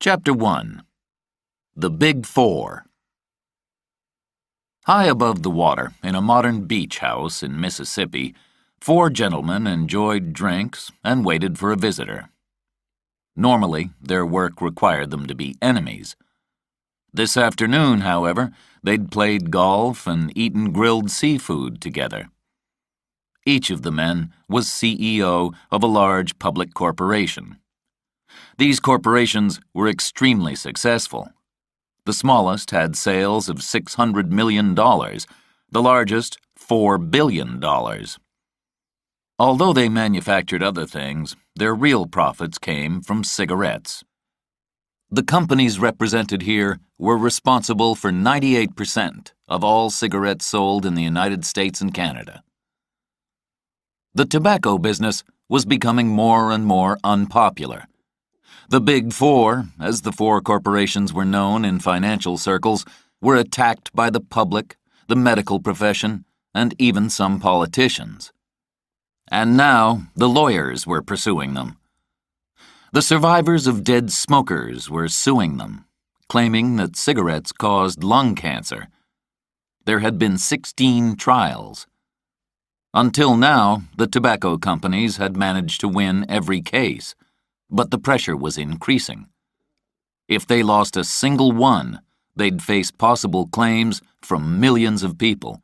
Chapter 1. The Big Four. High above the water, in a modern beach house in Mississippi, four gentlemen enjoyed drinks and waited for a visitor. Normally, their work required them to be enemies. This afternoon, however, they'd played golf and eaten grilled seafood together. Each of the men was CEO of a large public corporation. These corporations were extremely successful. The smallest had sales of $600 million, the largest $4 billion. Although they manufactured other things, their real profits came from cigarettes. The companies represented here were responsible for 98% of all cigarettes sold in the United States and Canada. The tobacco business was becoming more and more unpopular. The Big Four, as the four corporations were known in financial circles, were attacked by the public, the medical profession, and even some politicians. And now the lawyers were pursuing them. The survivors of dead smokers were suing them, claiming that cigarettes caused lung cancer. There had been 16 trials. Until now, the tobacco companies had managed to win every case. But the pressure was increasing. If they lost a single one, they'd face possible claims from millions of people.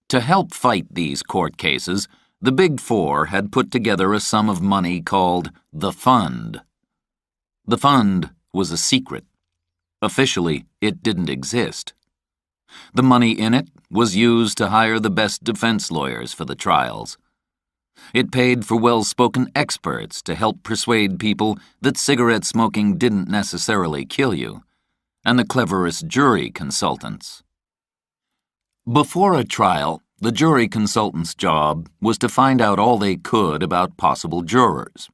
To help fight these court cases, the Big Four had put together a sum of money called the Fund. The Fund was a secret. Officially, it didn't exist. The money in it was used to hire the best defense lawyers for the trials. It paid for well-spoken experts to help persuade people that cigarette smoking didn't necessarily kill you, and the cleverest jury consultants. Before a trial, the jury consultant's job was to find out all they could about possible jurors,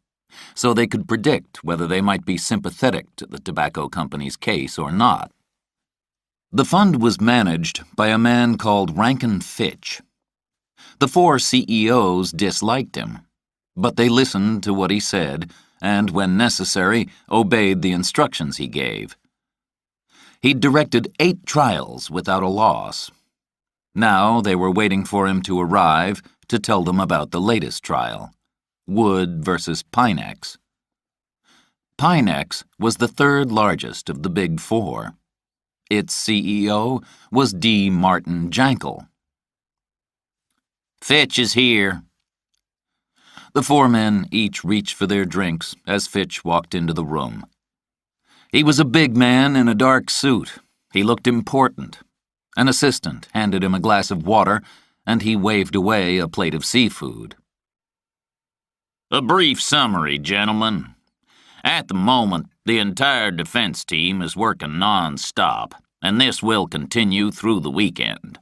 so they could predict whether they might be sympathetic to the tobacco company's case or not. The fund was managed by a man called Rankin Fitch. The four CEOs disliked him, but they listened to what he said and, when necessary, obeyed the instructions he gave. He'd directed 8 trials without a loss. Now they were waiting for him to arrive to tell them about the latest trial, Wood versus Pinex. Pinex was the third largest of the Big Four. Its CEO was D. Martin Jankel. "Fitch is here." The four men each reached for their drinks as Fitch walked into the room. He was a big man in a dark suit. He looked important. An assistant handed him a glass of water, and he waved away a plate of seafood. "A brief summary, gentlemen. At the moment, the entire defense team is working non-stop, and this will continue through the weekend.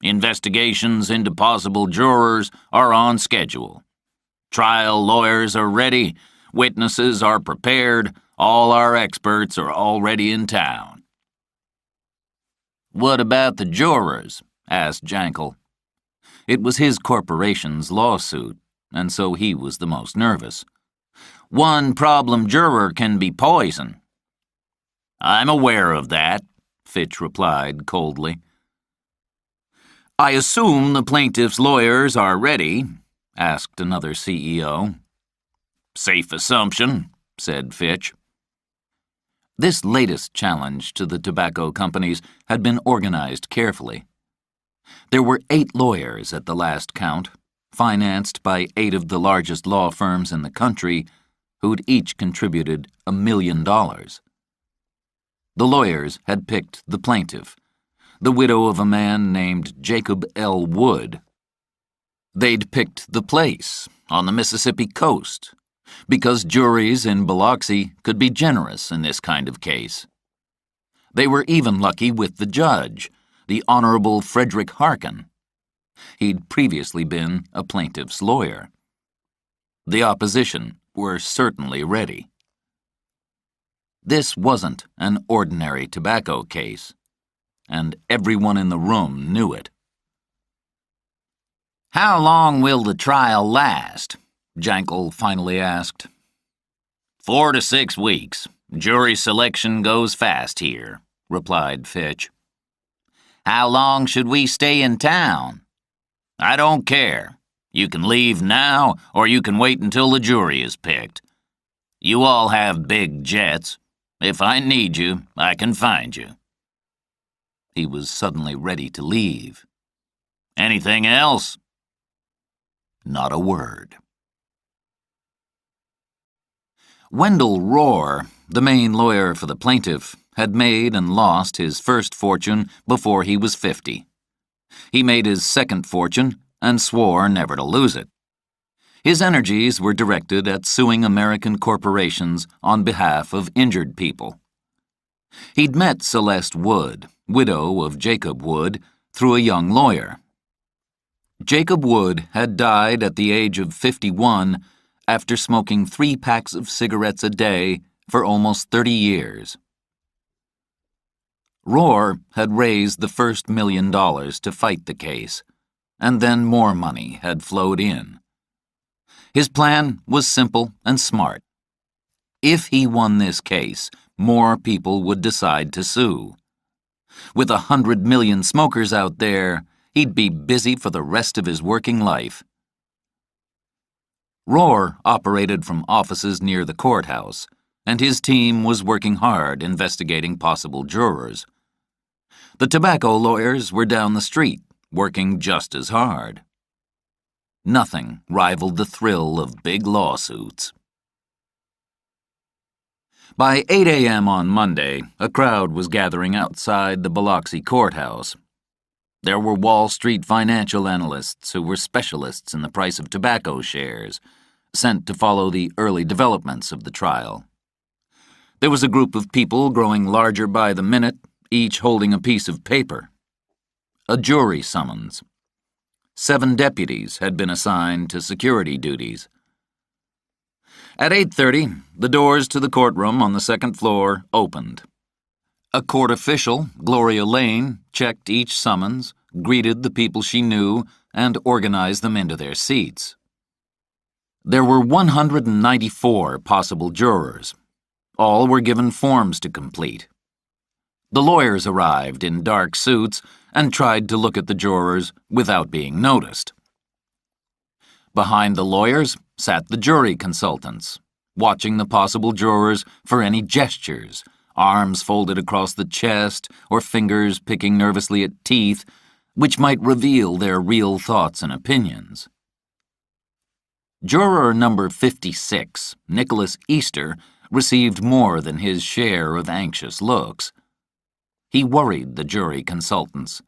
Investigations into possible jurors are on schedule. Trial lawyers are ready, witnesses are prepared, all our experts are already in town." "What about the jurors?" asked Jankel. It was his corporation's lawsuit, and so he was the most nervous. "One problem juror can be poison." "I'm aware of that," Fitch replied coldly. "I assume the plaintiff's lawyers are ready?" asked another CEO. "Safe assumption," said Fitch. This latest challenge to the tobacco companies had been organized carefully. There were 8 lawyers at the last count, financed by 8 of the largest law firms in the country, who'd each contributed $1 million. The lawyers had picked the plaintiff, the widow of a man named Jacob L. Wood. They'd picked the place, on the Mississippi coast, because juries in Biloxi could be generous in this kind of case. They were even lucky with the judge, the Honorable Frederick Harkin. He'd previously been a plaintiff's lawyer. The opposition were certainly ready. This wasn't an ordinary tobacco case, and everyone in the room knew it. "How long will the trial last?" Jankel finally asked. 4 to 6 weeks. Jury selection goes fast here, replied Fitch. How long should we stay in town? I don't care. You can leave now, or you can wait until the jury is picked. You all have big jets. If I need you, I can find you. He was suddenly ready to leave. Anything else? Not a word. Wendell Rohr, the main lawyer for the plaintiff, had made and lost his first fortune before he was 50. He made his second fortune and swore never to lose it. His energies were directed at suing American corporations on behalf of injured people. He'd met Celeste Wood, widow of Jacob Wood, through a young lawyer. Jacob Wood had died at the age of 51 after smoking 3 packs of cigarettes a day for almost 30 years. Rohr had raised the first $1 million to fight the case, and then more money had flowed in. His plan was simple and smart. If he won this case, more people would decide to sue. With 100 million smokers out there, he'd be busy for the rest of his working life. Rohr operated from offices near the courthouse, and his team was working hard investigating possible jurors. The tobacco lawyers were down the street, working just as hard. Nothing rivaled the thrill of big lawsuits. By 8 a.m. on Monday, a crowd was gathering outside the Biloxi courthouse. There were Wall Street financial analysts who were specialists in the price of tobacco shares, sent to follow the early developments of the trial. There was a group of people growing larger by the minute, each holding a piece of paper. A jury summons. 7 deputies had been assigned to security duties. At 8:30, the doors to the courtroom on the second floor opened. A court official, Gloria Lane, checked each summons, greeted the people she knew, and organized them into their seats. There were 194 possible jurors. All were given forms to complete. The lawyers arrived in dark suits and tried to look at the jurors without being noticed. Behind the lawyers sat the jury consultants, watching the possible jurors for any gestures, arms folded across the chest or fingers picking nervously at teeth, which might reveal their real thoughts and opinions. Juror number 56, Nicholas Easter, received more than his share of anxious looks. He worried the jury consultants,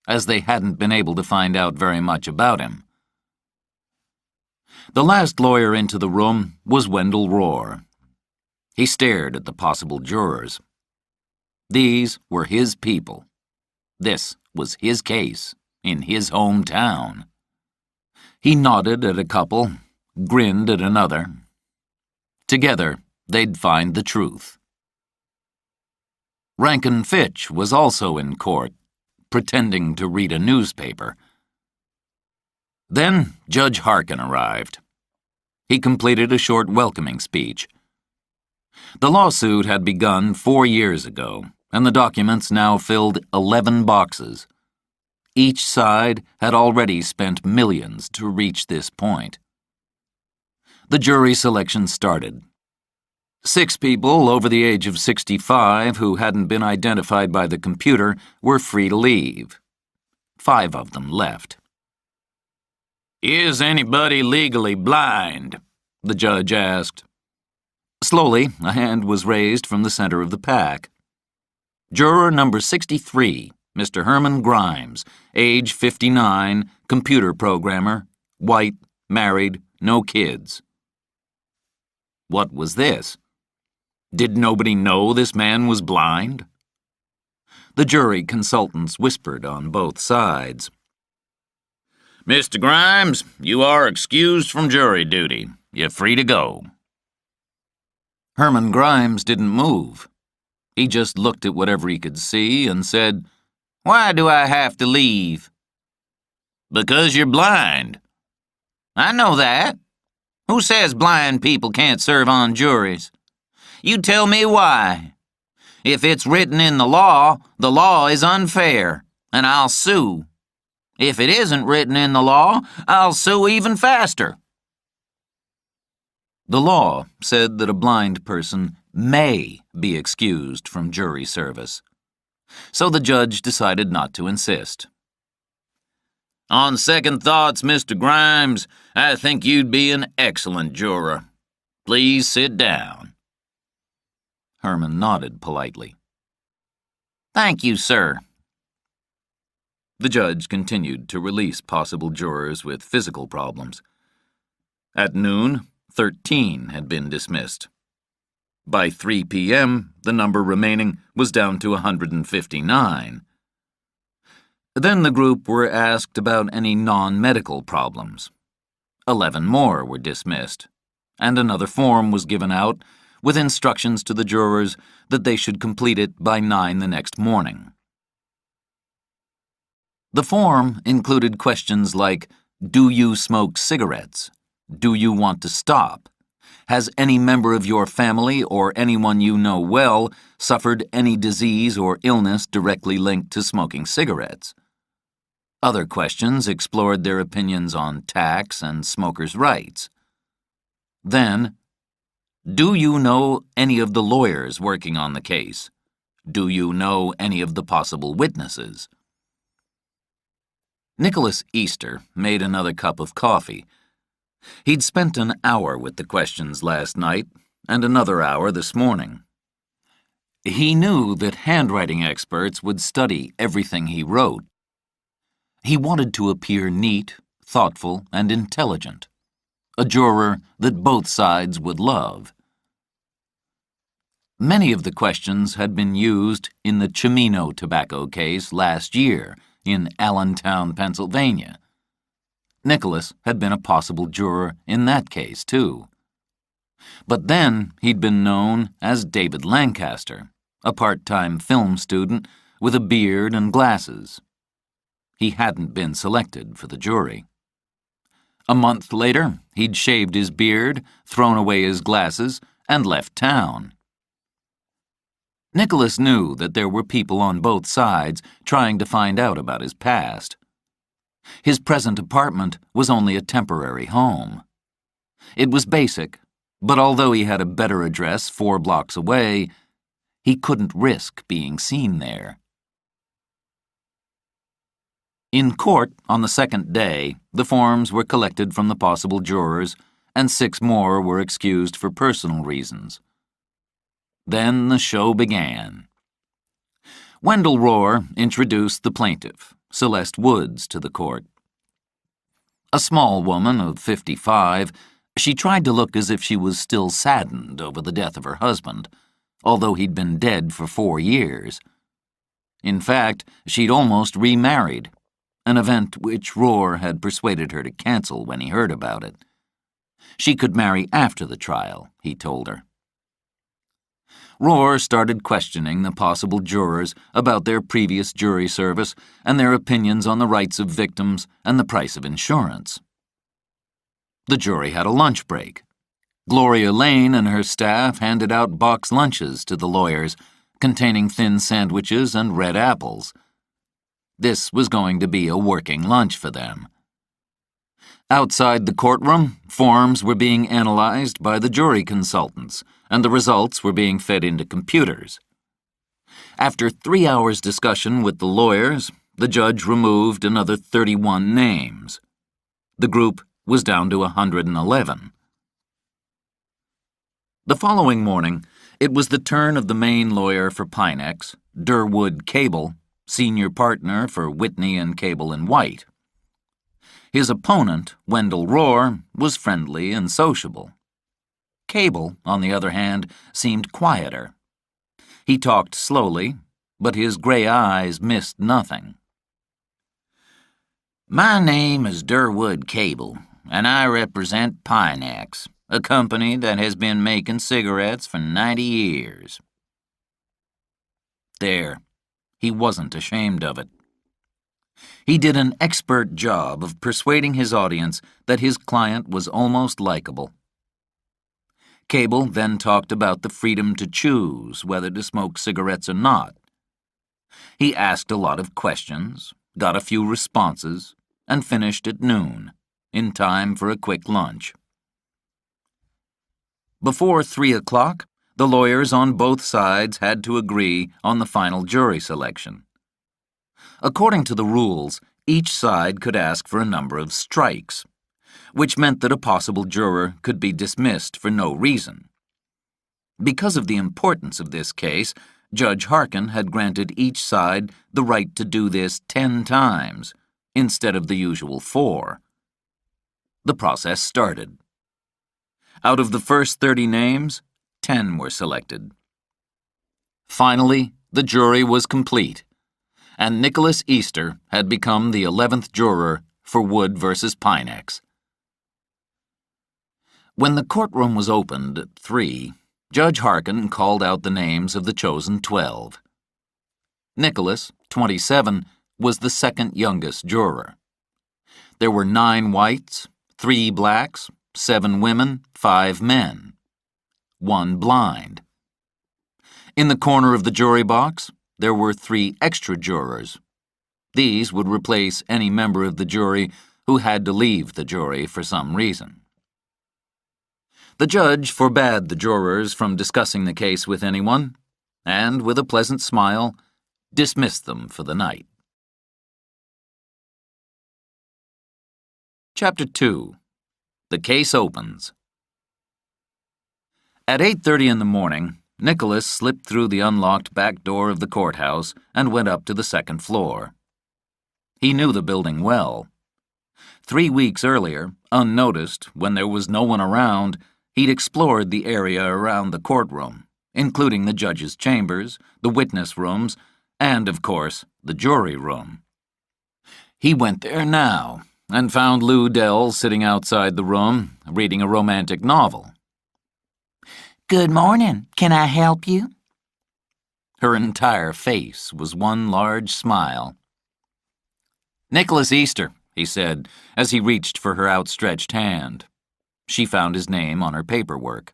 as they hadn't been able to find out very much about him. The last lawyer into the room was Wendell Rohr. He stared at the possible jurors. These were his people. This was his case, in his hometown. He nodded at a couple, grinned at another. Together, they'd find the truth. Rankin Fitch was also in court, pretending to read a newspaper. Then Judge Harkin arrived. He completed a short welcoming speech. The lawsuit had begun 4 years ago, and the documents now filled 11 boxes. Each side had already spent millions to reach this point. The jury selection started. 6 people over the age of 65 who hadn't been identified by the computer were free to leave. 5 of them left. "Is anybody legally blind?" the judge asked. Slowly, a hand was raised from the center of the pack. Juror number 63, Mr. Herman Grimes, age 59, computer programmer, white, married, no kids. What was this? Did nobody know this man was blind? The jury consultants whispered on both sides. "Mr. Grimes, you are excused from jury duty. You're free to go." Herman Grimes didn't move. He just looked at whatever he could see and said, "Why do I have to leave?" "Because you're blind." "I know that." Who says blind people can't serve on juries? You tell me why. If it's written in the law is unfair, and I'll sue. If it isn't written in the law, I'll sue even faster. The law said that a blind person may be excused from jury service, so the judge decided not to insist. On second thoughts, Mr. Grimes, I think you'd be an excellent juror. Please sit down. Herman nodded politely. Thank you, sir. The judge continued to release possible jurors with physical problems. At noon, 13 had been dismissed. By 3 p.m., the number remaining was down to 159. Then the group were asked about any non-medical problems. 11 more were dismissed, and another form was given out with instructions to the jurors that they should complete it by 9 the next morning. The form included questions like, do you smoke cigarettes? Do you want to stop? Has any member of your family or anyone you know well suffered any disease or illness directly linked to smoking cigarettes? Other questions explored their opinions on tax and smokers' rights. Then, do you know any of the lawyers working on the case? Do you know any of the possible witnesses? Nicholas Easter made another cup of coffee. He'd spent an hour with the questions last night and another hour this morning. He knew that handwriting experts would study everything he wrote. He wanted to appear neat, thoughtful, and intelligent, a juror that both sides would love. Many of the questions had been used in the Cimino tobacco case last year in Allentown, Pennsylvania. Nicholas had been a possible juror in that case, too. But then he'd been known as David Lancaster, a part-time film student with a beard and glasses. He hadn't been selected for the jury. A month later, he'd shaved his beard, thrown away his glasses, and left town. Nicholas knew that there were people on both sides trying to find out about his past. His present apartment was only a temporary home. It was basic, but although he had a better address 4 blocks away, he couldn't risk being seen there. In court on the second day, the forms were collected from the possible jurors, and 6 more were excused for personal reasons. Then the show began. Wendell Rohr introduced the plaintiff, Celeste Woods, to the court. A small woman of 55, she tried to look as if she was still saddened over the death of her husband, although he'd been dead for 4 years. In fact, she'd almost remarried, an event which Rohr had persuaded her to cancel when he heard about it. She could marry after the trial, he told her. Rohr started questioning the possible jurors about their previous jury service and their opinions on the rights of victims and the price of insurance. The jury had a lunch break. Gloria Lane and her staff handed out box lunches to the lawyers, containing thin sandwiches and red apples. This was going to be a working lunch for them. Outside the courtroom, forms were being analyzed by the jury consultants, and the results were being fed into computers. After 3 hours' discussion with the lawyers, the judge removed another 31 names. The group was down to 111. The following morning, it was the turn of the main lawyer for Pinex, Durwood Cable, senior partner for Whitney and Cable and White. His opponent, Wendell Rohr, was friendly and sociable. Cable, on the other hand, seemed quieter. He talked slowly, but his gray eyes missed nothing. My name is Durwood Cable, and I represent Pinex, a company that has been making cigarettes for 90 years. There, he wasn't ashamed of it. He did an expert job of persuading his audience that his client was almost likable Cable then talked about the freedom to choose whether to smoke cigarettes or not. He asked a lot of questions, got a few responses, and finished at noon, in time for a quick lunch. Before 3 o'clock, the lawyers on both sides had to agree on the final jury selection. According to the rules, each side could ask for a number of strikes, which meant that a possible juror could be dismissed for no reason. Because of the importance of this case, Judge Harkin had granted each side the right to do this 10 times, instead of the usual 4. The process started. Out of the first 30 names, 10 were selected. Finally, the jury was complete, and Nicholas Easter had become the 11th juror for Wood versus Pinex. When the courtroom was opened at 3, Judge Harkin called out the names of the chosen 12. Nicholas, 27, was the second youngest juror. There were 9 whites, 3 blacks, 7 women, 5 men, 1 blind. In the corner of the jury box, there were 3 extra jurors. These would replace any member of the jury who had to leave the jury for some reason. The judge forbade the jurors from discussing the case with anyone, and, with a pleasant smile, dismissed them for the night. Chapter 2. The Case Opens. At 8:30 in the morning, Nicholas slipped through the unlocked back door of the courthouse and went up to the second floor. He knew the building well. 3 weeks earlier, unnoticed, when there was no one around, he'd explored the area around the courtroom, including the judge's chambers, the witness rooms, and, of course, the jury room. He went there now and found Lou Dell sitting outside the room, reading a romantic novel. Good morning. Can I help you? Her entire face was one large smile. Nicholas Easter, he said, as he reached for her outstretched hand. She found his name on her paperwork.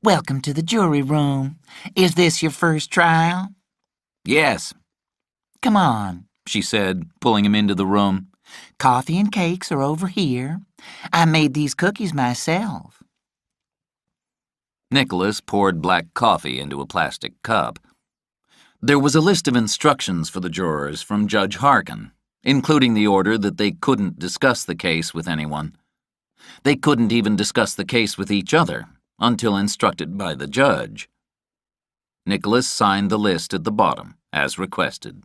Welcome to the jury room. Is this your first trial? Yes. Come on, she said, pulling him into the room. Coffee and cakes are over here. I made these cookies myself. Nicholas poured black coffee into a plastic cup. There was a list of instructions for the jurors from Judge Harkin, including the order that they couldn't discuss the case with anyone. They couldn't even discuss the case with each other until instructed by the judge. Nicholas signed the list at the bottom, as requested.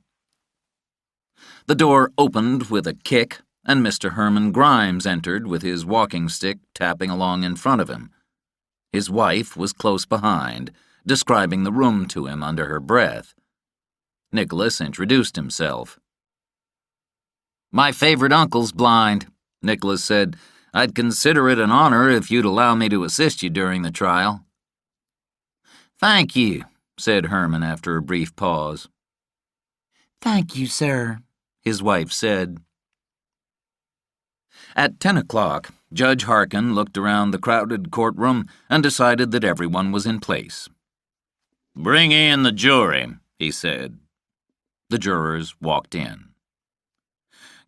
The door opened with a kick, and Mr. Herman Grimes entered with his walking stick tapping along in front of him. His wife was close behind, describing the room to him under her breath. Nicholas introduced himself. "My favorite uncle's blind," Nicholas said. "I'd consider it an honor if you'd allow me to assist you during the trial." "Thank you," said Herman after a brief pause. "Thank you, sir," his wife said. At 10 o'clock, Judge Harkin looked around the crowded courtroom and decided that everyone was in place. "Bring in the jury," he said. The jurors walked in.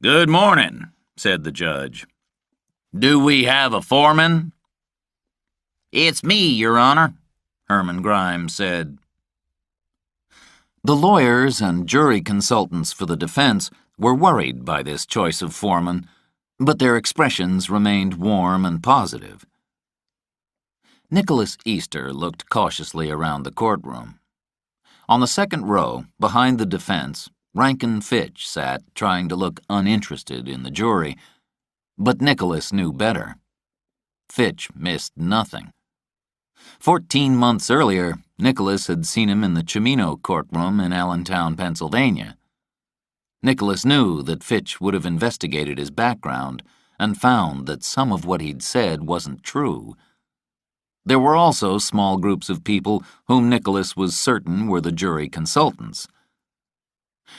"Good morning," said the judge. "Do we have a foreman?" "It's me, Your Honor," Herman Grimes said. The lawyers and jury consultants for the defense were worried by this choice of foreman, but their expressions remained warm and positive. Nicholas Easter looked cautiously around the courtroom. On the second row, behind the defense, Rankin Fitch sat, trying to look uninterested in the jury, but Nicholas knew better. Fitch missed nothing. 14 months earlier, Nicholas had seen him in the Cimino courtroom in Allentown, Pennsylvania. Nicholas knew that Fitch would have investigated his background and found that some of what he'd said wasn't true. There were also small groups of people whom Nicholas was certain were the jury consultants.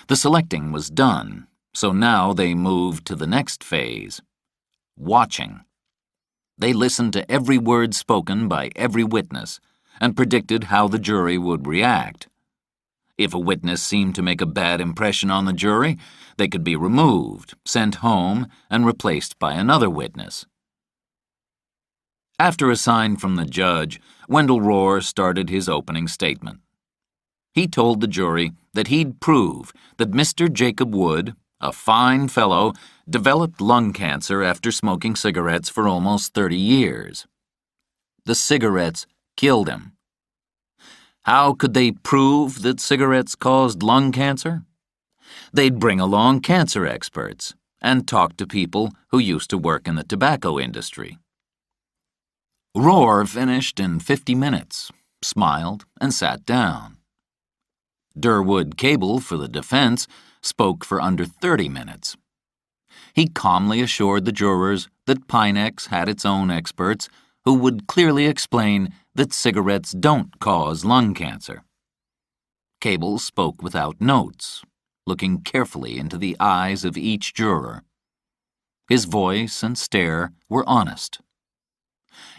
The selecting was done, so now they moved to the next phase: watching. They listened to every word spoken by every witness and predicted how the jury would react. If a witness seemed to make a bad impression on the jury, they could be removed, sent home, and replaced by another witness. After a sign from the judge, Wendell Rohr started his opening statement. He told the jury that he'd prove that Mr. Jacob Wood, a fine fellow, developed lung cancer after smoking cigarettes for almost 30 years. The cigarettes killed him. How could they prove that cigarettes caused lung cancer? They'd bring along cancer experts and talk to people who used to work in the tobacco industry. Rohr finished in 50 minutes, smiled, and sat down. Durwood Cable, for the defense, spoke for under 30 minutes. He calmly assured the jurors that Pinex had its own experts who would clearly explain that cigarettes don't cause lung cancer. Cable spoke without notes, looking carefully into the eyes of each juror. His voice and stare were honest.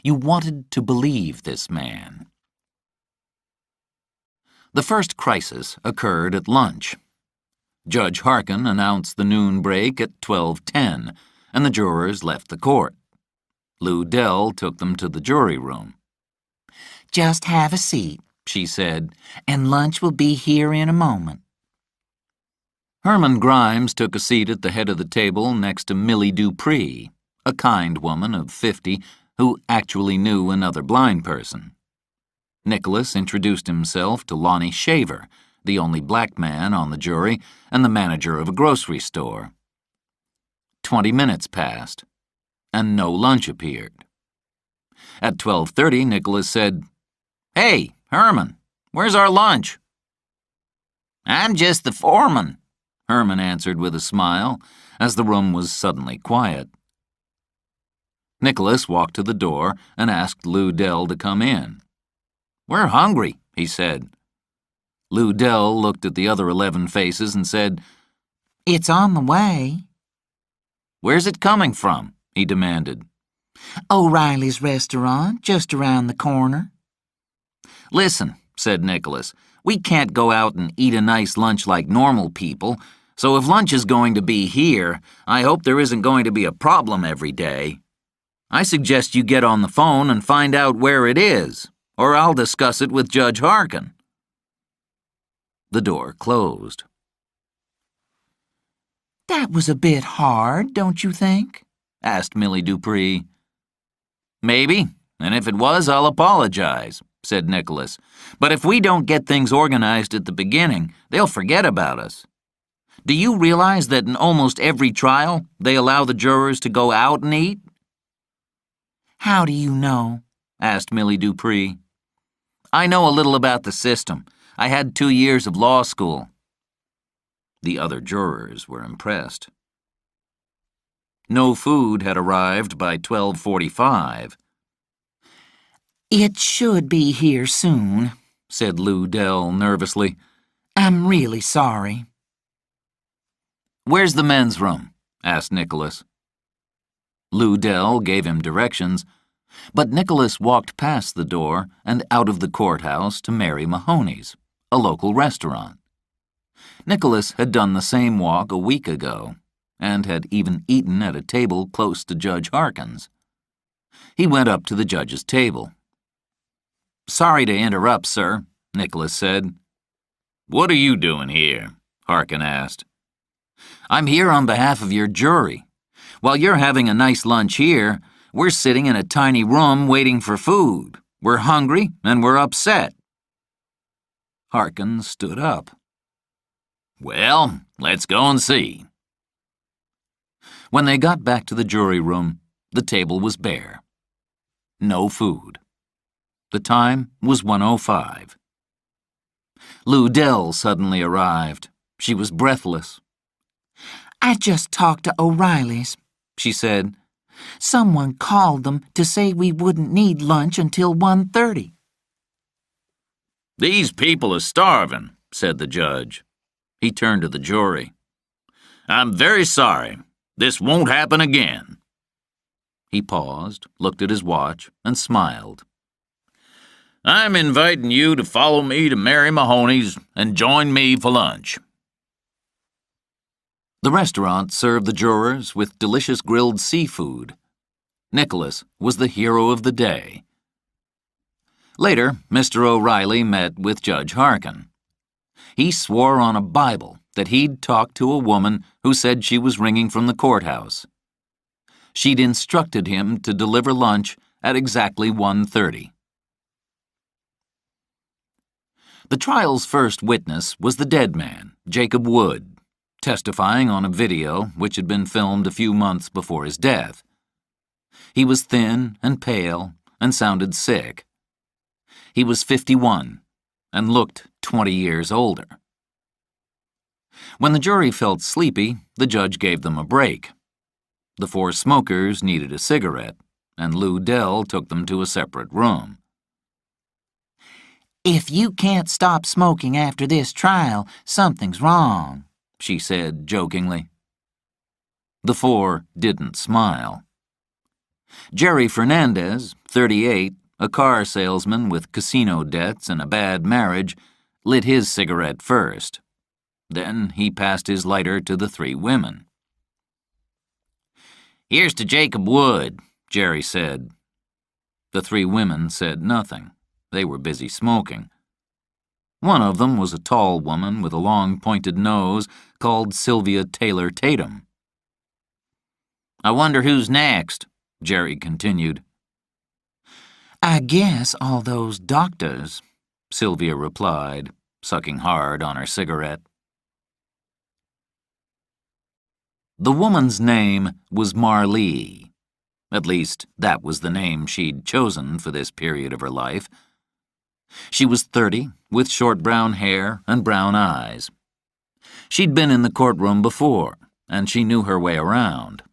You wanted to believe this man. The first crisis occurred at lunch. Judge Harkin announced the noon break at 12:10, and the jurors left the court. Lou Dell took them to the jury room. "Just have a seat," she said, "and lunch will be here in a moment." Herman Grimes took a seat at the head of the table next to Millie Dupree, a kind woman of 50 who actually knew another blind person. Nicholas introduced himself to Lonnie Shaver, the only black man on the jury and the manager of a grocery store. 20 minutes passed, and no lunch appeared. At 12:30, Nicholas said, "Hey, Herman, where's our lunch?" "I'm just the foreman," Herman answered with a smile, as the room was suddenly quiet. Nicholas walked to the door and asked Lou Dell to come in. "We're hungry," he said. Lou Dell looked at the other 11 faces and said, "It's on the way." "Where's it coming from?" he demanded. "O'Reilly's restaurant, just around the corner." "Listen," said Nicholas, "we can't go out and eat a nice lunch like normal people, so if lunch is going to be here, I hope there isn't going to be a problem every day. I suggest you get on the phone and find out where it is, or I'll discuss it with Judge Harkin." The door closed. "That was a bit hard, don't you think?" asked Millie Dupree. "Maybe, and if it was, I'll apologize," said Nicholas. "But if we don't get things organized at the beginning, they'll forget about us. Do you realize that in almost every trial, they allow the jurors to go out and eat?" "How do you know?" asked Millie Dupree. "I know a little about the system. I had 2 years of law school." The other jurors were impressed. No food had arrived by 12:45. "It should be here soon," said Lou Dell nervously. "I'm really sorry." "Where's the men's room?" asked Nicholas. Lou Dell gave him directions, but Nicholas walked past the door and out of the courthouse to Mary Mahoney's, a local restaurant. Nicholas had done the same walk a week ago, and had even eaten at a table close to Judge Harkin's. He went up to the judge's table. "Sorry to interrupt, sir," Nicholas said. "What are you doing here?" Harkin asked. "I'm here on behalf of your jury. While you're having a nice lunch here, we're sitting in a tiny room waiting for food. We're hungry and we're upset." Harkin stood up. "Well, let's go and see." When they got back to the jury room, the table was bare. No food. The time was 1:05. Lou Dell suddenly arrived. She was breathless. "I just talked to O'Reilly's," she said. "Someone called them to say we wouldn't need lunch until 1:30. "These people are starving," said the judge. He turned to the jury. "I'm very sorry. This won't happen again." He paused, looked at his watch, and smiled. I'm inviting you to follow me to Mary Mahoney's and join me for lunch. The restaurant served the jurors with delicious grilled seafood. Nicholas was the hero of the day. Later, Mr. O'Reilly met with Judge Harkin. He swore on a Bible that he'd talked to a woman who said she was ringing from the courthouse. She'd instructed him to deliver lunch at exactly 1:30. The trial's first witness was the dead man, Jacob Wood, testifying on a video which had been filmed a few months before his death. He was thin and pale and sounded sick. He was 51 and looked 20 years older. When the jury felt sleepy, the judge gave them a break. The four smokers needed a cigarette, and Lou Dell took them to a separate room. "If you can't stop smoking after this trial, something's wrong," she said jokingly. The four didn't smile. Jerry Fernandez, 38, a car salesman with casino debts and a bad marriage, lit his cigarette first. Then he passed his lighter to the three women. "Here's to Jacob Wood," Jerry said. The three women said nothing. They were busy smoking. One of them was a tall woman with a long pointed nose called Sylvia Taylor Tatum. "I wonder who's next," Jerry continued. "I guess all those doctors," Sylvia replied, sucking hard on her cigarette. The woman's name was Marlee. At least, that was the name she'd chosen for this period of her life. She was 30, with short brown hair and brown eyes. She'd been in the courtroom before, and she knew her way around.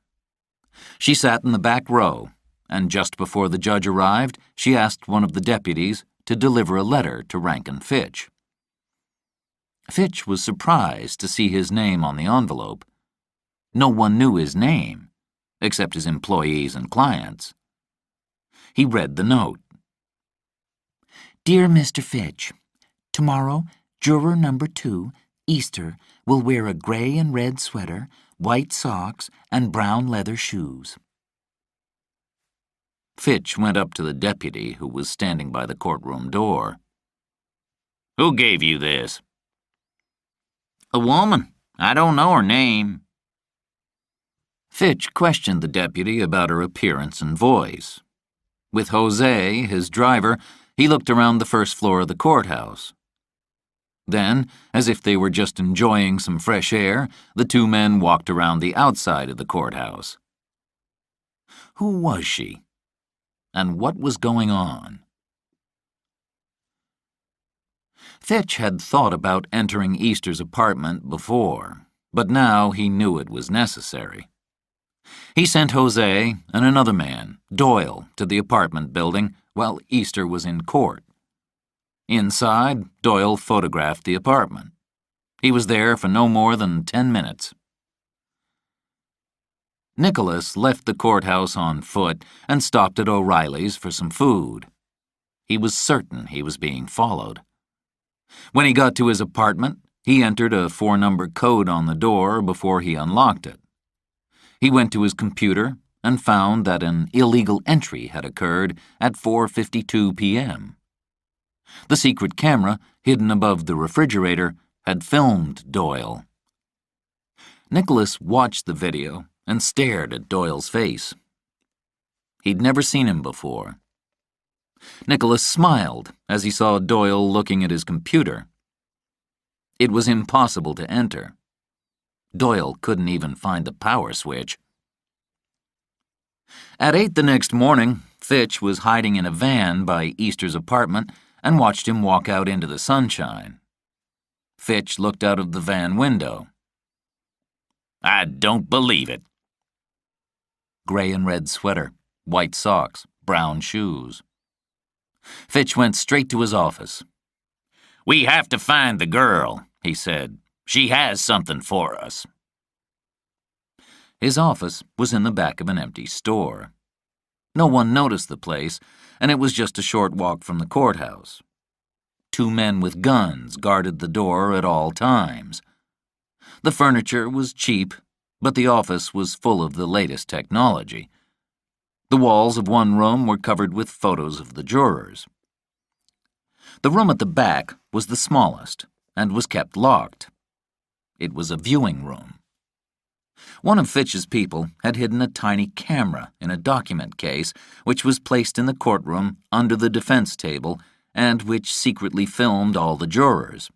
She sat in the back row, and just before the judge arrived, she asked one of the deputies to deliver a letter to Rankin Fitch. Fitch was surprised to see his name on the envelope. No one knew his name, except his employees and clients. He read the note. "Dear Mr. Fitch, tomorrow, juror number 2, Easter, will wear a gray and red sweater, white socks, and brown leather shoes." Fitch went up to the deputy who was standing by the courtroom door. "Who gave you this?" "A woman. I don't know her name." Fitch questioned the deputy about her appearance and voice. With Jose, his driver, he looked around the first floor of the courthouse. Then, as if they were just enjoying some fresh air, the two men walked around the outside of the courthouse. Who was she? And what was going on? Fitch had thought about entering Easter's apartment before, but now he knew it was necessary. He sent Jose and another man, Doyle, to the apartment building while Easter was in court. Inside, Doyle photographed the apartment. He was there for no more than 10 minutes. Nicholas left the courthouse on foot and stopped at O'Reilly's for some food. He was certain he was being followed. When he got to his apartment, he entered a 4-number code on the door before he unlocked it. He went to his computer and found that an illegal entry had occurred at 4:52 p.m. The secret camera, hidden above the refrigerator, had filmed Doyle. Nicholas watched the video and stared at Doyle's face. He'd never seen him before. Nicholas smiled as he saw Doyle looking at his computer. It was impossible to enter. Doyle couldn't even find the power switch. At 8 the next morning, Fitch was hiding in a van by Easter's apartment and watched him walk out into the sunshine. Fitch looked out of the van window. "I don't believe it." Gray and red sweater, white socks, brown shoes. Fitch went straight to his office. "We have to find the girl," he said. "She has something for us." His office was in the back of an empty store. No one noticed the place, and it was just a short walk from the courthouse. 2 men with guns guarded the door at all times. The furniture was cheap, but the office was full of the latest technology. The walls of one room were covered with photos of the jurors. The room at the back was the smallest and was kept locked. It was a viewing room. One of Fitch's people had hidden a tiny camera in a document case which was placed in the courtroom under the defense table and which secretly filmed all the jurors.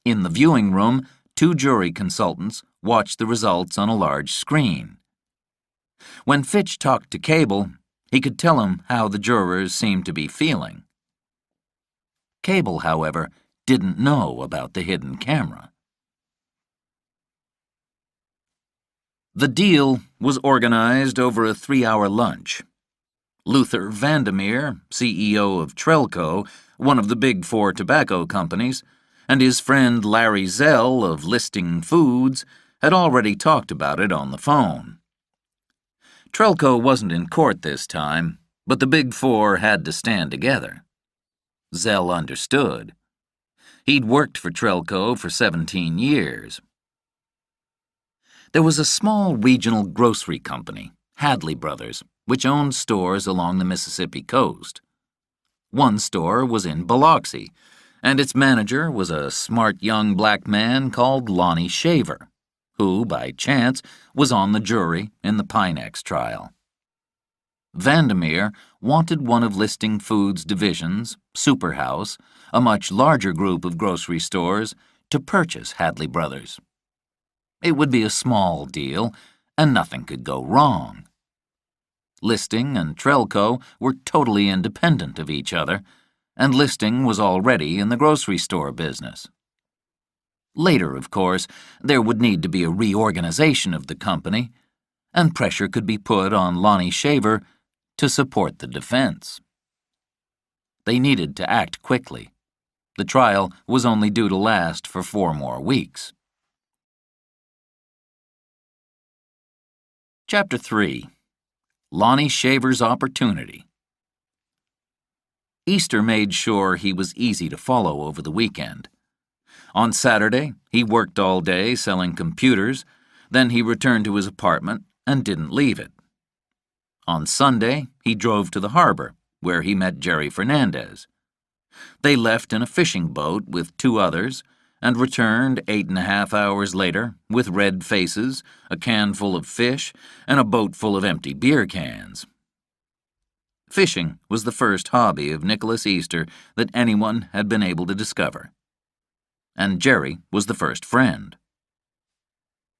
In the viewing room, 2 jury consultants watched the results on a large screen. When Fitch talked to Cable, he could tell him how the jurors seemed to be feeling. Cable, however, didn't know about the hidden camera. The deal was organized over a 3-hour lunch. Luther Vandermeer, CEO of Trelco, one of the big 4 tobacco companies, and his friend Larry Zell of Listing Foods had already talked about it on the phone. Trelco wasn't in court this time, but the big 4 had to stand together. Zell understood. He'd worked for Trelco for 17 years. There was a small regional grocery company, Hadley Brothers, which owned stores along the Mississippi coast. One store was in Biloxi, and its manager was a smart young black man called Lonnie Shaver, who, by chance, was on the jury in the Pinex trial. Vandermeer wanted one of Listing Foods' divisions, Superhouse, a much larger group of grocery stores, to purchase Hadley Brothers. It would be a small deal, and nothing could go wrong. Listing and Trelco were totally independent of each other, and Listing was already in the grocery store business. Later, of course, there would need to be a reorganization of the company, and pressure could be put on Lonnie Shaver to support the defense. They needed to act quickly. The trial was only due to last for 4 more weeks. Chapter 3. Lonnie Shaver's Opportunity. Easter made sure he was easy to follow over the weekend. On Saturday, he worked all day selling computers, then he returned to his apartment and didn't leave it. On Sunday, he drove to the harbor, where he met Jerry Fernandez. They left in a fishing boat with 2 others and returned 8.5 hours later with red faces, a can full of fish, and a boat full of empty beer cans. Fishing was the first hobby of Nicholas Easter that anyone had been able to discover. And Jerry was the first friend.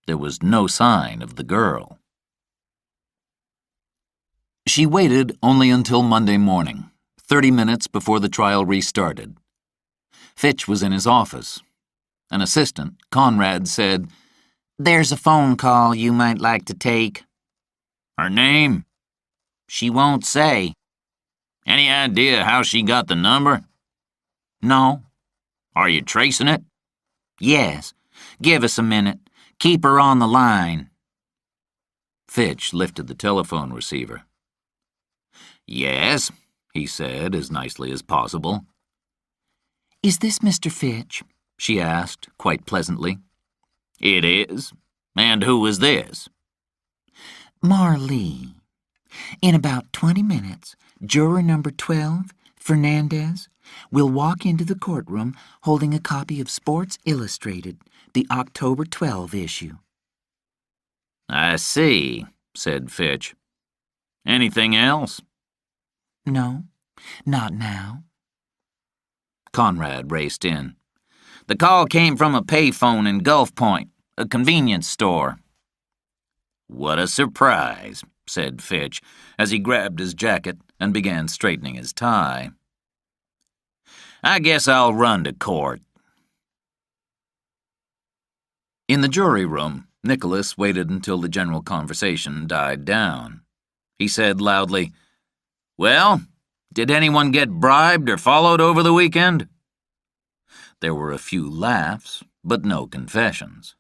There was no sign of the girl. She waited only until Monday morning, 30 minutes before the trial restarted. Fitch was in his office. An assistant, Conrad, said, "There's a phone call you might like to take." "Her name?" "She won't say." "Any idea how she got the number?" "No." "Are you tracing it?" "Yes. Give us a minute. Keep her on the line." Fitch lifted the telephone receiver. "Yes," he said as nicely as possible. "Is this Mr. Fitch?" she asked, quite pleasantly. "It is. And who is this?" "Marlee. In about 20 minutes, juror number 12, Fernandez, will walk into the courtroom holding a copy of Sports Illustrated, the October 12 issue." "I see," said Fitch. "Anything else?" "No, not now." Conrad raced in. "The call came from a payphone in Gulf Point, a convenience store." "What a surprise," said Fitch, as he grabbed his jacket and began straightening his tie. "I guess I'll run to court." In the jury room, Nicholas waited until the general conversation died down. He said loudly, "Well, did anyone get bribed or followed over the weekend?" There were a few laughs, but no confessions.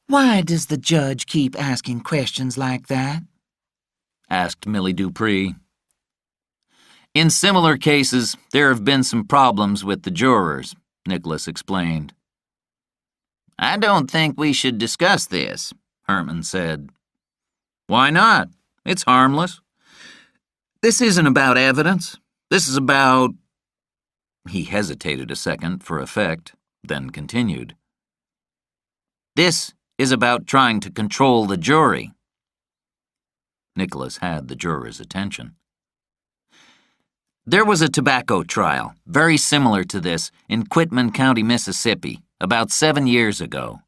"Why does the judge keep asking questions like that?" asked Millie Dupree. In similar cases, there have been some problems with the jurors, Nicholas explained. I don't think we should discuss this, Herman said. Why not? It's harmless. This isn't about evidence. This is about... He hesitated a second for effect, then continued. This is about trying to control the jury. Nicholas had the jurors' attention. There was a tobacco trial, very similar to this, in Quitman County, Mississippi, about 7 years ago.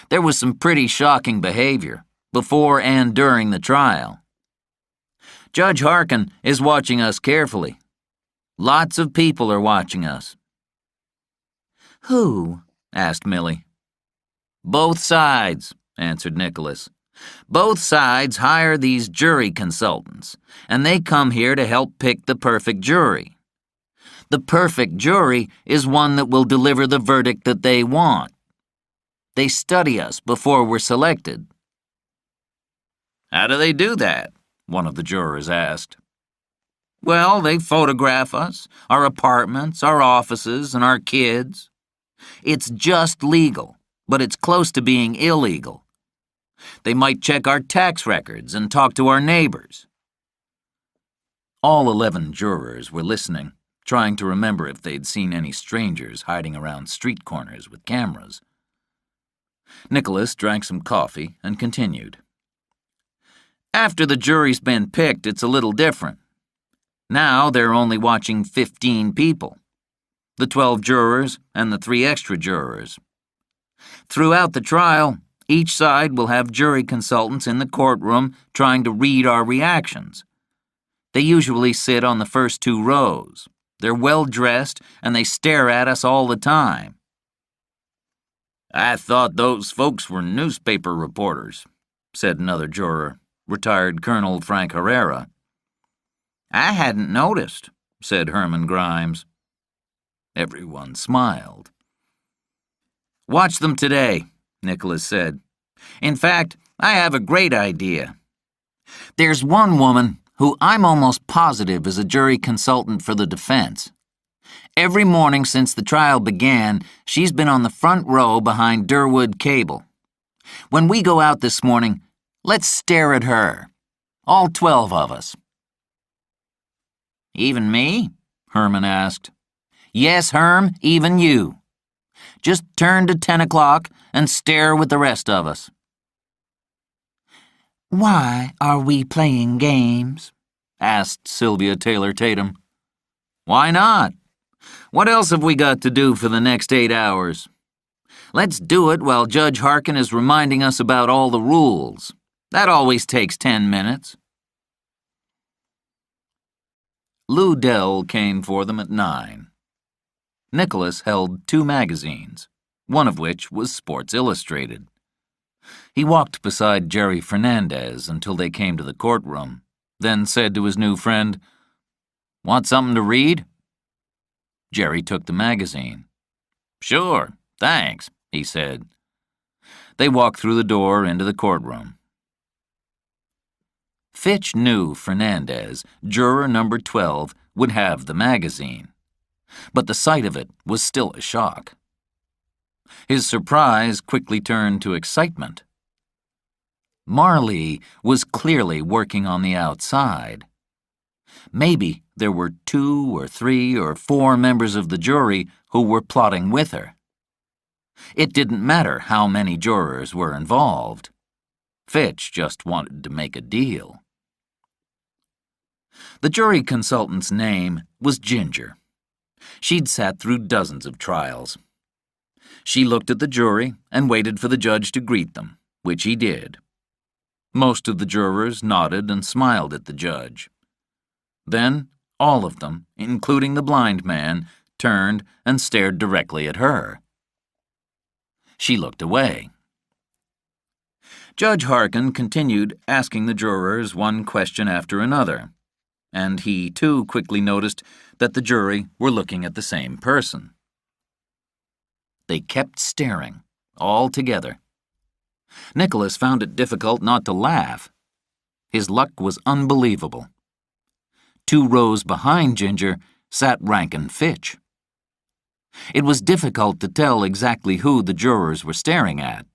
There was some pretty shocking behavior, before and during the trial. Judge Harkin is watching us carefully. Lots of people are watching us. Who? Asked Millie. Both sides, answered Nicholas. Both sides hire these jury consultants, and they come here to help pick the perfect jury. The perfect jury is one that will deliver the verdict that they want. They study us before we're selected. How do they do that? One of the jurors asked. Well, they photograph us, our apartments, our offices, and our kids. It's just legal, but it's close to being illegal. They might check our tax records and talk to our neighbors. All 11 jurors were listening, trying to remember if they'd seen any strangers hiding around street corners with cameras. Nicholas drank some coffee and continued. After the jury's been picked, it's a little different. Now they're only watching 15 people, the 12 jurors and the 3 extra jurors. Throughout the trial, each side will have jury consultants in the courtroom trying to read our reactions. They usually sit on the first 2 rows. They're well-dressed and they stare at us all the time. I thought those folks were newspaper reporters, said another juror, retired Colonel Frank Herrera. I hadn't noticed, said Herman Grimes. Everyone smiled. Watch them today, Nicholas said. In fact, I have a great idea. There's one woman who I'm almost positive is a jury consultant for the defense. Every morning since the trial began, she's been on the front row behind Durwood Cable. When we go out this morning, let's stare at her. All 12 of us. Even me? Herman asked. Yes, Herm, even you. Just turn to 10 o'clock and stare with the rest of us. Why are we playing games? Asked Sylvia Taylor Tatum. Why not? What else have we got to do for the next 8 hours? Let's do it while Judge Harkin is reminding us about all the rules. That always takes 10 minutes. Lou Dell came for them at 9. Nicholas held 2 magazines, one of which was Sports Illustrated. He walked beside Jerry Fernandez until they came to the courtroom, then said to his new friend, "Want something to read?" Jerry took the magazine. "Sure, thanks," he said. They walked through the door into the courtroom. Fitch knew Fernandez, juror number 12, would have the magazine, but the sight of it was still a shock. His surprise quickly turned to excitement. Marley was clearly working on the outside. Maybe there were 2 or 3 or 4 members of the jury who were plotting with her. It didn't matter how many jurors were involved. Fitch just wanted to make a deal. The jury consultant's name was Ginger. She'd sat through dozens of trials. She looked at the jury and waited for the judge to greet them, which he did. Most of the jurors nodded and smiled at the judge. Then all of them, including the blind man, turned and stared directly at her. She looked away. Judge Harkin continued asking the jurors one question after another, and he too quickly noticed that the jury were looking at the same person. They kept staring, all together. Nicholas found it difficult not to laugh. His luck was unbelievable. 2 rows behind Ginger sat Rankin Fitch. It was difficult to tell exactly who the jurors were staring at,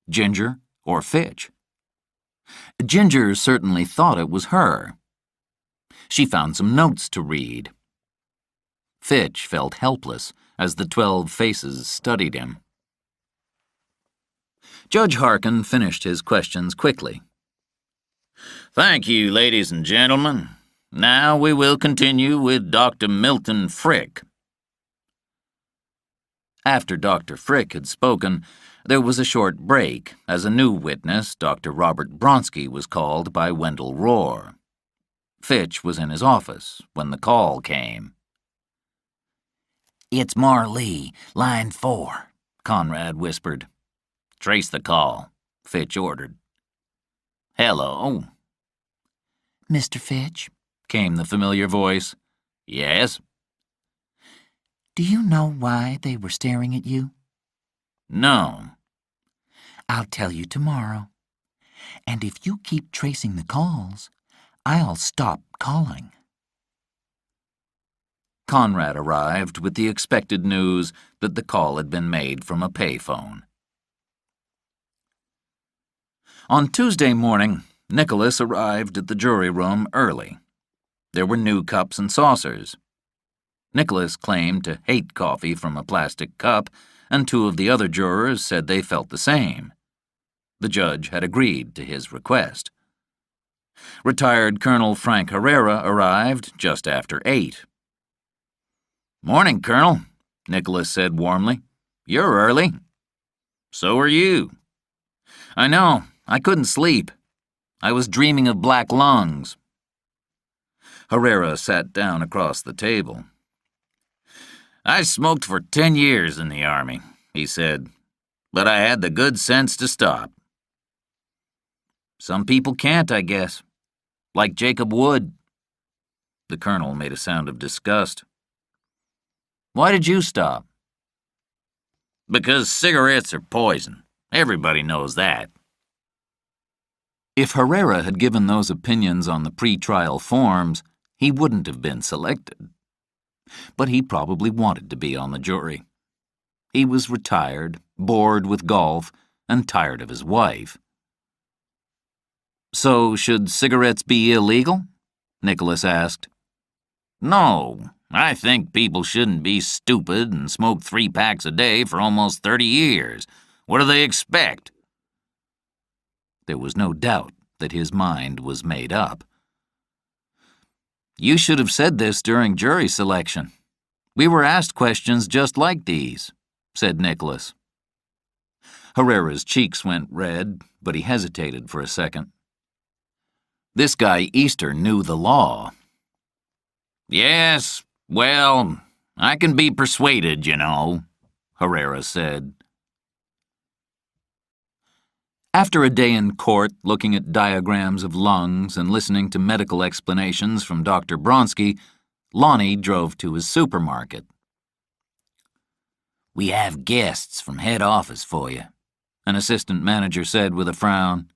Ginger or Fitch. Ginger certainly thought it was her. She found some notes to read. Fitch felt helpless as the 12 faces studied him. Judge Harkin finished his questions quickly. Thank you, ladies and gentlemen. Now we will continue with Dr. Milton Frick. After Dr. Frick had spoken, there was a short break as a new witness, Dr. Robert Bronsky, was called by Wendell Rohr. Fitch was in his office when the call came. "It's Marlee, line 4, Conrad whispered. Trace the call, Fitch ordered. Hello. "Mr. Fitch?" came the familiar voice. Yes? "Do you know why they were staring at you?" No. "I'll tell you tomorrow. And if you keep tracing the calls, I'll stop calling." Conrad arrived with the expected news that the call had been made from a payphone. On Tuesday morning, Nicholas arrived at the jury room early. There were new cups and saucers. Nicholas claimed to hate coffee from a plastic cup, and 2 of the other jurors said they felt the same. The judge had agreed to his request. Retired Colonel Frank Herrera arrived just after 8. Morning, Colonel, Nicholas said warmly. You're early. So are you. I know. I couldn't sleep. I was dreaming of black lungs. Herrera sat down across the table. I smoked for 10 years in the Army, he said, but I had the good sense to stop. Some people can't, I guess. Like Jacob Wood. The colonel made a sound of disgust. Why did you stop? Because cigarettes are poison. Everybody knows that. If Herrera had given those opinions on the pre-trial forms, he wouldn't have been selected. But he probably wanted to be on the jury. He was retired, bored with golf, and tired of his wife. So, should cigarettes be illegal? Nicholas asked. No, I think people shouldn't be stupid and smoke 3 packs a day for almost 30 years. What do they expect? There was no doubt that his mind was made up. You should have said this during jury selection. We were asked questions just like these, said Nicholas. Herrera's cheeks went red, but he hesitated for a second. This guy Easter knew the law. Yes, well, I can be persuaded, you know, Herrera said. After a day in court looking at diagrams of lungs and listening to medical explanations from Dr. Bronsky, Lonnie drove to his supermarket. "We have guests from head office for you," an assistant manager said with a frown.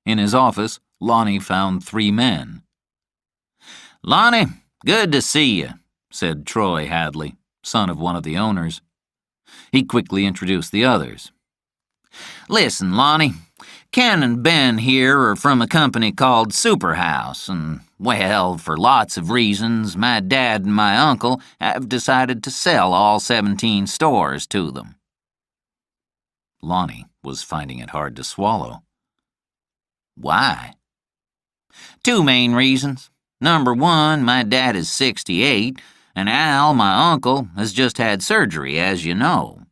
In his office, Lonnie found 3 men. "Lonnie, good to see you," said Troy Hadley, son of one of the owners. He quickly introduced the others. "Listen, Lonnie, Ken and Ben here are from a company called Superhouse, and, well, for lots of reasons, my dad and my uncle have decided to sell all 17 stores to them." Lonnie was finding it hard to swallow. "Why?" "2 main reasons. Number 1, my dad is 68, and Al, my uncle, has just had surgery, as you know.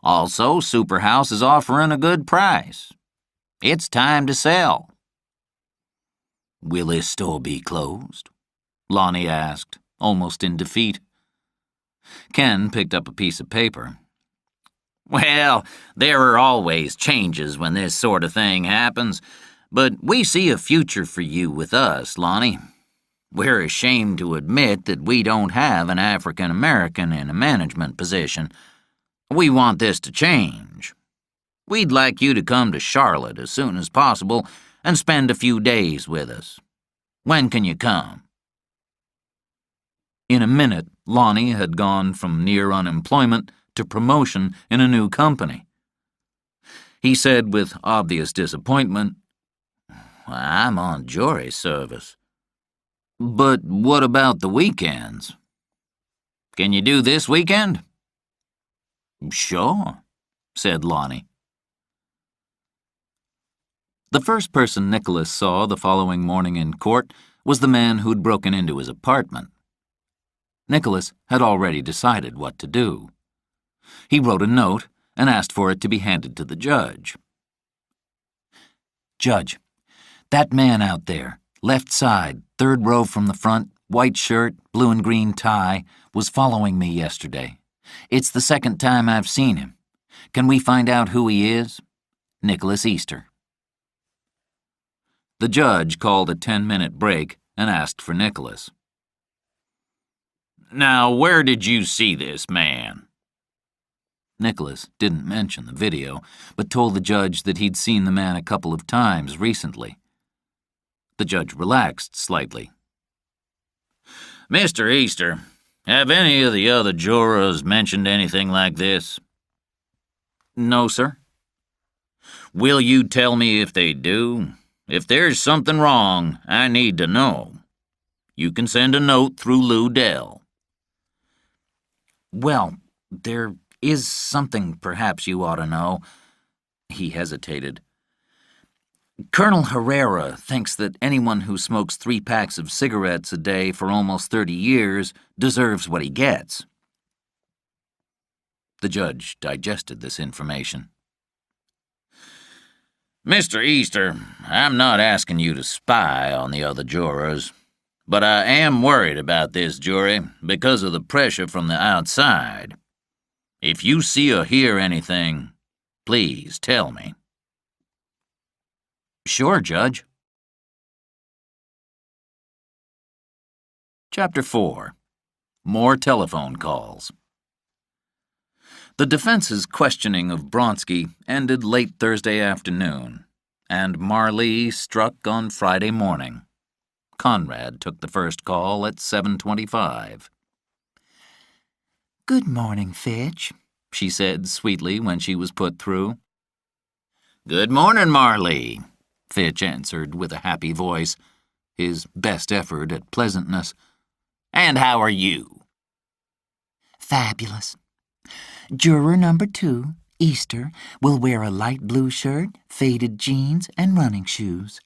Also, Superhouse is offering a good price. It's time to sell." "Will this store be closed?" Lonnie asked, almost in defeat. Ken picked up a piece of paper. "Well, there are always changes when this sort of thing happens, but we see a future for you with us, Lonnie. We're ashamed to admit that we don't have an African American in a management position. We want this to change. We'd like you to come to Charlotte as soon as possible and spend a few days with us. When can you come?" In a minute, Lonnie had gone from near unemployment to promotion in a new company. He said with obvious disappointment, "I'm on jury service." "But what about the weekends?" "Can you do this weekend?" "Sure," said Lonnie. The first person Nicholas saw the following morning in court was the man who'd broken into his apartment. Nicholas had already decided what to do. He wrote a note and asked for it to be handed to the judge. "Judge, that man out there, left side, third row from the front, white shirt, blue and green tie, was following me yesterday. It's the second time I've seen him. Can we find out who he is? Nicholas Easter." The judge called a 10-minute break and asked for Nicholas. "Now, where did you see this man?" Nicholas didn't mention the video, but told the judge that he'd seen the man a couple of times recently. The judge relaxed slightly. "Mr. Easter, have any of the other jurors mentioned anything like this?" "No, sir." "Will you tell me if they do? If there's something wrong, I need to know. You can send a note through Lou Dell." "Well, there is something perhaps you ought to know." He hesitated. "Colonel Herrera thinks that anyone who smokes 3 packs of cigarettes a day for almost 30 years deserves what he gets." The judge digested this information. "Mr. Easter, I'm not asking you to spy on the other jurors, but I am worried about this jury because of the pressure from the outside. If you see or hear anything, please tell me." "Sure, Judge." Chapter 4. More Telephone Calls. The defense's questioning of Bronsky ended late Thursday afternoon, and Marley struck on Friday morning. Conrad took the first call at 7:25. "Good morning, Fitch," she said sweetly when she was put through. "Good morning, Marley," Fitch answered with a happy voice, his best effort at pleasantness. "And how are you?" "Fabulous. Juror number 2, Easter, will wear a light blue shirt, faded jeans, and running shoes.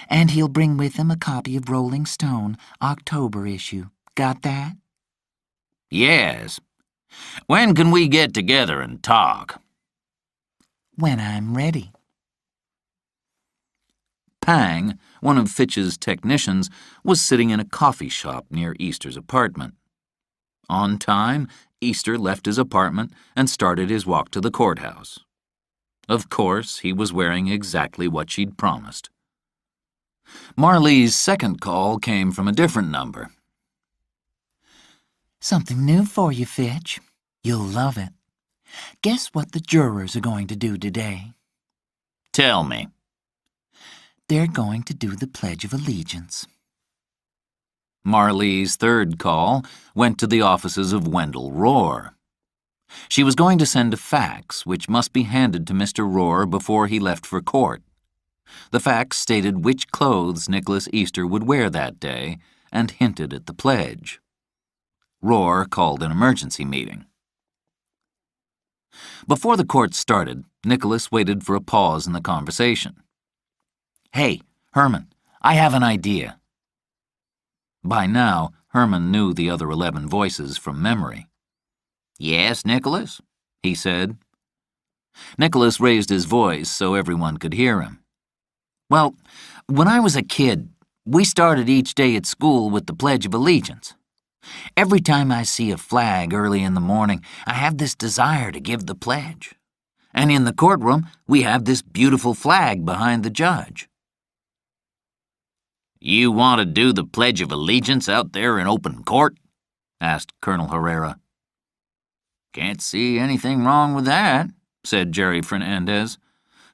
And he'll bring with him a copy of Rolling Stone, October issue. Got that?" "Yes. When can we get together and talk?" "When I'm ready." Pang, one of Fitch's technicians, was sitting in a coffee shop near Easter's apartment. On time, Easter left his apartment and started his walk to the courthouse. Of course, he was wearing exactly what she'd promised. Marley's second call came from a different number. "Something new for you, Fitch. You'll love it. Guess what the jurors are going to do today?" "Tell me." "They're going to do the Pledge of Allegiance." Marley's third call went to the offices of Wendell Rohr. She was going to send a fax, which must be handed to Mr. Rohr before he left for court. The fax stated which clothes Nicholas Easter would wear that day and hinted at the pledge. Rohr called an emergency meeting. Before the court started, Nicholas waited for a pause in the conversation. "Hey, Herman, I have an idea." By now, Herman knew the other 11 voices from memory. "Yes, Nicholas?" he said. Nicholas raised his voice so everyone could hear him. "Well, when I was a kid, we started each day at school with the Pledge of Allegiance. Every time I see a flag early in the morning, I have this desire to give the pledge. And in the courtroom, we have this beautiful flag behind the judge." "You want to do the Pledge of Allegiance out there in open court?" asked Colonel Herrera. "Can't see anything wrong with that," said Jerry Fernandez,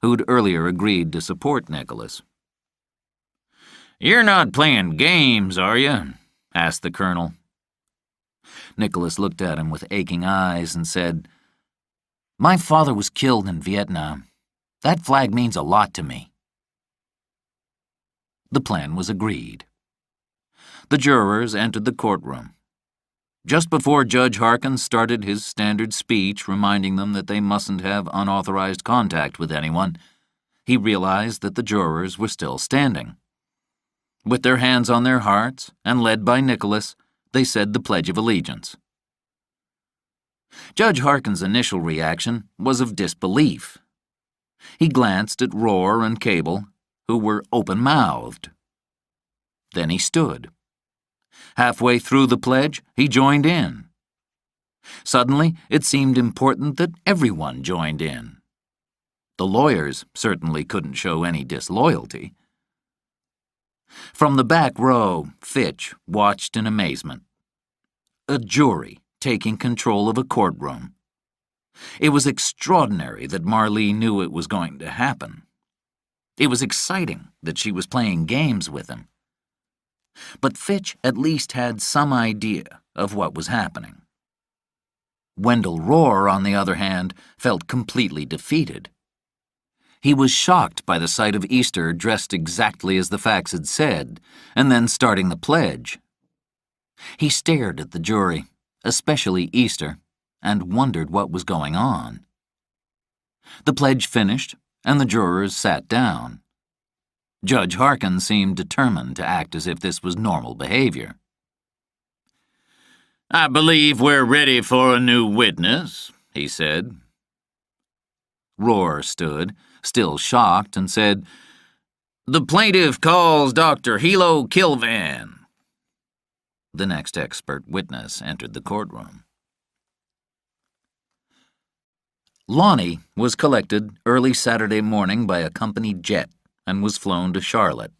who'd earlier agreed to support Nicholas. "You're not playing games, are you?" asked the colonel. Nicholas looked at him with aching eyes and said, "My father was killed in Vietnam. That flag means a lot to me." The plan was agreed. The jurors entered the courtroom. Just before Judge Harkins started his standard speech reminding them that they mustn't have unauthorized contact with anyone, he realized that the jurors were still standing. With their hands on their hearts and led by Nicholas, they said the Pledge of Allegiance. Judge Harkins' initial reaction was of disbelief. He glanced at Rohr and Cable, who were open-mouthed. Then he stood. Halfway through the pledge, he joined in. Suddenly, it seemed important that everyone joined in. The lawyers certainly couldn't show any disloyalty. From the back row, Fitch watched in amazement. A jury taking control of a courtroom. It was extraordinary that Marlee knew it was going to happen. It was exciting that she was playing games with him. But Fitch at least had some idea of what was happening. Wendell Rohr, on the other hand, felt completely defeated. He was shocked by the sight of Easter dressed exactly as the facts had said, and then starting the pledge. He stared at the jury, especially Easter, and wondered what was going on. The pledge finished, and the jurors sat down. Judge Harkins seemed determined to act as if this was normal behavior. "I believe we're ready for a new witness," he said. Rohr stood, still shocked, and said, "The plaintiff calls Dr. Hilo Kilvan." The next expert witness entered the courtroom. Lonnie was collected early Saturday morning by a company jet and was flown to Charlotte.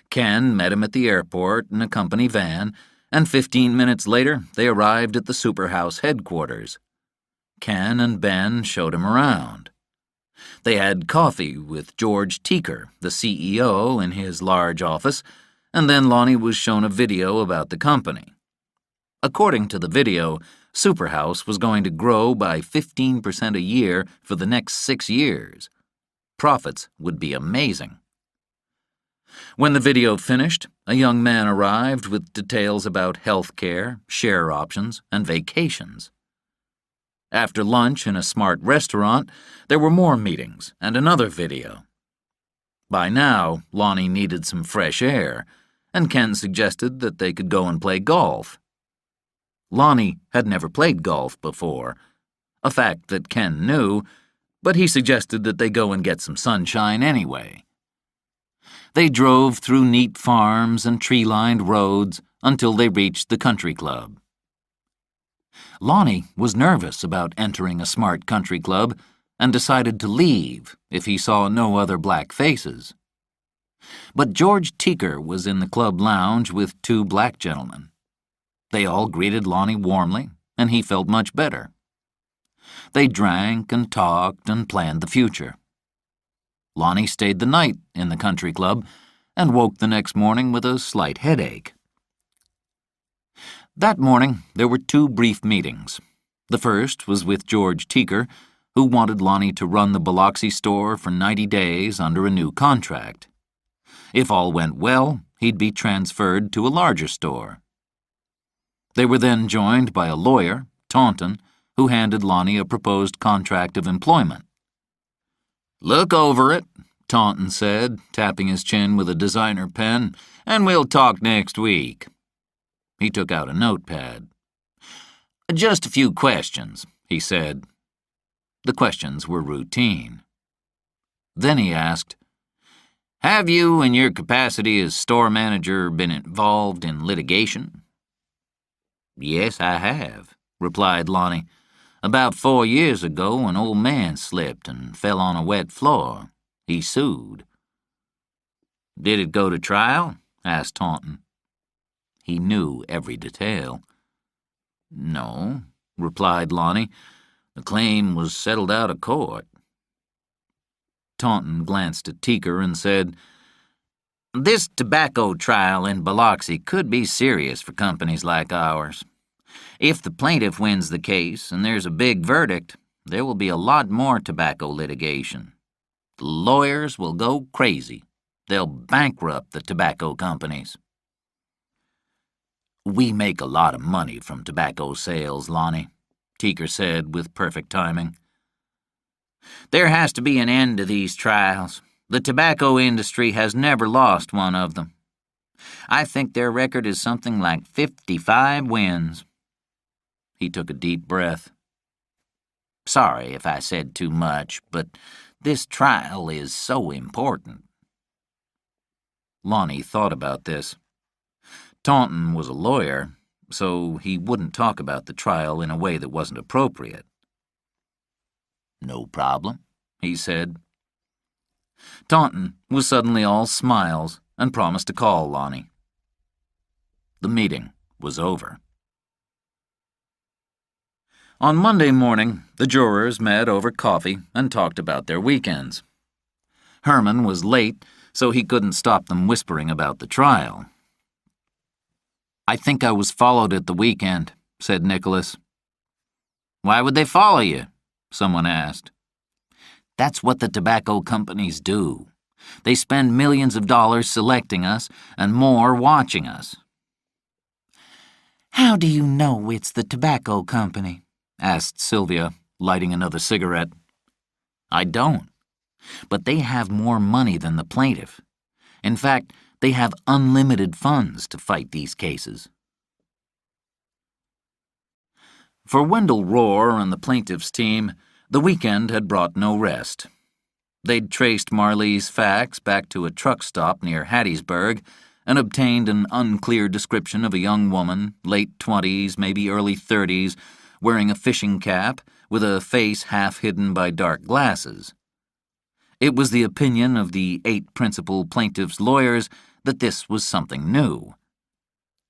Ken met him at the airport in a company van, and 15 minutes later they arrived at the Superhouse headquarters. Ken and Ben showed him around. They had coffee with George Teaker, the CEO, in his large office, and then Lonnie was shown a video about the company. According to the video, Superhouse was going to grow by 15% a year for the next 6 years. Profits would be amazing. When the video finished, a young man arrived with details about health care, share options, and vacations. After lunch in a smart restaurant, there were more meetings and another video. By now, Lonnie needed some fresh air, and Ken suggested that they could go and play golf. Lonnie had never played golf before, a fact that Ken knew, but he suggested that they go and get some sunshine anyway. They drove through neat farms and tree-lined roads until they reached the country club. Lonnie was nervous about entering a smart country club and decided to leave if he saw no other black faces. But George Teaker was in the club lounge with 2 black gentlemen. They all greeted Lonnie warmly, and he felt much better. They drank and talked and planned the future. Lonnie stayed the night in the country club and woke the next morning with a slight headache. That morning, there were 2 brief meetings. The first was with George Teaker, who wanted Lonnie to run the Biloxi store for 90 days under a new contract. If all went well, he'd be transferred to a larger store. They were then joined by a lawyer, Taunton, who handed Lonnie a proposed contract of employment. "Look over it," Taunton said, tapping his chin with a designer pen, "and we'll talk next week." He took out a notepad. "Just a few questions," he said. The questions were routine. Then he asked, "Have you, in your capacity as store manager, been involved in litigation?" "Yes, I have," replied Lonnie. "About 4 years ago, an old man slipped and fell on a wet floor. He sued." "Did it go to trial?" asked Taunton. He knew every detail. "No," replied Lonnie. "The claim was settled out of court." Taunton glanced at Teaker and said, This tobacco trial in Biloxi could be serious for companies like ours. If the plaintiff wins the case and there's a big verdict, there will be a lot more tobacco litigation. The lawyers will go crazy. They'll bankrupt the tobacco companies. We make a lot of money from tobacco sales, Lonnie, Teaker said with perfect timing. There has to be an end to these trials. The tobacco industry has never lost one of them. I think their record is something like 55 wins. He took a deep breath. Sorry if I said too much, but this trial is so important. Lonnie thought about this. Taunton was a lawyer, so he wouldn't talk about the trial in a way that wasn't appropriate. No problem, he said. Taunton was suddenly all smiles and promised to call Lonnie. The meeting was over. On Monday morning, the jurors met over coffee and talked about their weekends. Herman was late, so he couldn't stop them whispering about the trial. I think I was followed at the weekend, said Nicholas. Why would they follow you? Someone asked. That's what the tobacco companies do. They spend millions of dollars selecting us and more watching us. How do you know it's the tobacco company? Asked Sylvia, lighting another cigarette. I don't. But they have more money than the plaintiff. In fact, they have unlimited funds to fight these cases. For Wendell Rohr and the plaintiff's team, the weekend had brought no rest. They'd traced Marlee's fax back to a truck stop near Hattiesburg and obtained an unclear description of a young woman, late 20s, maybe early 30s, wearing a fishing cap with a face half hidden by dark glasses. It was the opinion of the 8 principal plaintiffs' lawyers that this was something new.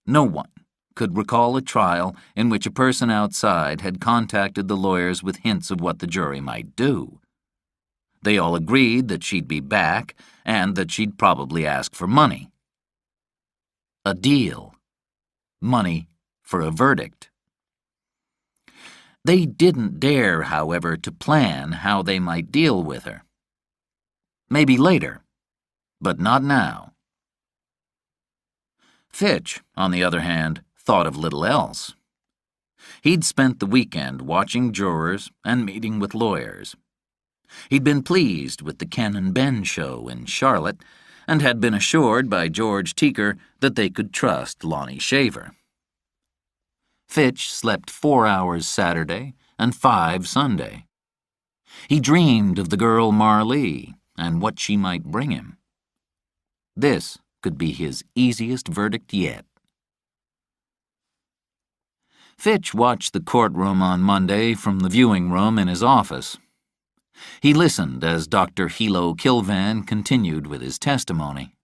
No one could recall a trial in which a person outside had contacted the lawyers with hints of what the jury might do. They all agreed that she'd be back and that she'd probably ask for money. A deal. Money for a verdict. They didn't dare, however, to plan how they might deal with her. Maybe later, but not now. Fitch, on the other hand, thought of little else. He'd spent the weekend watching jurors and meeting with lawyers. He'd been pleased with the Ken and Ben show in Charlotte and had been assured by George Teaker that they could trust Lonnie Shaver. Fitch slept 4 hours Saturday and 5 Sunday. He dreamed of the girl Marlee and what she might bring him. This could be his easiest verdict yet. Fitch watched the courtroom on Monday from the viewing room in his office. He listened as Dr. Hilo Kilvan continued with his testimony.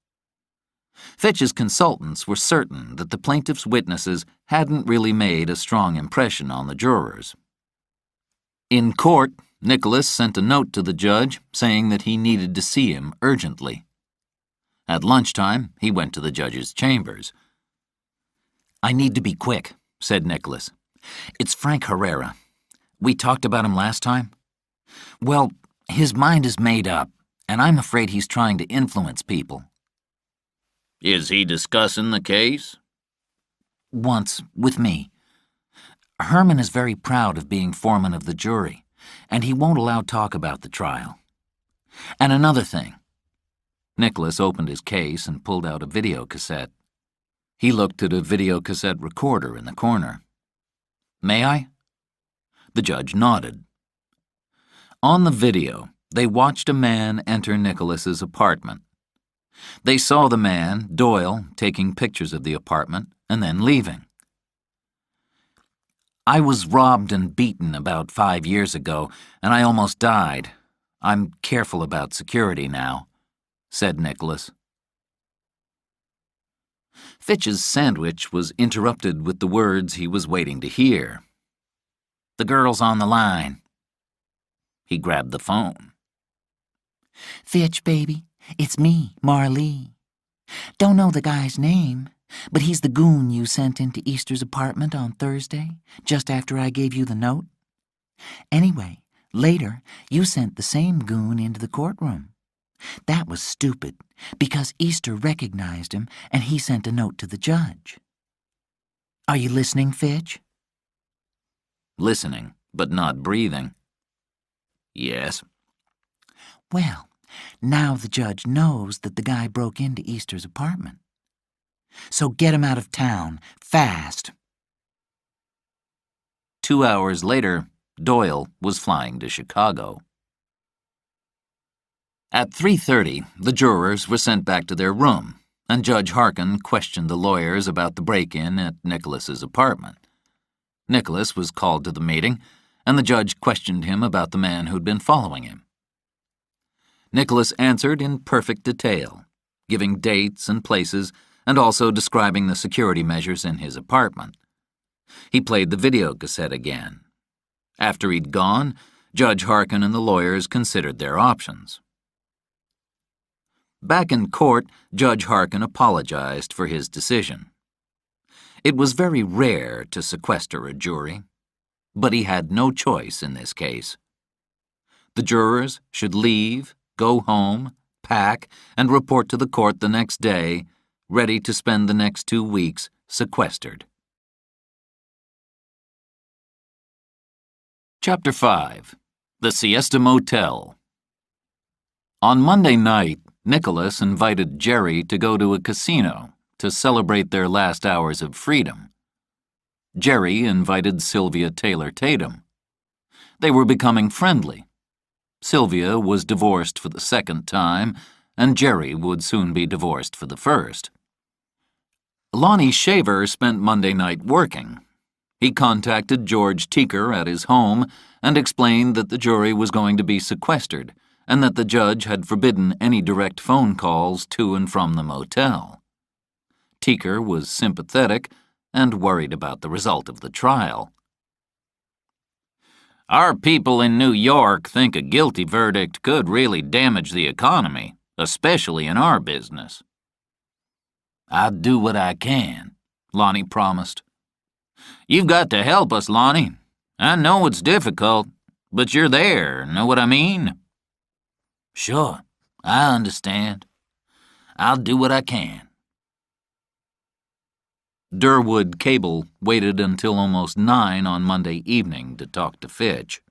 Fitch's consultants were certain that the plaintiff's witnesses hadn't really made a strong impression on the jurors. In court, Nicholas sent a note to the judge saying that he needed to see him urgently. At lunchtime, he went to the judge's chambers. I need to be quick, said Nicholas. It's Frank Herrera. We talked about him last time. Well, his mind is made up, and I'm afraid he's trying to influence people. Is he discussing the case? Once, with me. Herman is very proud of being foreman of the jury, and he won't allow talk about the trial. And another thing. Nicholas opened his case and pulled out a videocassette. He looked at a videocassette recorder in the corner. May I? The judge nodded. On the video, they watched a man enter Nicholas's apartment. They saw the man, Doyle, taking pictures of the apartment and then leaving. I was robbed and beaten about 5 years ago, and I almost died. I'm careful about security now, said Nicholas. Fitch's sandwich was interrupted with the words he was waiting to hear. The girl's on the line. He grabbed the phone. Fitch, baby, it's me, Marlee. Don't know the guy's name, but he's the goon you sent into Easter's apartment on Thursday, just after I gave you the note. Anyway, later, you sent the same goon into the courtroom. That was stupid, because Easter recognized him and he sent a note to the judge. Are you listening, Fitch? Listening, but not breathing. Yes. Well, now the judge knows that the guy broke into Easter's apartment. So get him out of town, fast. 2 hours later, Doyle was flying to Chicago. At 3:30, the jurors were sent back to their room, and Judge Harkin questioned the lawyers about the break-in at Nicholas's apartment. Nicholas was called to the meeting, and the judge questioned him about the man who'd been following him. Nicholas answered in perfect detail, giving dates and places, and also describing the security measures in his apartment. He played the video cassette again. After he'd gone, Judge Harkin and the lawyers considered their options. Back in court, Judge Harkin apologized for his decision. It was very rare to sequester a jury, but he had no choice in this case. The jurors should leave, go home, pack, and report to the court the next day, ready to spend the next 2 weeks sequestered. Chapter 5. The Siesta Motel. On Monday night, Nicholas invited Jerry to go to a casino to celebrate their last hours of freedom. Jerry invited Sylvia Taylor Tatum. They were becoming friendly. Sylvia was divorced for the second time, and Jerry would soon be divorced for the first. Lonnie Shaver spent Monday night working. He contacted George Teaker at his home and explained that the jury was going to be sequestered and that the judge had forbidden any direct phone calls to and from the motel. Teaker was sympathetic and worried about the result of the trial. Our people in New York think a guilty verdict could really damage the economy, especially in our business. I'll do what I can, Lonnie promised. You've got to help us, Lonnie. I know it's difficult, but you're there, know what I mean? Sure, I understand. I'll do what I can. Durwood Cable waited until almost 9 on Monday evening to talk to Fitch.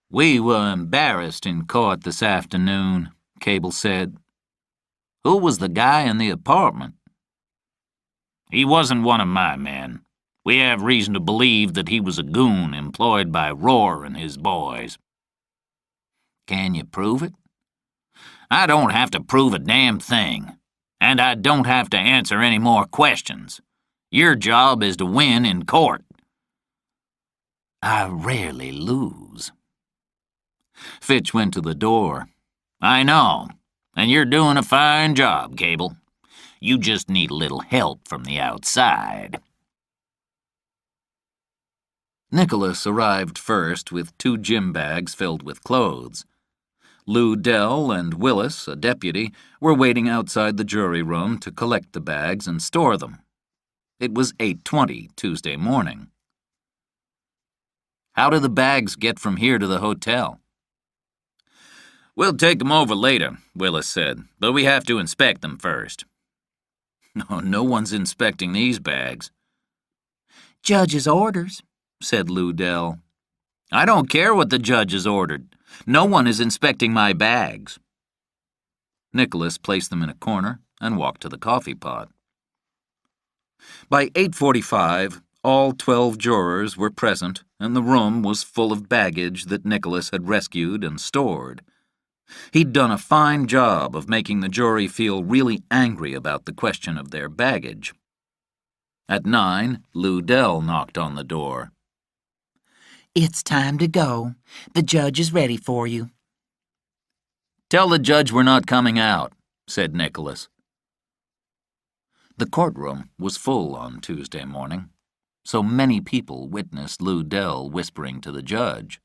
We were embarrassed in court this afternoon, Cable said. Who was the guy in the apartment? He wasn't one of my men. We have reason to believe that he was a goon employed by Rohr and his boys. Can you prove it? I don't have to prove a damn thing. And I don't have to answer any more questions. Your job is to win in court. I rarely lose. Fitch went to the door. I know, and you're doing a fine job, Cable. You just need a little help from the outside. Nicholas arrived first with 2 gym bags filled with clothes. Lou Dell and Willis, a deputy, were waiting outside the jury room to collect the bags and store them. It was 8:20 Tuesday morning. How do the bags get from here to the hotel? We'll take them over later, Willis said, but we have to inspect them first. No one's inspecting these bags. Judge's orders, said Lou Dell. I don't care what the judge has ordered. No one is inspecting my bags. Nicholas placed them in a corner and walked to the coffee pot. By 8:45, all 12 jurors were present, and the room was full of baggage that Nicholas had rescued and stored. He'd done a fine job of making the jury feel really angry about the question of their baggage. At 9, Lou Dell knocked on the door. It's time to go. The judge is ready for you. Tell the judge we're not coming out, said Nicholas. The courtroom was full on Tuesday morning, so many people witnessed Lou Dell whispering to the judge.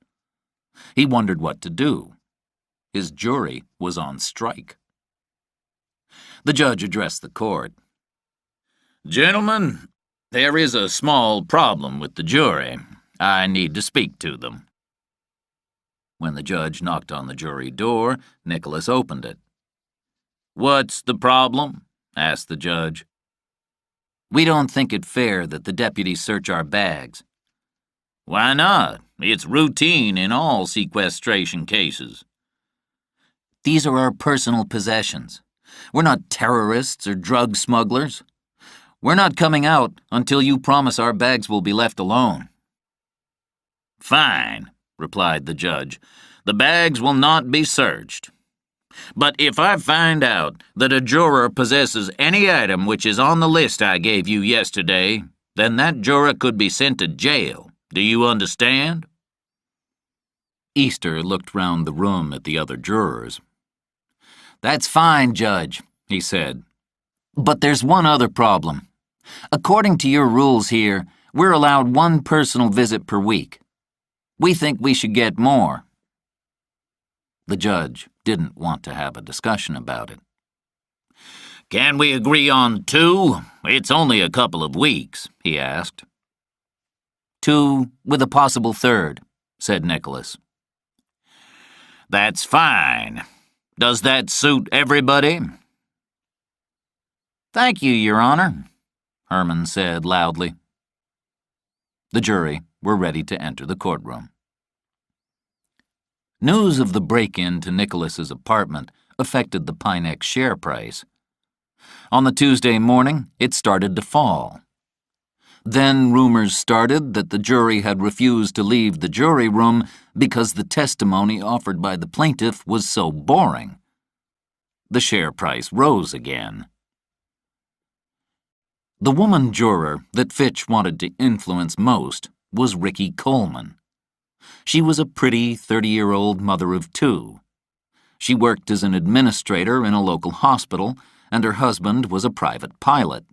He wondered what to do. His jury was on strike. The judge addressed the court. "Gentlemen, there is a small problem with the jury. I need to speak to them." When the judge knocked on the jury door, Nicholas opened it. "What's the problem?" asked the judge. "We don't think it fair that the deputies search our bags." "Why not? It's routine in all sequestration cases." "These are our personal possessions. We're not terrorists or drug smugglers. We're not coming out until you promise our bags will be left alone." "Fine," replied the judge. "The bags will not be searched. But if I find out that a juror possesses any item which is on the list I gave you yesterday, then that juror could be sent to jail. Do you understand?" Easter looked round the room at the other jurors. "That's fine, Judge," he said. "But there's one other problem. According to your rules here, we're allowed one personal visit per week. We think we should get more." The judge didn't want to have a discussion about it. "Can we agree on 2? It's only a couple of weeks," he asked. 2 with a possible third, said Nicholas. "That's fine. Does that suit everybody?" "Thank you, Your Honor," Herman said loudly. The jury were ready to enter the courtroom. News of the break-in to Nicholas's apartment affected the Pinex share price. On the Tuesday morning, it started to fall. Then rumors started that the jury had refused to leave the jury room because the testimony offered by the plaintiff was so boring. The share price rose again. The woman juror that Fitch wanted to influence most was Ricky Coleman. She was a pretty 30-year-old mother of 2. She worked as an administrator in a local hospital, and her husband was a private pilot.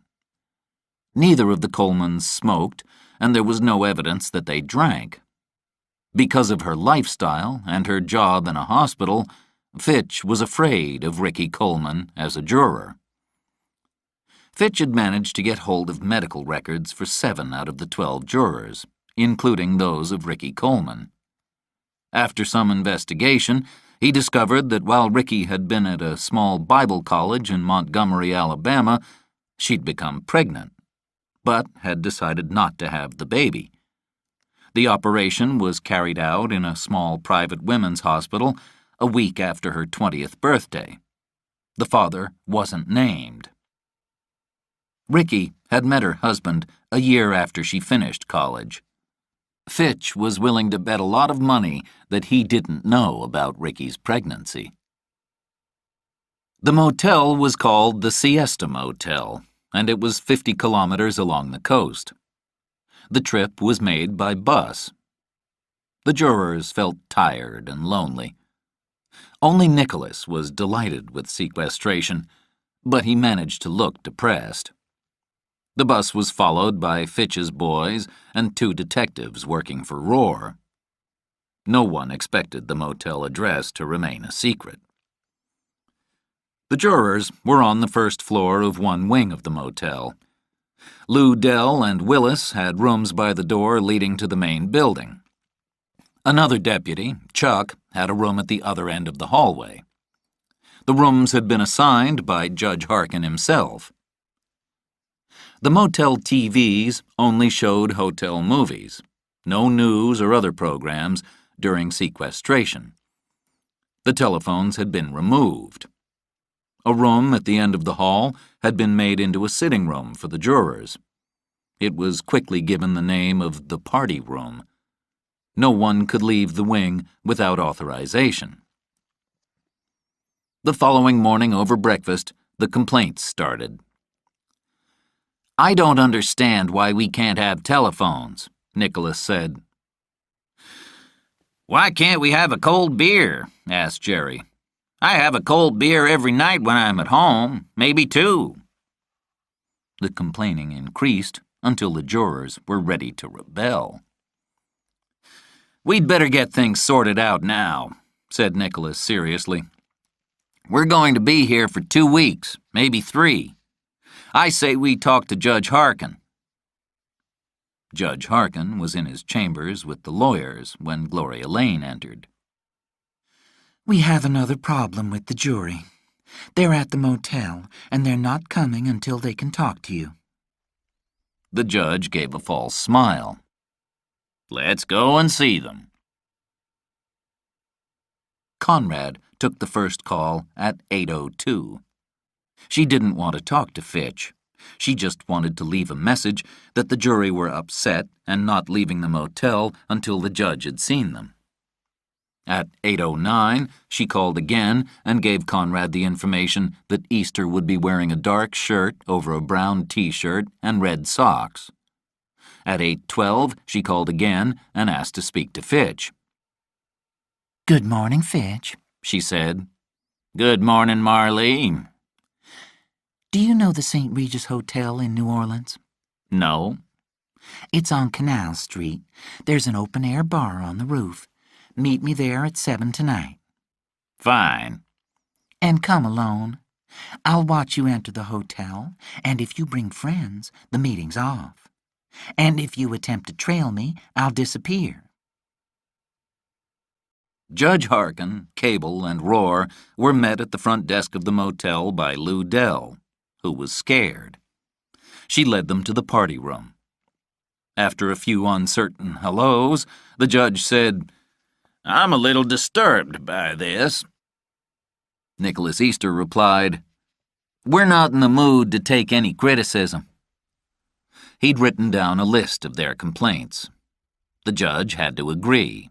Neither of the Colemans smoked, and there was no evidence that they drank. Because of her lifestyle and her job in a hospital, Fitch was afraid of Ricky Coleman as a juror. Fitch had managed to get hold of medical records for 7 out of the 12 jurors, including those of Ricky Coleman. After some investigation, he discovered that while Ricky had been at a small Bible college in Montgomery, Alabama, she'd become pregnant, but had decided not to have the baby. The operation was carried out in a small private women's hospital a week after her 20th birthday. The father wasn't named. Ricky had met her husband a year after she finished college. Fitch was willing to bet a lot of money that he didn't know about Ricky's pregnancy. The motel was called the Siesta Motel, and it was 50 kilometers along the coast. The trip was made by bus. The jurors felt tired and lonely. Only Nicholas was delighted with sequestration, but he managed to look depressed. The bus was followed by Fitch's boys and 2 detectives working for Roar. No one expected the motel address to remain a secret. The jurors were on the first floor of one wing of the motel. Lou Dell and Willis had rooms by the door leading to the main building. Another deputy, Chuck, had a room at the other end of the hallway. The rooms had been assigned by Judge Harkin himself. The motel TVs only showed hotel movies, no news or other programs during sequestration. The telephones had been removed. A room at the end of the hall had been made into a sitting room for the jurors. It was quickly given the name of the party room. No one could leave the wing without authorization. The following morning over breakfast, the complaints started. "I don't understand why we can't have telephones," Nicholas said. "Why can't we have a cold beer?" asked Jerry. "I have a cold beer every night when I'm at home, maybe 2. The complaining increased until the jurors were ready to rebel. "We'd better get things sorted out now," said Nicholas seriously. We're going to be here for 2 weeks, maybe 3. I say we talk to Judge Harkin." Judge Harkin was in his chambers with the lawyers when Gloria Lane entered. "We have another problem with the jury. They're at the motel, and they're not coming until they can talk to you." The judge gave a false smile. "Let's go and see them." Conrad took the first call at 8:02. She didn't want to talk to Fitch. She just wanted to leave a message that the jury were upset and not leaving the motel until the judge had seen them. At 8:09, she called again and gave Conrad the information that Easter would be wearing a dark shirt over a brown T-shirt and red socks. At 8:12, she called again and asked to speak to Fitch. "Good morning, Fitch," she said. "Good morning, Marlee." "Do you know the St. Regis Hotel in New Orleans?" No. "It's on Canal Street. There's an open-air bar on the roof. Meet me there at 7 tonight." "Fine." "And come alone. I'll watch you enter the hotel, and if you bring friends, the meeting's off. And if you attempt to trail me, I'll disappear." Judge Harkin, Cable, and Rohr were met at the front desk of the motel by Lou Dell, who was scared. She led them to the party room. After a few uncertain hellos, the judge said, "I'm a little disturbed by this." Nicholas Easter replied, "We're not in the mood to take any criticism." He'd written down a list of their complaints. The judge had to agree.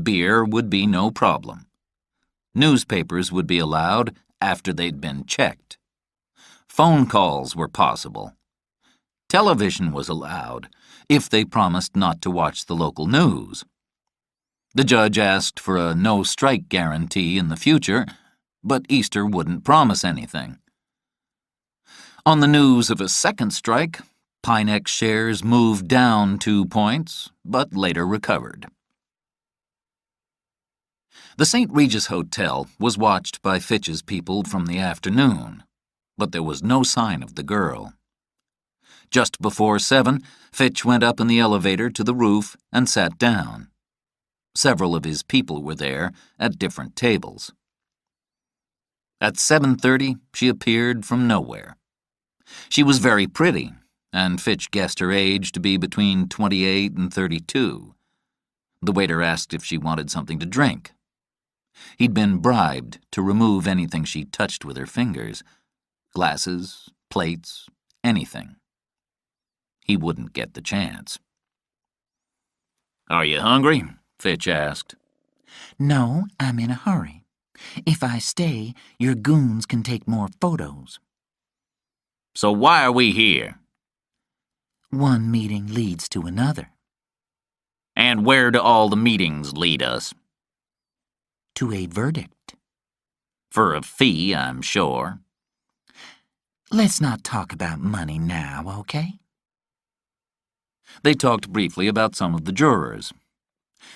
Beer would be no problem. Newspapers would be allowed after they'd been checked. Phone calls were possible. Television was allowed if they promised not to watch the local news. The judge asked for a no-strike guarantee in the future, but Easter wouldn't promise anything. On the news of a second strike, Pinex shares moved down 2 points, but later recovered. The St. Regis Hotel was watched by Fitch's people from the afternoon, but there was no sign of the girl. Just before 7, Fitch went up in the elevator to the roof and sat down. Several of his people were there at different tables. At 7:30, she appeared from nowhere. She was very pretty, and Fitch guessed her age to be between 28 and 32. The waiter asked if she wanted something to drink. He'd been bribed to remove anything she touched with her fingers. Glasses, plates, anything. He wouldn't get the chance. "Are you hungry?" Fitch asked. "No, I'm in a hurry. If I stay, your goons can take more photos." "So why are we here?" "One meeting leads to another." "And where do all the meetings lead us?" "To a verdict." "For a fee, I'm sure." "Let's not talk about money now, okay?" They talked briefly about some of the jurors.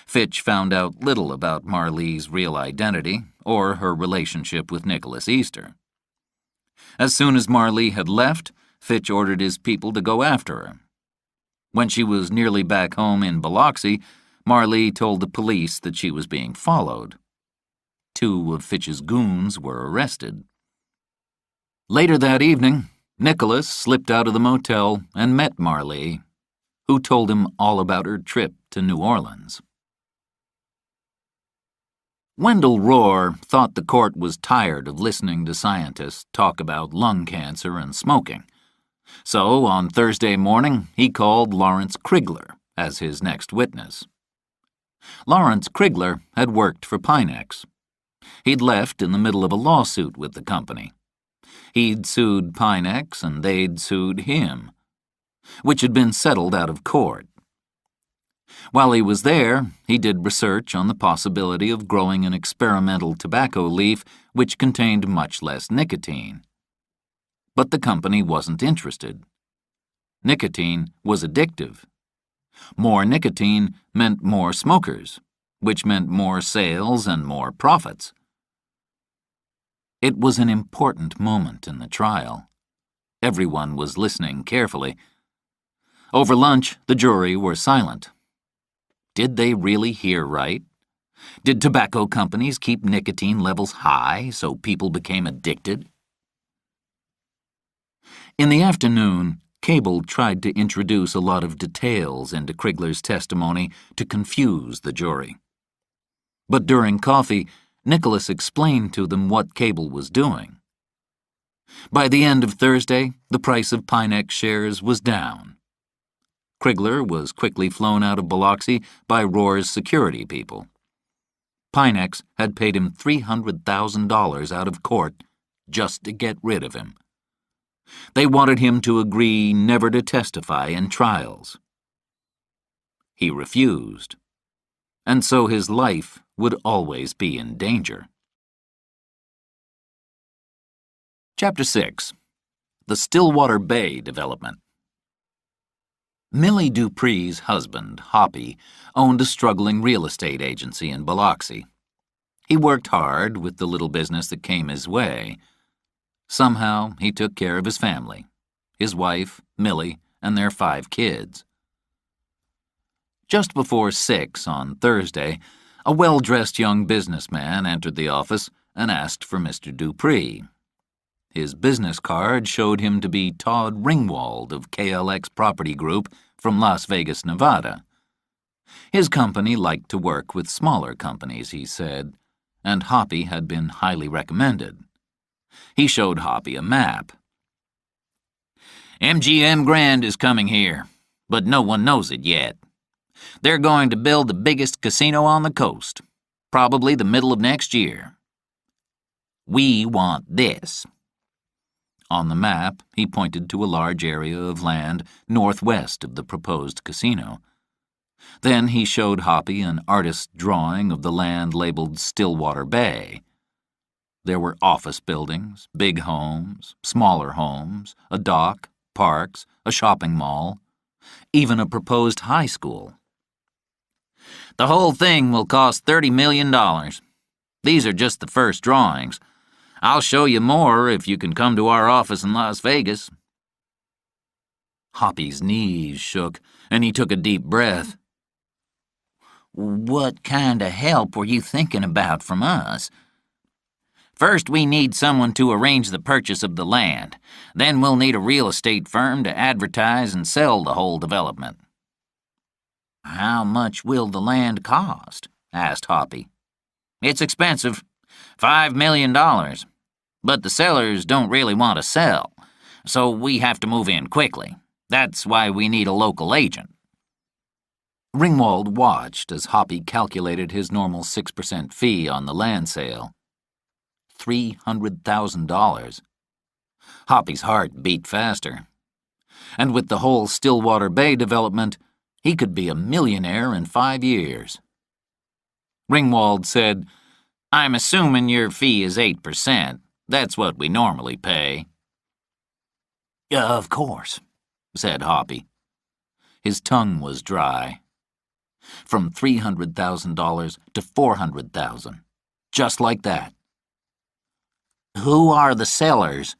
Fitch found out little about Marlee's real identity or her relationship with Nicholas Easter. As soon as Marlee had left, Fitch ordered his people to go after her. When she was nearly back home in Biloxi, Marlee told the police that she was being followed. 2 of Fitch's goons were arrested. Later that evening, Nicholas slipped out of the motel and met Marlee, who told him all about her trip to New Orleans. Wendell Rohr thought the court was tired of listening to scientists talk about lung cancer and smoking. So, on Thursday morning, he called Lawrence Krigler as his next witness. Lawrence Krigler had worked for Pinex. He'd left in the middle of a lawsuit with the company. He'd sued Pinex and they'd sued him, which had been settled out of court. While he was there, he did research on the possibility of growing an experimental tobacco leaf which contained much less nicotine. But the company wasn't interested. Nicotine was addictive. More nicotine meant more smokers, which meant more sales and more profits. It was an important moment in the trial. Everyone was listening carefully. Over lunch, the jury were silent. Did they really hear right? Did tobacco companies keep nicotine levels high so people became addicted? In the afternoon, Cable tried to introduce a lot of details into Krigler's testimony to confuse the jury. But during coffee, Nicholas explained to them what Cable was doing. By the end of Thursday, the price of Pinex shares was down. Krigler was quickly flown out of Biloxi by Rohr's security people. Pinex had paid him $300,000 out of court just to get rid of him. They wanted him to agree never to testify in trials. He refused, and so his life would always be in danger. Chapter 6. The Stillwater Bay Development. Millie Dupree's husband, Hoppy, owned a struggling real estate agency in Biloxi. He worked hard with the little business that came his way. Somehow, he took care of his family, his wife, Millie, and their 5 kids. Just before 6 on Thursday, a well-dressed young businessman entered the office and asked for Mr. Dupree. His business card showed him to be Todd Ringwald of KLX Property Group from Las Vegas, Nevada. His company liked to work with smaller companies, he said, and Hoppy had been highly recommended. He showed Hoppy a map. MGM Grand is coming here, but no one knows it yet. They're going to build the biggest casino on the coast, probably the middle of next year. We want this. On the map, he pointed to a large area of land northwest of the proposed casino. Then he showed Hoppy an artist's drawing of the land labeled Stillwater Bay. There were office buildings, big homes, smaller homes, a dock, parks, a shopping mall, even a proposed high school. The whole thing will cost $30 million. These are just the first drawings. I'll show you more if you can come to our office in Las Vegas. Hoppy's knees shook, and he took a deep breath. What kind of help were you thinking about from us? First, we need someone to arrange the purchase of the land. Then we'll need a real estate firm to advertise and sell the whole development. How much will the land cost? Asked Hoppy. It's expensive, $5 million. But the sellers don't really want to sell, so we have to move in quickly. That's why we need a local agent. Ringwald watched as Hoppy calculated his normal 6% fee on the land sale. $300,000. Hoppy's heart beat faster. And with the whole Stillwater Bay development, he could be a millionaire in 5 years. Ringwald said, I'm assuming your fee is 8%. That's what we normally pay. Of course, said Hoppy. His tongue was dry. From $300,000 to $400,000. Just like that. Who are the sellers?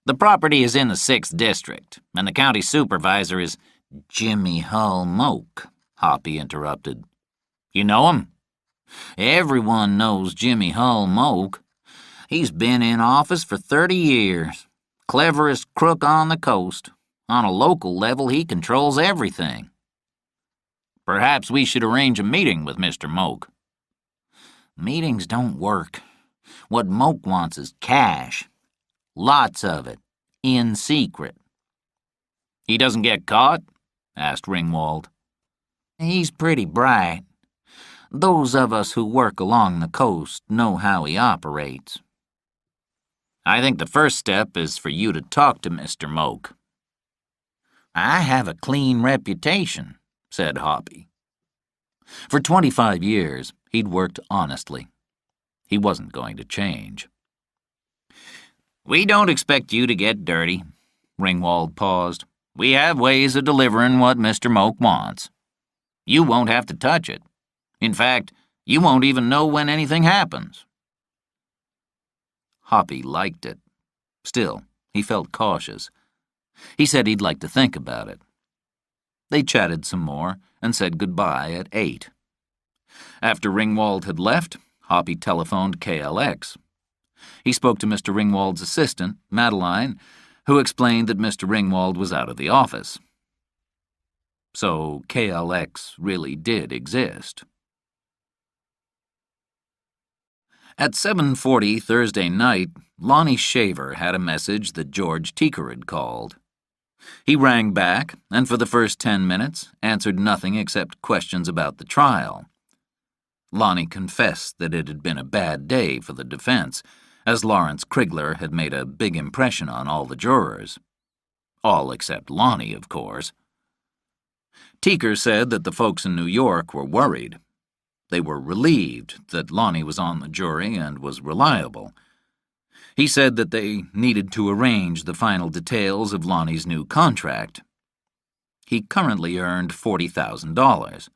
The property is in the 6th District, and the county supervisor is Jimmy Hull Moak, Hoppy interrupted. You know him? Everyone knows Jimmy Hull Moak. He's been in office for 30 years. Cleverest crook on the coast. On a local level, he controls everything. Perhaps we should arrange a meeting with Mr. Moak. Meetings don't work. What Moak wants is cash. Lots of it. In secret. He doesn't get caught? Asked Ringwald. He's pretty bright. Those of us who work along the coast know how he operates. I think the first step is for you to talk to Mr. Moak. I have a clean reputation, said Hoppy. For 25 years, he'd worked honestly. He wasn't going to change. We don't expect you to get dirty. Ringwald paused. We have ways of delivering what Mr. Moak wants. You won't have to touch it. In fact, you won't even know when anything happens. Hoppy liked it. Still, he felt cautious. He said he'd like to think about it. They chatted some more and said goodbye at 8. After Ringwald had left, Hoppy telephoned KLX. He spoke to Mr. Ringwald's assistant, Madeline, who explained that Mr. Ringwald was out of the office. So KLX really did exist. At 7:40 Thursday night, Lonnie Shaver had a message that George Teaker had called. He rang back, and for the first 10 minutes answered nothing except questions about the trial. Lonnie confessed that it had been a bad day for the defense, as Lawrence Krigler had made a big impression on all the jurors. All except Lonnie, of course. Teaker said that the folks in New York were worried. They were relieved that Lonnie was on the jury and was reliable. He said that they needed to arrange the final details of Lonnie's new contract. He currently earned $40,000.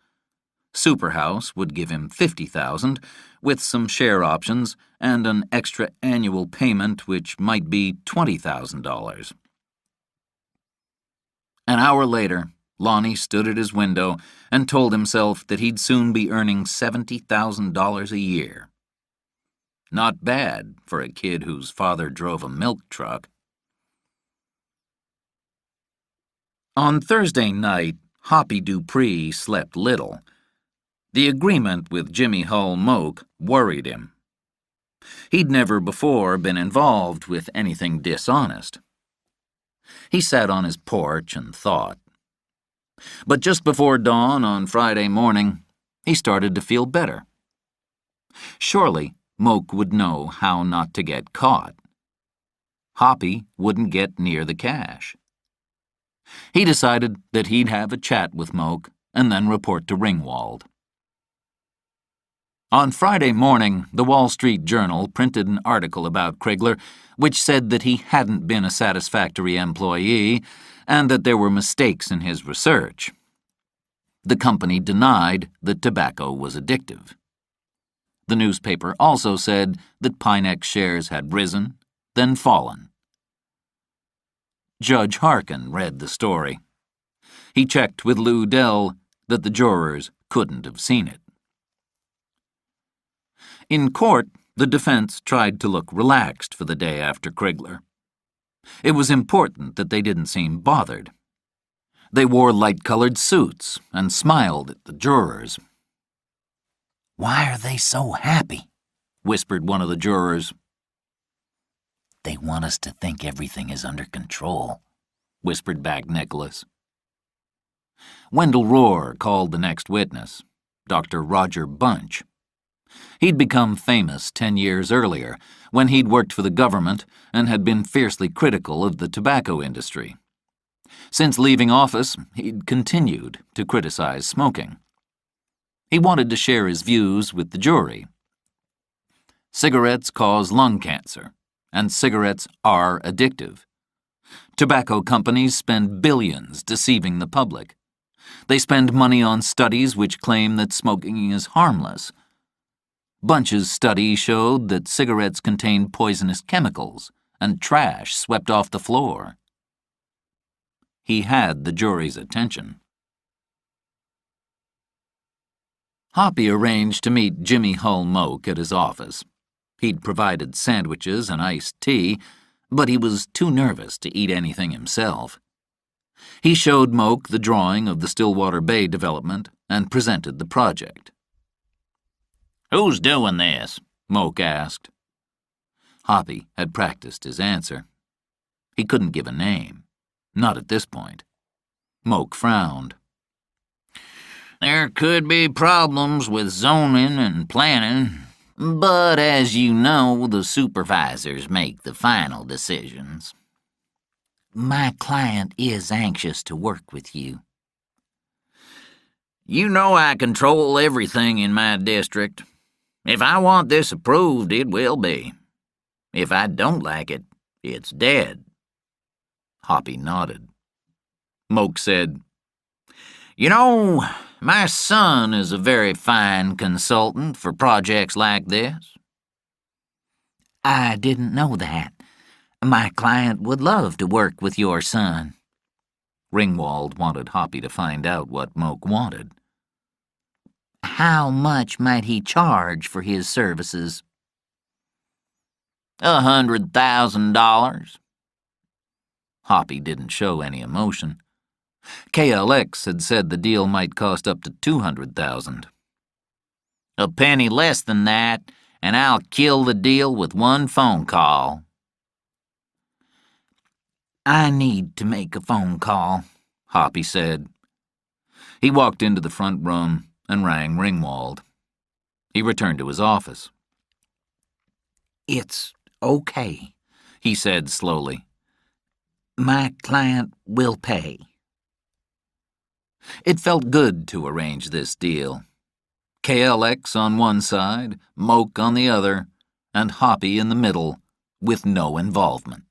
Superhouse would give him $50,000, with some share options and an extra annual payment which might be $20,000. An hour later, Lonnie stood at his window and told himself that he'd soon be earning $70,000 a year. Not bad for a kid whose father drove a milk truck. On Thursday night, Hoppy Dupree slept little. The agreement with Jimmy Hull Moak worried him. He'd never before been involved with anything dishonest. He sat on his porch and thought. But just before dawn on Friday morning, he started to feel better. Surely, Moak would know how not to get caught. Hoppy wouldn't get near the cash. He decided that he'd have a chat with Moak and then report to Ringwald. On Friday morning, the Wall Street Journal printed an article about Krigler which said that he hadn't been a satisfactory employee and that there were mistakes in his research. The company denied that tobacco was addictive. The newspaper also said that Pinex shares had risen, then fallen. Judge Harkin read the story. He checked with Lou Dell that the jurors couldn't have seen it. In court, the defense tried to look relaxed for the day after Krigler. It was important that they didn't seem bothered. They wore light-colored suits and smiled at the jurors. "Why are they so happy?" whispered one of the jurors. "They want us to think everything is under control," whispered back Nicholas. Wendell Rohr called the next witness, Dr. Roger Bunch. He'd become famous 10 years earlier, when he'd worked for the government and had been fiercely critical of the tobacco industry. Since leaving office, he'd continued to criticize smoking. He wanted to share his views with the jury. Cigarettes cause lung cancer, and cigarettes are addictive. Tobacco companies spend billions deceiving the public. They spend money on studies which claim that smoking is harmless. Bunch's study showed that cigarettes contain poisonous chemicals and trash swept off the floor. He had the jury's attention. Hoppy arranged to meet Jimmy Hull Moak at his office. He'd provided sandwiches and iced tea, but he was too nervous to eat anything himself. He showed Moak the drawing of the Stillwater Bay development and presented the project. "Who's doing this?" Moak asked. Hoppy had practiced his answer. He couldn't give a name. Not at this point. Moak frowned. "There could be problems with zoning and planning, but as you know, the supervisors make the final decisions." "My client is anxious to work with you." "You know I control everything in my district. If I want this approved, it will be. If I don't like it, it's dead." Hoppy nodded. Moak said, "You know, my son is a very fine consultant for projects like this." I didn't know that. My client would love to work with your son. Ringwald wanted Hoppy to find out what Moke wanted. How much might he charge for his services? $100,000. Hoppy didn't show any emotion. KLX had said the deal might cost up to $200,000. A penny less than that, and I'll kill the deal with one phone call. I need to make a phone call, Hoppy said. He walked into the front room and rang Ringwald. He returned to his office. It's okay, he said slowly. My client will pay. It felt good to arrange this deal. KLX on one side, Moke on the other, and Hoppy in the middle, with no involvement.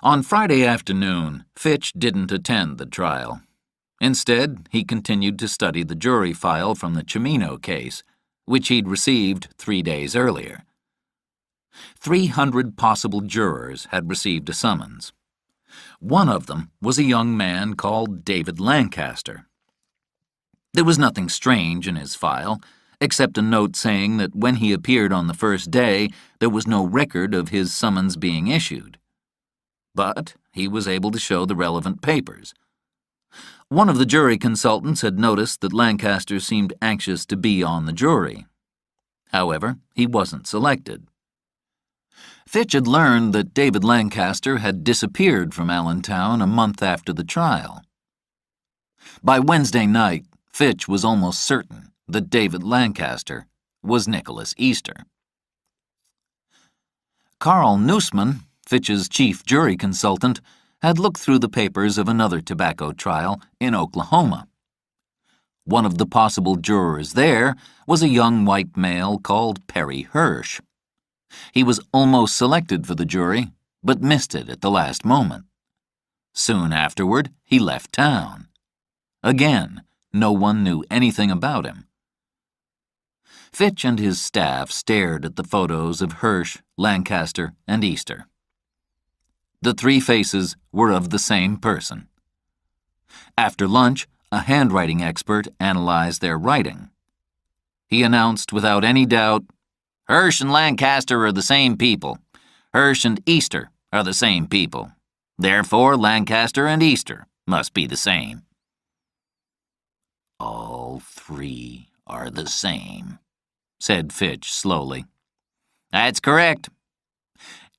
On Friday afternoon, Fitch didn't attend the trial. Instead, he continued to study the jury file from the Cimino case, which he'd received 3 days earlier. 300 possible jurors had received a summons. One of them was a young man called David Lancaster. There was nothing strange in his file, except a note saying that when he appeared on the first day, there was no record of his summons being issued. But he was able to show the relevant papers. One of the jury consultants had noticed that Lancaster seemed anxious to be on the jury. However, he wasn't selected. Fitch had learned that David Lancaster had disappeared from Allentown a month after the trial. By Wednesday night, Fitch was almost certain that David Lancaster was Nicholas Easter. Carl Nussman, Fitch's chief jury consultant, had looked through the papers of another tobacco trial in Oklahoma. One of the possible jurors there was a young white male called Perry Hirsch. He was almost selected for the jury, but missed it at the last moment. Soon afterward, he left town. Again, no one knew anything about him. Fitch and his staff stared at the photos of Hirsch, Lancaster, and Easter. The three faces were of the same person. After lunch, a handwriting expert analyzed their writing. He announced without any doubt, Hirsch and Lancaster are the same people. Hirsch and Easter are the same people. Therefore, Lancaster and Easter must be the same. All three are the same, said Fitch slowly. That's correct.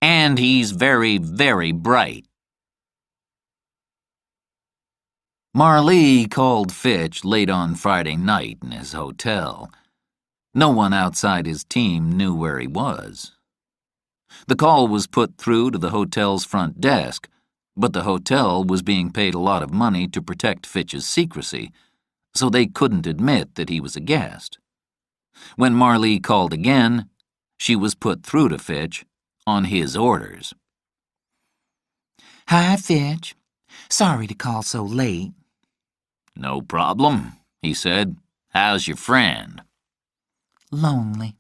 And he's very, very bright. Marlee called Fitch late on Friday night in his hotel. No one outside his team knew where he was. The call was put through to the hotel's front desk, but the hotel was being paid a lot of money to protect Fitch's secrecy, so they couldn't admit that he was a guest. When Marlee called again, she was put through to Fitch on his orders. Hi, Fitch. Sorry to call so late. No problem, he said. How's your friend? Lonely.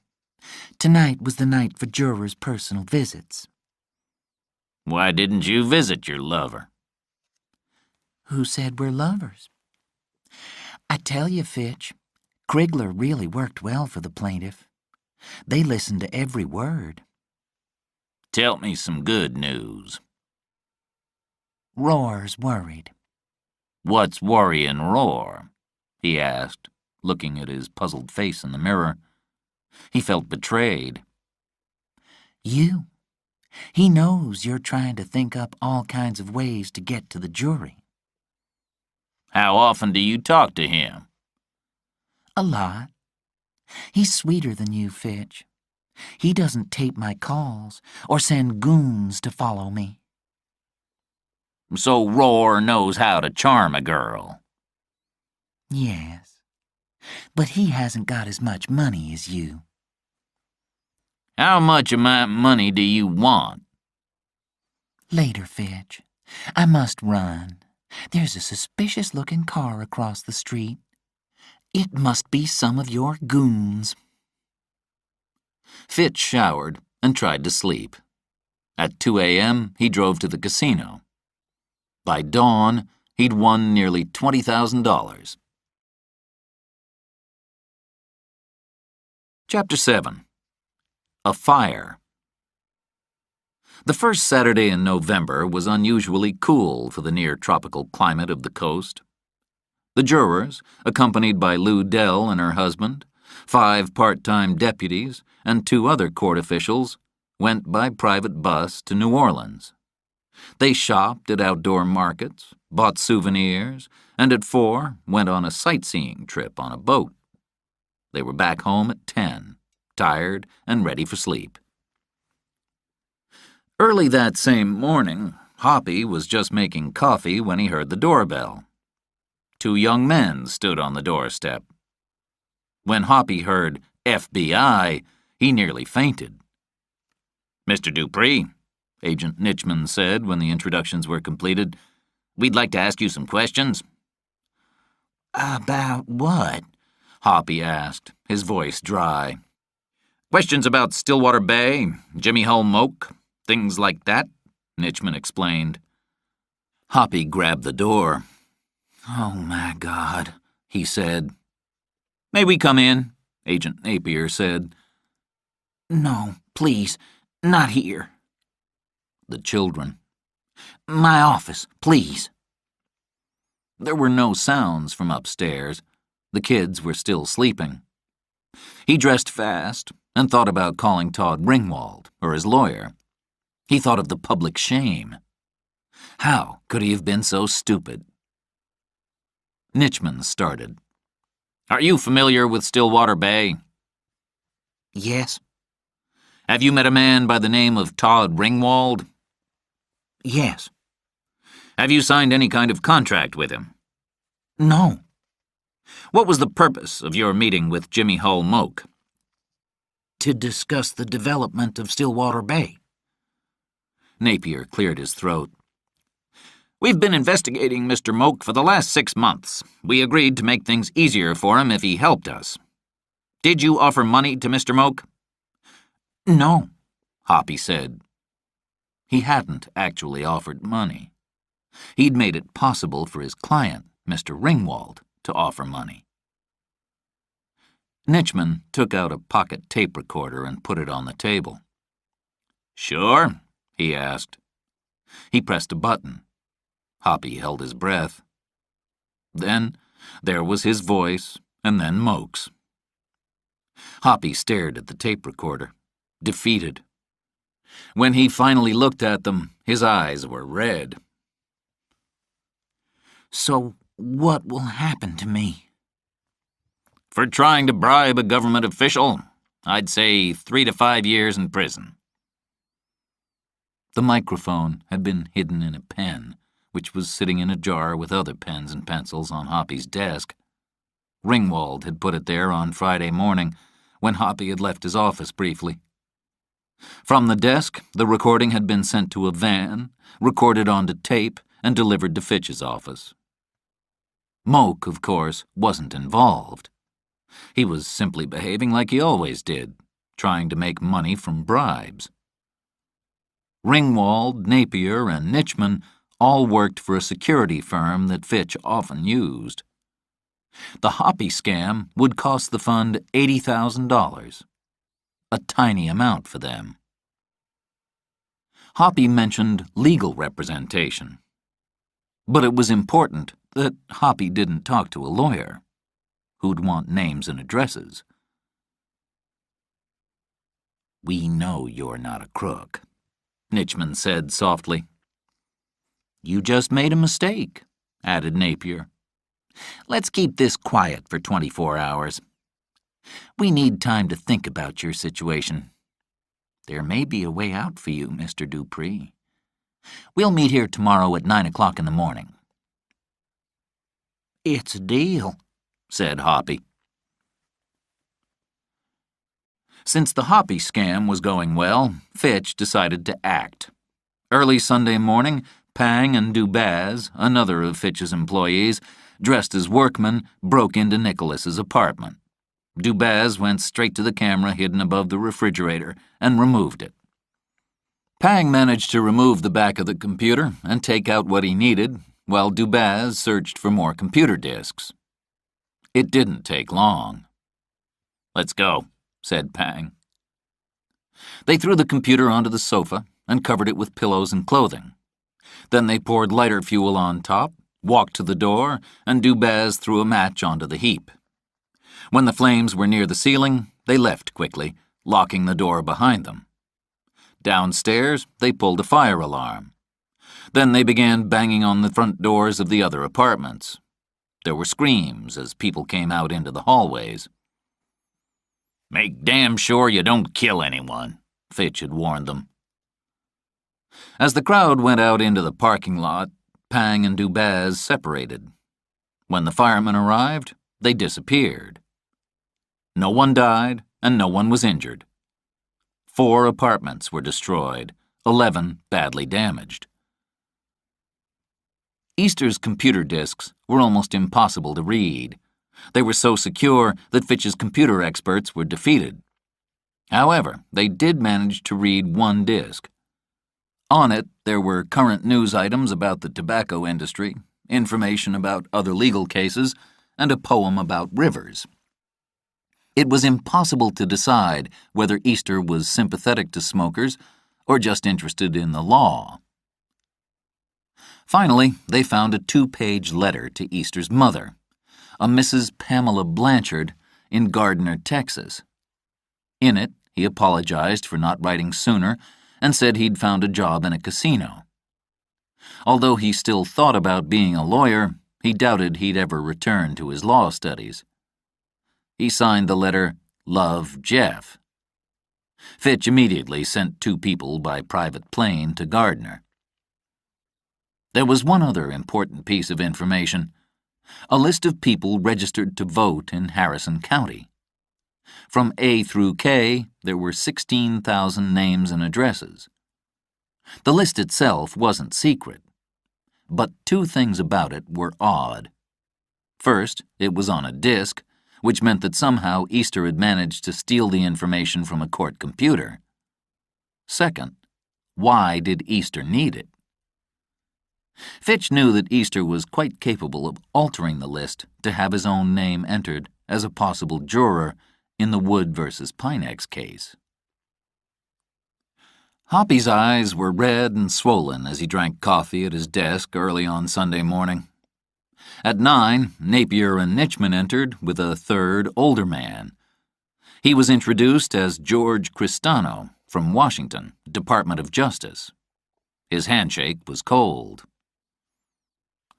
Tonight was the night for jurors' personal visits. Why didn't you visit your lover? Who said we're lovers? I tell you, Fitch, Krigler really worked well for the plaintiff. They listened to every word. Tell me some good news. Roar's worried. What's worrying Roar? He asked, looking at his puzzled face in the mirror. He felt betrayed. You. He knows you're trying to think up all kinds of ways to get to the jury. How often do you talk to him? A lot. He's sweeter than you, Fitch. He doesn't tape my calls or send goons to follow me. So Roar knows how to charm a girl. Yes, but he hasn't got as much money as you. How much of my money do you want? Later, Fitch. I must run. There's a suspicious-looking car across the street. It must be some of your goons. Fitch showered and tried to sleep. At 2 a.m., he drove to the casino. By dawn, he'd won nearly $20,000. Chapter 7. A Fire. The first Saturday in November was unusually cool for the near-tropical climate of the coast. The jurors, accompanied by Lou Dell and her husband, 5 part-time deputies, and 2 other court officials, went by private bus to New Orleans. They shopped at outdoor markets, bought souvenirs, and at 4 went on a sightseeing trip on a boat. They were back home at 10, tired and ready for sleep. Early that same morning, Hoppy was just making coffee when he heard the doorbell. 2 young men stood on the doorstep. When Hoppy heard FBI, he nearly fainted. "Mr. Dupree," Agent Nitchman said when the introductions were completed, "we'd like to ask you some questions." About what? Hoppy asked, his voice dry. "Questions about Stillwater Bay, Jimmy Hull Moke, things like that," Nitchman explained. Hoppy grabbed the door. "Oh, my God," he said. "May we come in?" Agent Napier said. No, please, not here. The children. My office, please. There were no sounds from upstairs. The kids were still sleeping. He dressed fast and thought about calling Todd Ringwald or his lawyer. He thought of the public shame. How could he have been so stupid? Nitchman started. "Are you familiar with Stillwater Bay?" Yes. "Have you met a man by the name of Todd Ringwald?" Yes. "Have you signed any kind of contract with him?" No. "What was the purpose of your meeting with Jimmy Hull Moke?" To discuss the development of Stillwater Bay. Napier cleared his throat. "We've been investigating Mr. Moke for the last 6 months. We agreed to make things easier for him if he helped us. Did you offer money to Mr. Moke?" No. Hoppy said. He hadn't actually offered money. He'd made it possible for his client, Mr. Ringwald, to offer money. Nitchman took out a pocket tape recorder and put it on the table. "Sure?" he asked. He pressed a button. Hoppy held his breath. Then there was his voice, and then Moke's. Hoppy stared at the tape recorder, defeated. When he finally looked at them, his eyes were red. So what will happen to me? "For trying to bribe a government official, I'd say 3 to 5 years in prison." The microphone had been hidden in a pen, which was sitting in a jar with other pens and pencils on Hoppy's desk. Ringwald had put it there on Friday morning, when Hoppy had left his office briefly. From the desk, the recording had been sent to a van, recorded onto tape, and delivered to Fitch's office. Moke, of course, wasn't involved. He was simply behaving like he always did, trying to make money from bribes. Ringwald, Napier, and Nitchman all worked for a security firm that Fitch often used. The Hoppy scam would cost the fund $80,000, a tiny amount for them. Hoppy mentioned legal representation, but it was important that Hoppy didn't talk to a lawyer, who'd want names and addresses. "We know you're not a crook," Nitchman said softly. "You just made a mistake," added Napier. "Let's keep this quiet for 24 hours. We need time to think about your situation. There may be a way out for you, Mr. Dupree. We'll meet here tomorrow at 9 o'clock in the morning." It's a deal, said Hoppy. Since the Hoppy scam was going well, Fitch decided to act. Early Sunday morning, Pang and Dubaz, another of Fitch's employees, dressed as workmen, broke into Nicholas's apartment. Dubaz went straight to the camera hidden above the refrigerator and removed it. Pang managed to remove the back of the computer and take out what he needed, while Dubaz searched for more computer disks. It didn't take long. "Let's go," said Pang. They threw the computer onto the sofa and covered it with pillows and clothing. Then they poured lighter fuel on top, walked to the door, and Dubaz threw a match onto the heap. When the flames were near the ceiling, they left quickly, locking the door behind them. Downstairs, they pulled a fire alarm. Then they began banging on the front doors of the other apartments. There were screams as people came out into the hallways. "Make damn sure you don't kill anyone," Fitch had warned them. As the crowd went out into the parking lot, Pang and Dubaz separated. When the firemen arrived, they disappeared. No one died, and no one was injured. 4 apartments were destroyed, 11 badly damaged. Easter's computer disks were almost impossible to read. They were so secure that Fitch's computer experts were defeated. However, they did manage to read one disk. On it, there were current news items about the tobacco industry, information about other legal cases, and a poem about rivers. It was impossible to decide whether Easter was sympathetic to smokers or just interested in the law. Finally, they found a 2-page letter to Easter's mother, a Mrs. Pamela Blanchard in Gardner, Texas. In it, he apologized for not writing sooner and said he'd found a job in a casino. Although he still thought about being a lawyer, he doubted he'd ever return to his law studies. He signed the letter, "Love, Jeff." Fitch immediately sent 2 people by private plane to Gardner. There was one other important piece of information: a list of people registered to vote in Harrison County. From A through K, there were 16,000 names and addresses. The list itself wasn't secret, but 2 things about it were odd. First, it was on a disk, which meant that somehow Easter had managed to steal the information from a court computer. Second, why did Easter need it? Fitch knew that Easter was quite capable of altering the list to have his own name entered as a possible juror in the Wood versus Pinex case. Hoppy's eyes were red and swollen as he drank coffee at his desk early on Sunday morning. At 9, Napier and Nitchman entered with a third, older man. He was introduced as George Cristano from Washington, Department of Justice. His handshake was cold.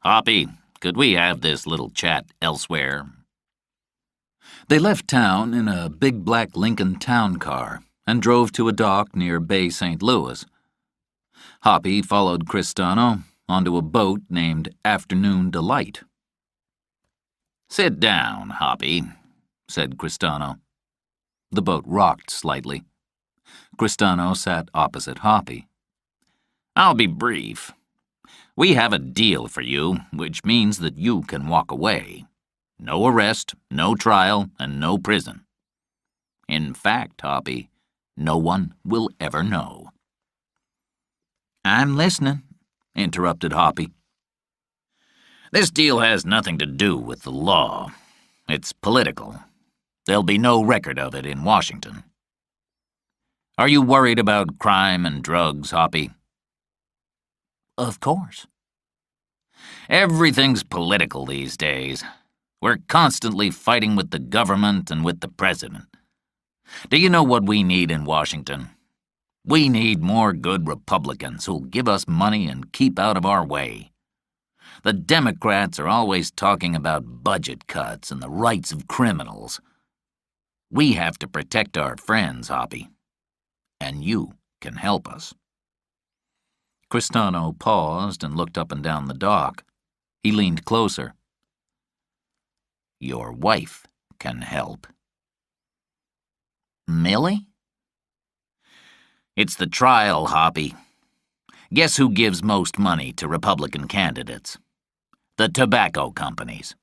"Hoppy, could we have this little chat elsewhere?" They left town in a big black Lincoln town car and drove to a dock near Bay St. Louis. Hoppy followed Cristano onto a boat named Afternoon Delight. "Sit down, Hoppy," said Cristano. The boat rocked slightly. Cristano sat opposite Hoppy. "I'll be brief. We have a deal for you, which means that you can walk away. No arrest, no trial, and no prison. In fact, Hoppy, no one will ever know." "I'm listening," interrupted Hoppy. "This deal has nothing to do with the law. It's political. There'll be no record of it in Washington. Are you worried about crime and drugs, Hoppy?" "Of course." "Everything's political these days. We're constantly fighting with the government and with the president. Do you know what we need in Washington? We need more good Republicans who'll give us money and keep out of our way. The Democrats are always talking about budget cuts and the rights of criminals. We have to protect our friends, Hoppy, and you can help us." Cristano paused and looked up and down the dock. He leaned closer. "Your wife can help." "Millie?" "It's the trial, Hoppy. Guess who gives most money to Republican candidates? The tobacco companies.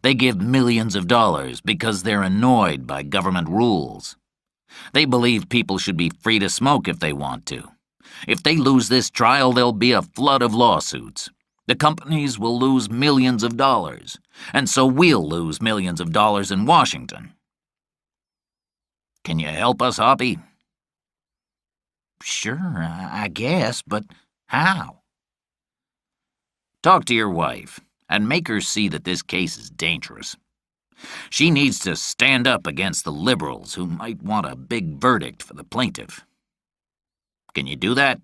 They give millions of dollars because they're annoyed by government rules. They believe people should be free to smoke if they want to. If they lose this trial, there'll be a flood of lawsuits. The companies will lose millions of dollars, and so we'll lose millions of dollars in Washington. Can you help us, Hoppy? Sure, I guess, but how? Talk to your wife and make her see that this case is dangerous. She needs to stand up against the liberals who might want a big verdict for the plaintiff. Can you do that?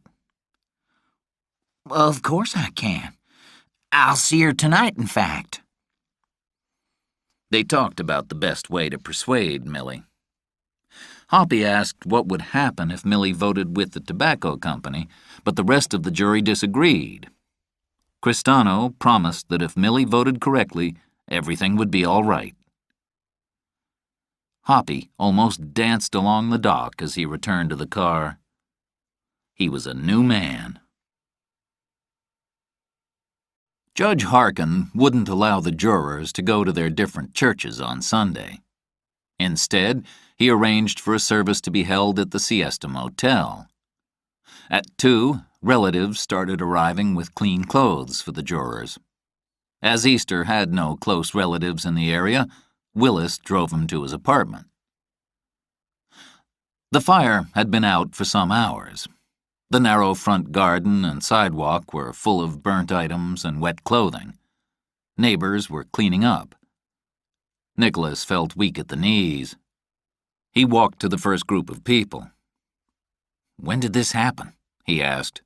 Of course I can. I'll see her tonight, in fact. They talked about the best way to persuade Millie. Hoppy asked what would happen if Millie voted with the tobacco company, but the rest of the jury disagreed. Cristano promised that if Millie voted correctly, everything would be all right. Hoppy almost danced along the dock as he returned to the car. He was a new man. Judge Harkin wouldn't allow the jurors to go to their different churches on Sunday. Instead, he arranged for a service to be held at the Siesta Motel. At 2, relatives started arriving with clean clothes for the jurors. As Easter had no close relatives in the area, Willis drove him to his apartment. The fire had been out for some hours. The narrow front garden and sidewalk were full of burnt items and wet clothing. Neighbors were cleaning up. Nicholas felt weak at the knees. He walked to the first group of people. "When did this happen?" he asked.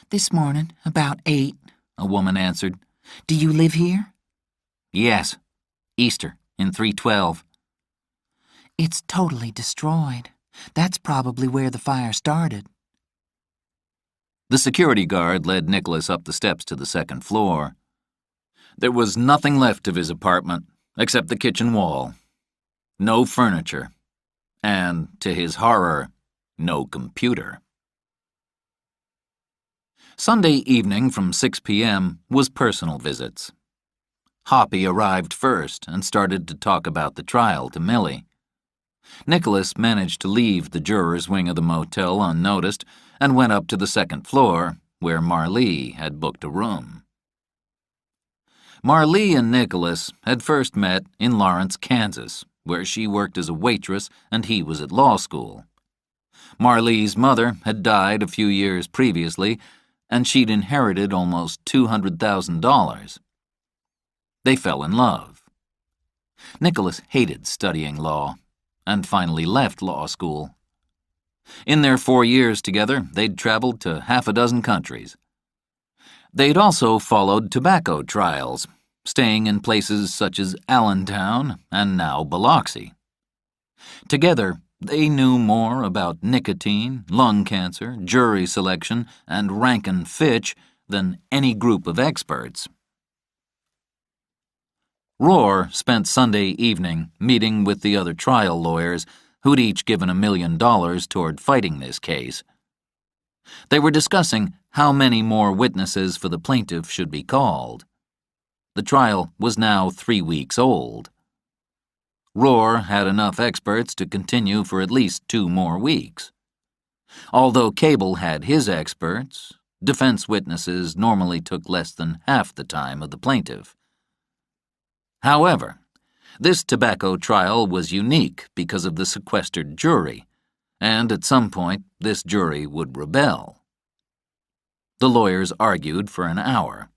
This morning, about 8, a woman answered. Do you live here? Yes, Easter in 312. It's totally destroyed. That's probably where the fire started. The security guard led Nicholas up the steps to the second floor. There was nothing left of his apartment except the kitchen wall. No furniture. And, to his horror, no computer. Sunday evening from 6 p.m. was personal visits. Hoppy arrived first and started to talk about the trial to Millie. Nicholas managed to leave the jurors' wing of the motel unnoticed and went up to the second floor, where Marlee had booked a room. Marlee and Nicholas had first met in Lawrence, Kansas, where she worked as a waitress and he was at law school. Marlee's mother had died a few years previously, and she'd inherited almost $200,000. They fell in love. Nicholas hated studying law and finally left law school. In their 4 years together, they'd traveled to half a dozen countries. They'd also followed tobacco trials, staying in places such as Allentown and now Biloxi. Together, they knew more about nicotine, lung cancer, jury selection, and rank and Fitch than any group of experts. Rohr spent Sunday evening meeting with the other trial lawyers who'd each given $1 million toward fighting this case. They were discussing how many more witnesses for the plaintiff should be called. The trial was now 3 weeks old. Rohr had enough experts to continue for at least 2 more weeks. Although Cable had his experts, defense witnesses normally took less than half the time of the plaintiff. However, this tobacco trial was unique because of the sequestered jury, and at some point this jury would rebel. The lawyers argued for an hour.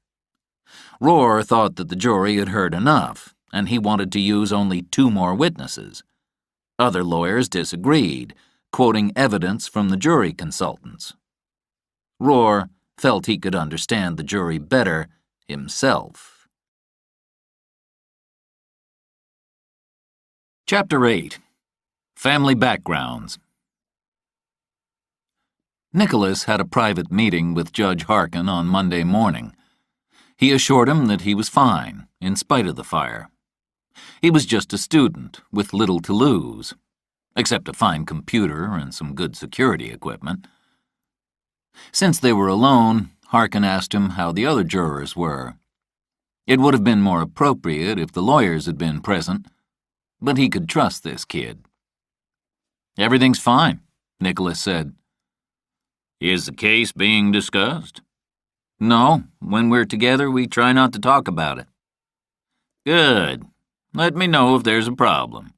Rohr thought that the jury had heard enough, and he wanted to use only 2 more witnesses. Other lawyers disagreed, quoting evidence from the jury consultants. Rohr felt he could understand the jury better himself. Chapter 8. Family Backgrounds. Nicholas had a private meeting with Judge Harkin on Monday morning. He assured him that he was fine, in spite of the fire. He was just a student with little to lose, except a fine computer and some good security equipment. Since they were alone, Harkin asked him how the other jurors were. It would have been more appropriate if the lawyers had been present, but he could trust this kid. "Everything's fine," Nicholas said. "Is the case being discussed?" "No, when we're together, we try not to talk about it." "Good. Let me know if there's a problem.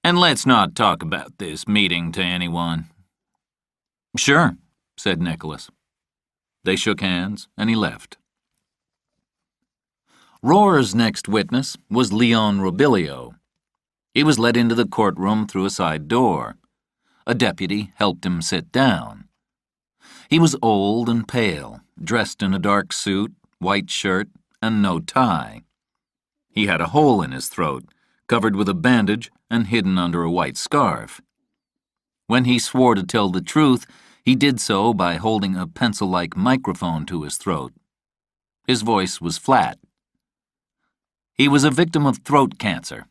And let's not talk about this meeting to anyone." "Sure," said Nicholas. They shook hands, and he left. Rohr's next witness was Leon Robilio. He was led into the courtroom through a side door. A deputy helped him sit down. He was old and pale, dressed in a dark suit, white shirt, and no tie. He had a hole in his throat, covered with a bandage and hidden under a white scarf. When he swore to tell the truth, he did so by holding a pencil-like microphone to his throat. His voice was flat. He was a victim of throat cancer.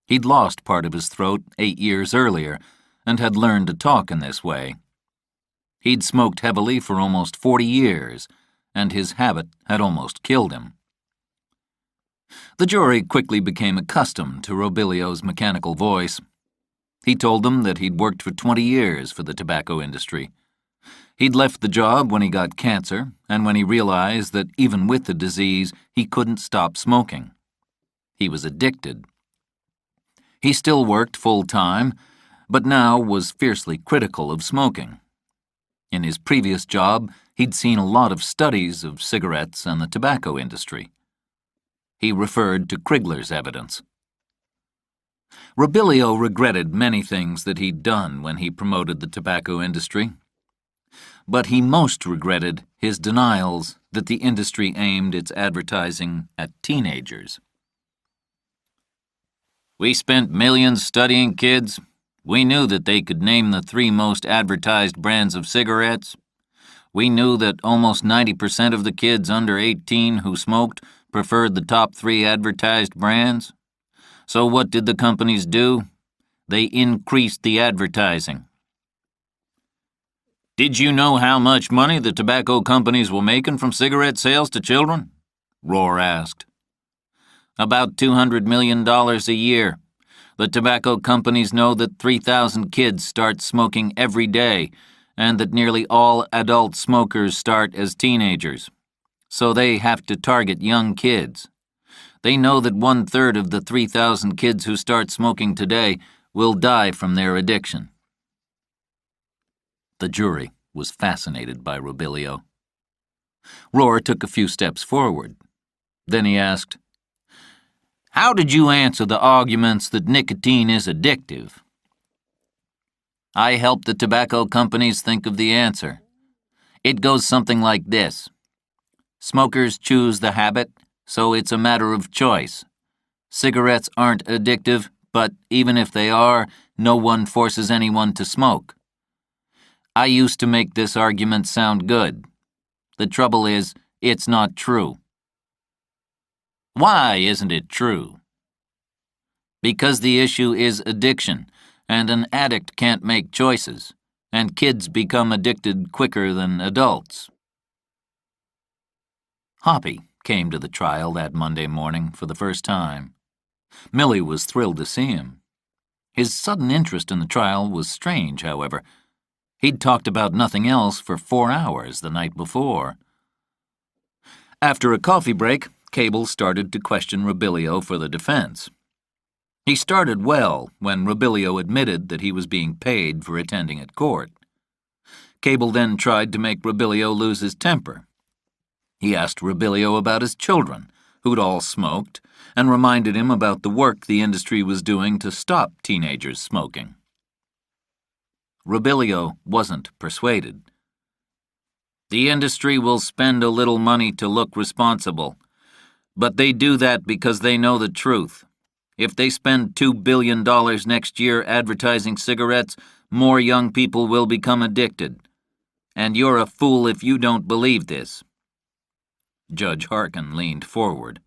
He'd lost part of his throat 8 years earlier and had learned to talk in this way. He'd smoked heavily for almost 40 years, and his habit had almost killed him. The jury quickly became accustomed to Robilio's mechanical voice. He told them that he'd worked for 20 years for the tobacco industry. He'd left the job when he got cancer, and when he realized that even with the disease, he couldn't stop smoking. He was addicted. He still worked full-time, but now was fiercely critical of smoking. In his previous job, he'd seen a lot of studies of cigarettes and the tobacco industry. He referred to Krigler's evidence. Robilio regretted many things that he'd done when he promoted the tobacco industry, but he most regretted his denials that the industry aimed its advertising at teenagers. "We spent millions studying kids. We knew that they could name the 3 most advertised brands of cigarettes. We knew that almost 90% of the kids under 18 who smoked preferred the top 3 advertised brands. So what did the companies do? They increased the advertising." "Did you know how much money the tobacco companies were making from cigarette sales to children?" Rohr asked. "About $200 million a year. The tobacco companies know that 3,000 kids start smoking every day, and that nearly all adult smokers start as teenagers. So they have to target young kids. They know that 1/3 of the 3,000 kids who start smoking today will die from their addiction." The jury was fascinated by Robilio. Rohr took a few steps forward. Then he asked, "How did you answer the arguments that nicotine is addictive?" "I helped the tobacco companies think of the answer. It goes something like this. Smokers choose the habit, so it's a matter of choice. Cigarettes aren't addictive, but even if they are, no one forces anyone to smoke. I used to make this argument sound good. The trouble is, it's not true." "Why isn't it true?" "Because the issue is addiction, and an addict can't make choices, and kids become addicted quicker than adults." Hoppy came to the trial that Monday morning for the first time. Millie was thrilled to see him. His sudden interest in the trial was strange, however. He'd talked about nothing else for 4 hours the night before. After a coffee break, Cable started to question Robilio for the defense. He started well when Robilio admitted that he was being paid for attending at court. Cable then tried to make Robilio lose his temper. He asked Robilio about his children, who'd all smoked, and reminded him about the work the industry was doing to stop teenagers smoking. Robilio wasn't persuaded. "The industry will spend a little money to look responsible, but they do that because they know the truth. If they spend $2 billion next year advertising cigarettes, more young people will become addicted. And you're a fool if you don't believe this." Judge Harkin leaned forward.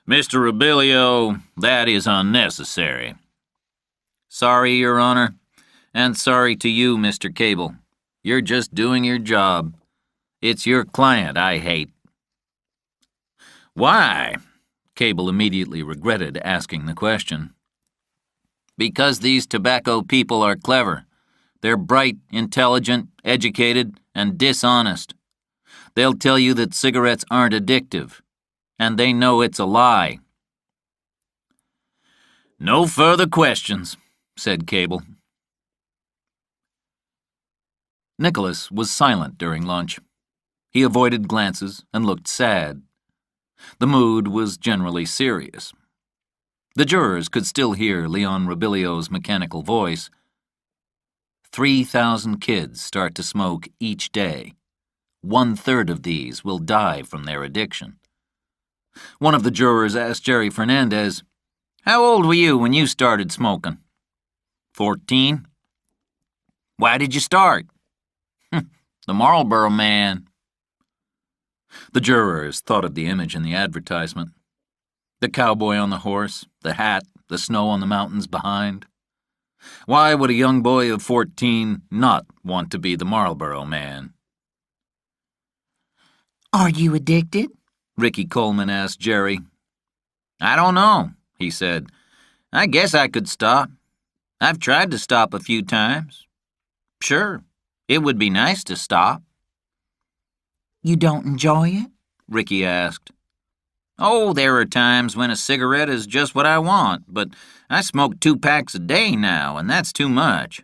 "Mr. Robilio, that is unnecessary." "Sorry, Your Honor, and sorry to you, Mr. Cable. You're just doing your job. It's your client I hate." Why? Cable immediately regretted asking the question. Because these tobacco people are clever. They're bright, intelligent, educated, and dishonest. They'll tell you that cigarettes aren't addictive, and they know it's a lie. No further questions, said Cable. Nicholas was silent during lunch. He avoided glances and looked sad. The mood was generally serious. The jurors could still hear Leon Robilio's mechanical voice. 3,000 kids start to smoke each day. 1/3 of these will die from their addiction. One of the jurors asked Jerry Fernandez, How old were you when you started smoking? 14. Why did you start? The Marlboro Man. The jurors thought of the image in the advertisement. The cowboy on the horse, the hat, the snow on the mountains behind. Why would a young boy of 14 not want to be the Marlboro Man? Are you addicted? Ricky Coleman asked Jerry. I don't know, he said. I guess I could stop. I've tried to stop a few times. Sure, it would be nice to stop. You don't enjoy it? Ricky asked. Oh, there are times when a cigarette is just what I want, but I smoke 2 packs a day now, and that's too much.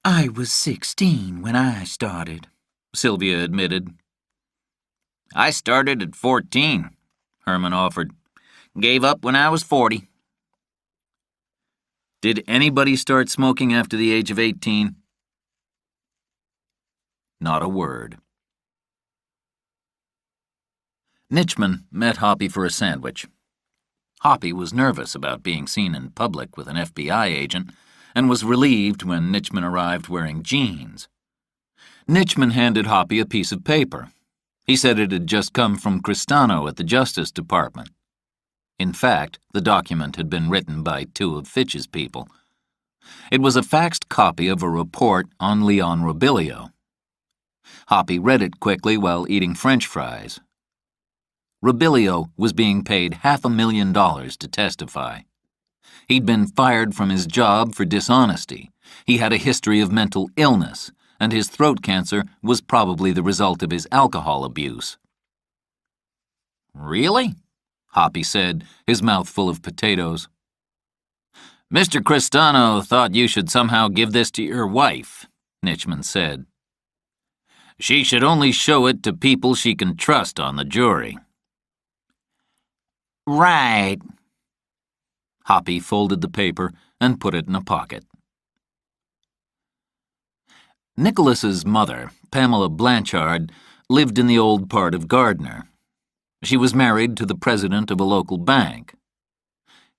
I was 16 when I started, Sylvia admitted. I started at 14, Herman offered. Gave up when I was 40. Did anybody start smoking after the age of 18? Not a word. Nitchman met Hoppy for a sandwich. Hoppy was nervous about being seen in public with an FBI agent and was relieved when Nitchman arrived wearing jeans. Nitchman handed Hoppy a piece of paper. He said it had just come from Cristano at the Justice Department. In fact, the document had been written by 2 of Fitch's people. It was a faxed copy of a report on Leon Robilio. Hoppy read it quickly while eating French fries. Robilio was being paid $500,000 to testify. He'd been fired from his job for dishonesty. He had a history of mental illness, and his throat cancer was probably the result of his alcohol abuse. Really? Hoppy said, his mouth full of potatoes. Mr. Cristano thought you should somehow give this to your wife, Nitchman said. She should only show it to people she can trust on the jury. Right. Hoppy folded the paper and put it in a pocket. Nicholas's mother, Pamela Blanchard, lived in the old part of Gardner. She was married to the president of a local bank.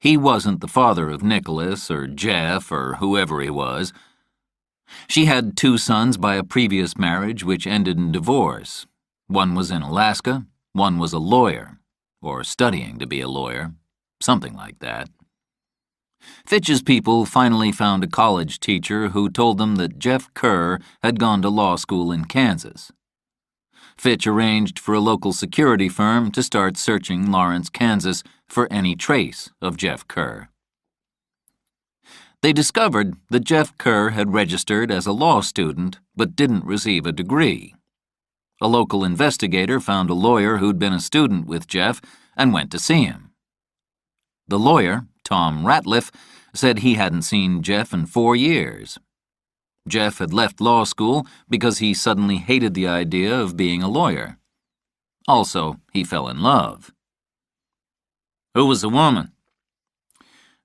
He wasn't the father of Nicholas or Jeff or whoever he was. She had 2 sons by a previous marriage which ended in divorce. One was in Alaska, one was a lawyer, or studying to be a lawyer, something like that. Fitch's people finally found a college teacher who told them that Jeff Kerr had gone to law school in Kansas. Fitch arranged for a local security firm to start searching Lawrence, Kansas for any trace of Jeff Kerr. They discovered that Jeff Kerr had registered as a law student but didn't receive a degree. A local investigator found a lawyer who'd been a student with Jeff and went to see him. The lawyer, Tom Ratliff, said he hadn't seen Jeff in 4 years. Jeff had left law school because he suddenly hated the idea of being a lawyer. Also, he fell in love. Who was the woman?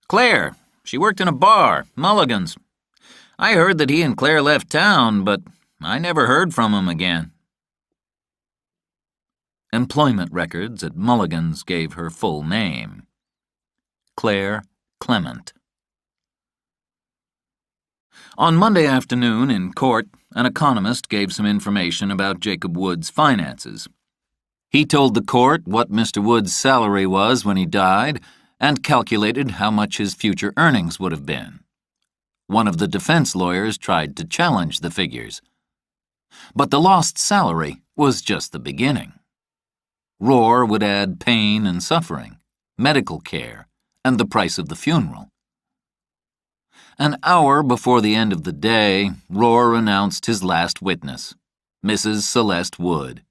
Claire. She worked in a bar, Mulligan's. I heard that he and Claire left town, but I never heard from him again. Employment records at Mulligan's gave her full name. Claire Clement. On Monday afternoon in court, an economist gave some information about Jacob Wood's finances. He told the court what Mr. Wood's salary was when he died and calculated how much his future earnings would have been. One of the defense lawyers tried to challenge the figures. But the lost salary was just the beginning. Roar would add pain and suffering, medical care, and the price of the funeral. An hour before the end of the day, Roar announced his last witness, Mrs. Celeste Wood.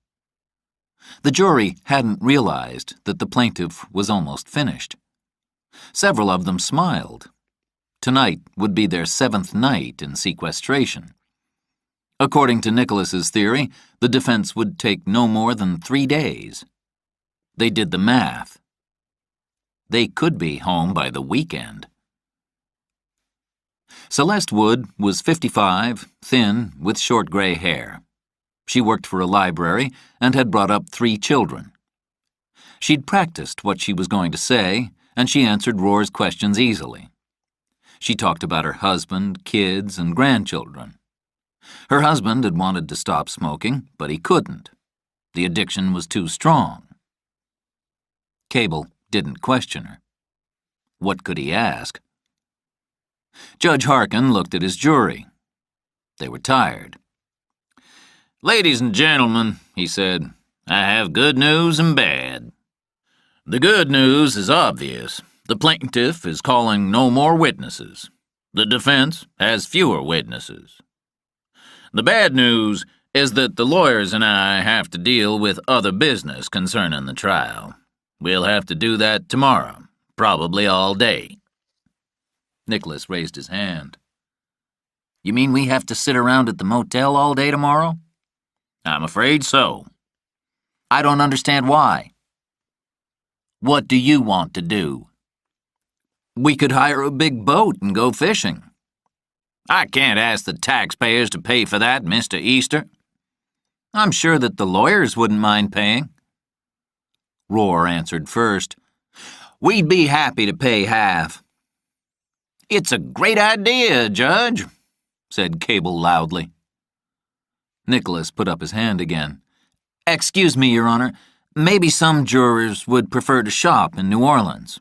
The jury hadn't realized that the plaintiff was almost finished. Several of them smiled. Tonight would be their 7th night in sequestration. According to Nicholas's theory, the defense would take no more than 3 days. They did the math. They could be home by the weekend. Celeste Wood was 55, thin, with short gray hair. She worked for a library and had brought up 3 children. She'd practiced what she was going to say, and she answered Roar's questions easily. She talked about her husband, kids, and grandchildren. Her husband had wanted to stop smoking, but he couldn't. The addiction was too strong. Cable didn't question her. What could he ask? Judge Harkin looked at his jury. They were tired. "Ladies and gentlemen," he said, "I have good news and bad. The good news is obvious. The plaintiff is calling no more witnesses. The defense has fewer witnesses. The bad news is that the lawyers and I have to deal with other business concerning the trial. We'll have to do that tomorrow, probably all day." Nicholas raised his hand. "You mean we have to sit around at the motel all day tomorrow?" "I'm afraid so." "I don't understand why." "What do you want to do?" "We could hire a big boat and go fishing." "I can't ask the taxpayers to pay for that, Mr. Easter." "I'm sure that the lawyers wouldn't mind paying." Roar answered first. "We'd be happy to pay half." "It's a great idea, Judge," said Cable loudly. Nicholas put up his hand again. "Excuse me, Your Honor. Maybe some jurors would prefer to shop in New Orleans."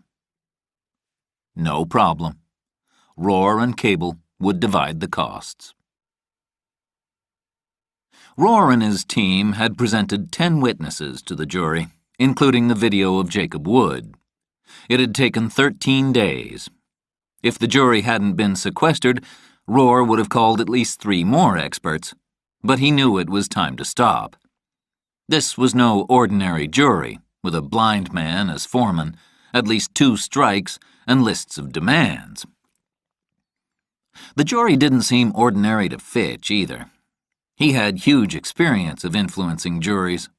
No problem. Roar and Cable would divide the costs. Roar and his team had presented 10 witnesses to the jury, including the video of Jacob Wood. It had taken 13 days. If the jury hadn't been sequestered, Roar would have called at least 3 more experts, but he knew it was time to stop. This was no ordinary jury, with a blind man as foreman, at least 2 strikes, and lists of demands. The jury didn't seem ordinary to Fitch, either. He had huge experience of influencing juries.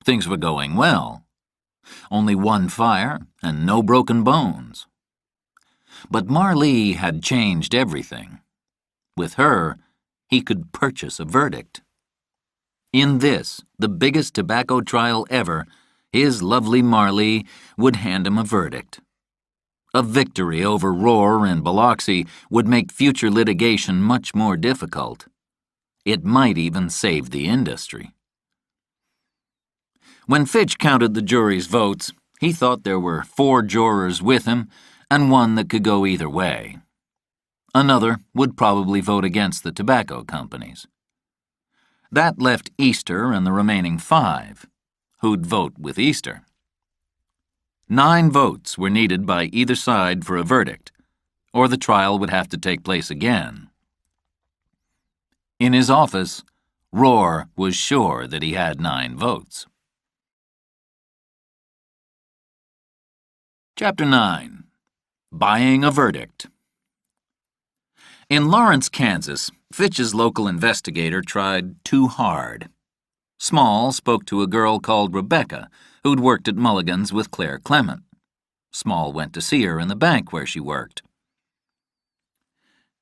Things were going well. Only 1 fire and no broken bones. But Marlee had changed everything. With her, he could purchase a verdict. In this, the biggest tobacco trial ever, his lovely Marlee would hand him a verdict. A victory over Roar and Biloxi would make future litigation much more difficult. It might even save the industry. When Fitch counted the jury's votes, he thought there were 4 jurors with him and 1 that could go either way. Another would probably vote against the tobacco companies. That left Easter and the remaining 5, who'd vote with Easter. 9 votes were needed by either side for a verdict, or the trial would have to take place again. In his office, Roar was sure that he had 9 votes. Chapter 9. Buying a Verdict. In Lawrence, Kansas, Fitch's local investigator tried too hard. Small spoke to a girl called Rebecca, who'd worked at Mulligan's with Claire Clement. Small went to see her in the bank where she worked.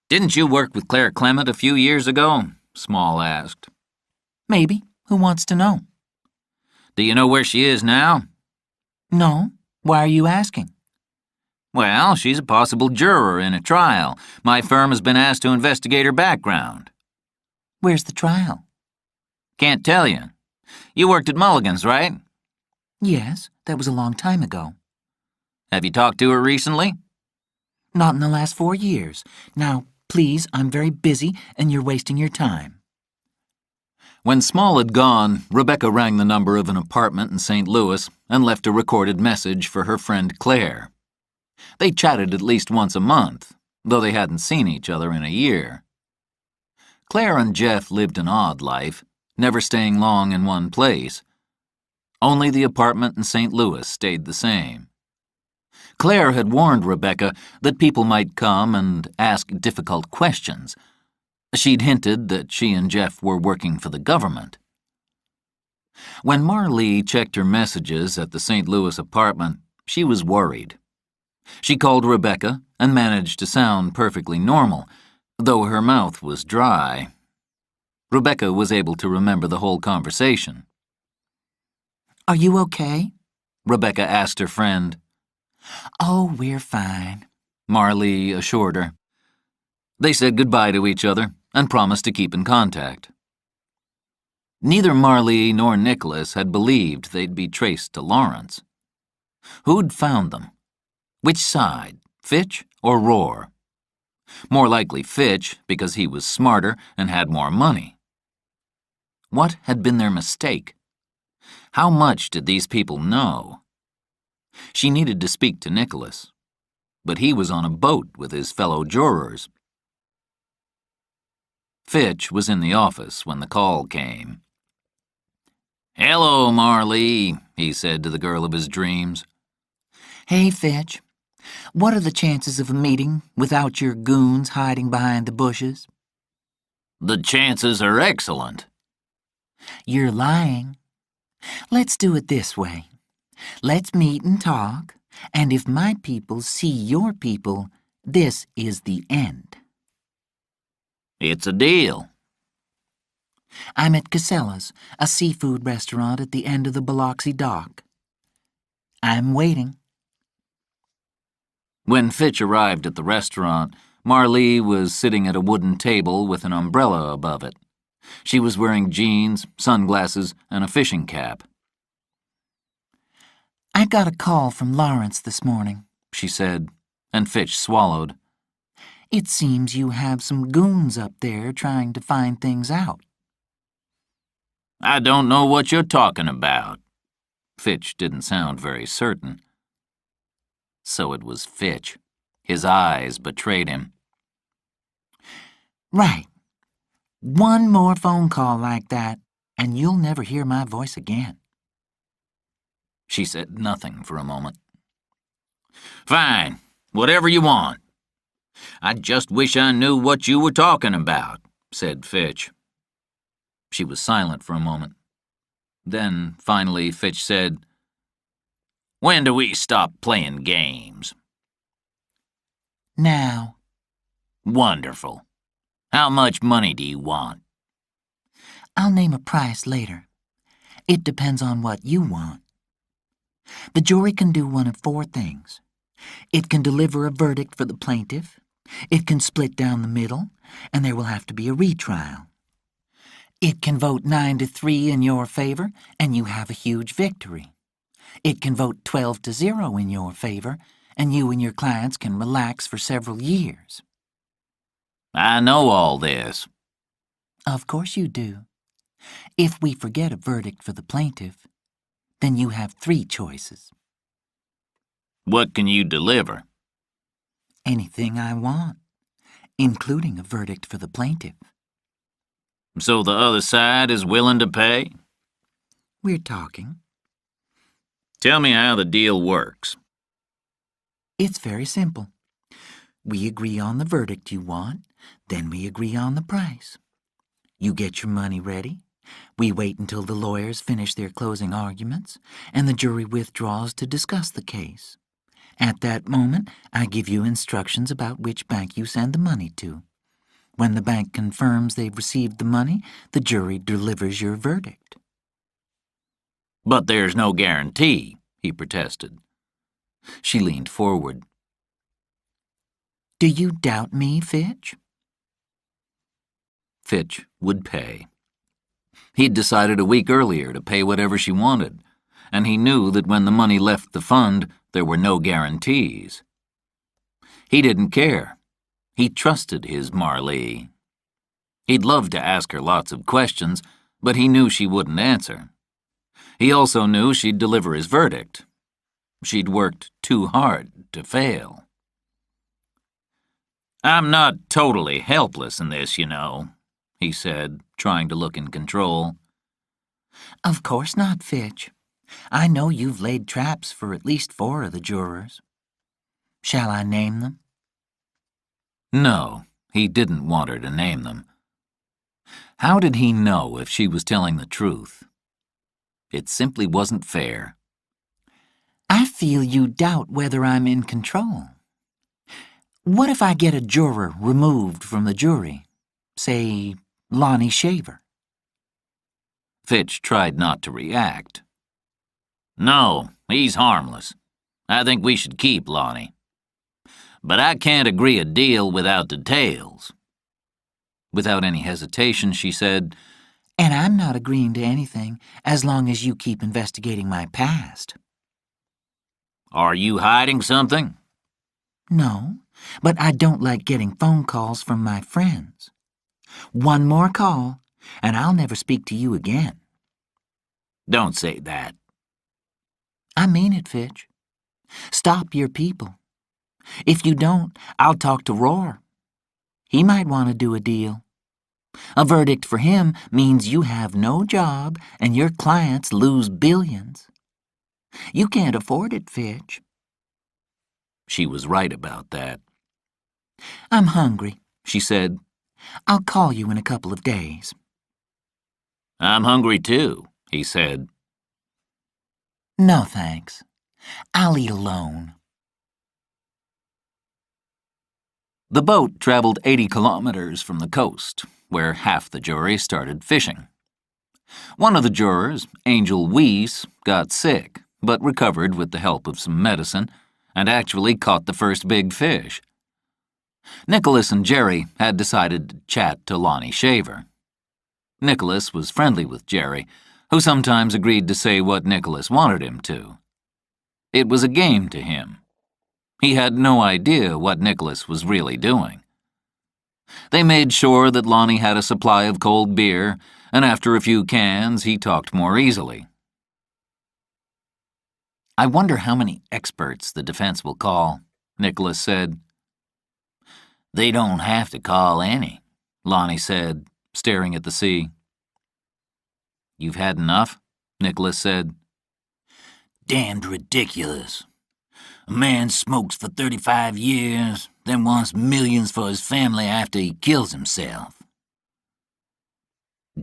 "Didn't you work with Claire Clement a few years ago?" Small asked. Maybe. Who wants to know? "Do you know where she is now?" No. Why are you asking? "Well, she's a possible juror in a trial. My firm has been asked to investigate her background." Where's the trial? "Can't tell you. You worked at Mulligan's, right?" Yes, that was a long time ago. "Have you talked to her recently?" Not in the last 4 years. Now, please, I'm very busy and you're wasting your time. When Small had gone, Rebecca rang the number of an apartment in St. Louis and left a recorded message for her friend Claire. They chatted at least once a month, though they hadn't seen each other in a year. Claire and Jeff lived an odd life, never staying long in one place. Only the apartment in St. Louis stayed the same. Claire had warned Rebecca that people might come and ask difficult questions. She'd hinted that she and Jeff were working for the government. When Marlee checked her messages at the St. Louis apartment, she was worried. She called Rebecca and managed to sound perfectly normal, though her mouth was dry. Rebecca was able to remember the whole conversation. "Are you okay?" Rebecca asked her friend. "Oh, we're fine," Marlee assured her. They said goodbye to each other and promised to keep in contact. Neither Marlee nor Nicholas had believed they'd be traced to Lawrence. Who'd found them? Which side, Fitch or Rohr? More likely Fitch, because he was smarter and had more money. What had been their mistake? How much did these people know? She needed to speak to Nicholas, but he was on a boat with his fellow jurors. Fitch was in the office when the call came. "Hello, Marlee," he said to the girl of his dreams. "Hey, Fitch. What are the chances of a meeting without your goons hiding behind the bushes?" "The chances are excellent." "You're lying. Let's do it this way. Let's meet and talk, and if my people see your people, this is the end." "It's a deal." "I'm at Casella's, a seafood restaurant at the end of the Biloxi dock. I'm waiting." When Fitch arrived at the restaurant, Marlee was sitting at a wooden table with an umbrella above it. She was wearing jeans, sunglasses, and a fishing cap. "I got a call from Lawrence this morning," she said, and Fitch swallowed. "It seems you have some goons up there trying to find things out." "I don't know what you're talking about." Fitch didn't sound very certain. So it was Fitch. His eyes betrayed him. "Right. One more phone call like that, and you'll never hear my voice again." She said nothing for a moment. "Fine. Whatever you want." "I just wish I knew what you were talking about," said Fitch. She was silent for a moment. Then, finally, Fitch said, "When do we stop playing games?" "Now." "Wonderful. How much money do you want?" "I'll name a price later. It depends on what you want. The jury can do one of 4 things. It can deliver a verdict for the plaintiff, it can split down the middle, and there will have to be a retrial. It can vote 9-3 in your favor, and you have a huge victory. It can vote 12-0 in your favor, and you and your clients can relax for several years." "I know all this." "Of course you do. If we forget a verdict for the plaintiff, then you have 3 choices. "What can you deliver?" Anything I want, including a verdict for the plaintiff." "So the other side is willing to pay?" "We're talking." "Tell me how the deal works." "It's very simple. We agree on the verdict you want, then we agree on the price. You get your money ready. We wait until the lawyers finish their closing arguments, and the jury withdraws to discuss the case. At that moment, I give you instructions about which bank you send the money to. When the bank confirms they've received the money, the jury delivers your verdict." "But there's no guarantee," he protested. She leaned forward. "Do you doubt me, Fitch?" Fitch would pay. He'd decided a week earlier to pay whatever she wanted, and he knew that when the money left the fund, there were no guarantees. He didn't care. He trusted his Marlee. He'd love to ask her lots of questions, but he knew she wouldn't answer. He also knew she'd deliver his verdict. She'd worked too hard to fail. "I'm not totally helpless in this, you know," he said, trying to look in control. Of course not, Fitch. I know you've laid traps for at least 4 of the jurors. Shall I name them? No, he didn't want her to name them. How did he know if she was telling the truth? It simply wasn't fair. I feel you doubt whether I'm in control. What if I get a juror removed from the jury? Say, Lonnie Shaver. Fitch tried not to react. "No, he's harmless. I think we should keep Lonnie. But I can't agree a deal without details." Without any hesitation, she said, And I'm not agreeing to anything as long as you keep investigating my past. "Are you hiding something?" No, but I don't like getting phone calls from my friends. One more call, and I'll never speak to you again. "Don't say that." I mean it, Fitch. Stop your people. If you don't, I'll talk to Roar. He might want to do a deal. A verdict for him means you have no job and your clients lose billions. You can't afford it, Fitch. She was right about that. I'm hungry, she said. I'll call you in a couple of days. "I'm hungry too," he said. No, thanks. I'll eat alone. The boat traveled 80 kilometers from the coast, where half the jury started fishing. One of the jurors, Angel Weiss, got sick, but recovered with the help of some medicine, and actually caught the first big fish. Nicholas and Jerry had decided to chat to Lonnie Shaver. Nicholas was friendly with Jerry, who sometimes agreed to say what Nicholas wanted him to. It was a game to him. He had no idea what Nicholas was really doing. They made sure that Lonnie had a supply of cold beer, and after a few cans, he talked more easily. "I wonder how many experts the defense will call," Nicholas said. "They don't have to call any," Lonnie said, staring at the sea. "You've had enough?" Nicholas said. Damned ridiculous. A man smokes for 35 years, then wants millions for his family after he kills himself.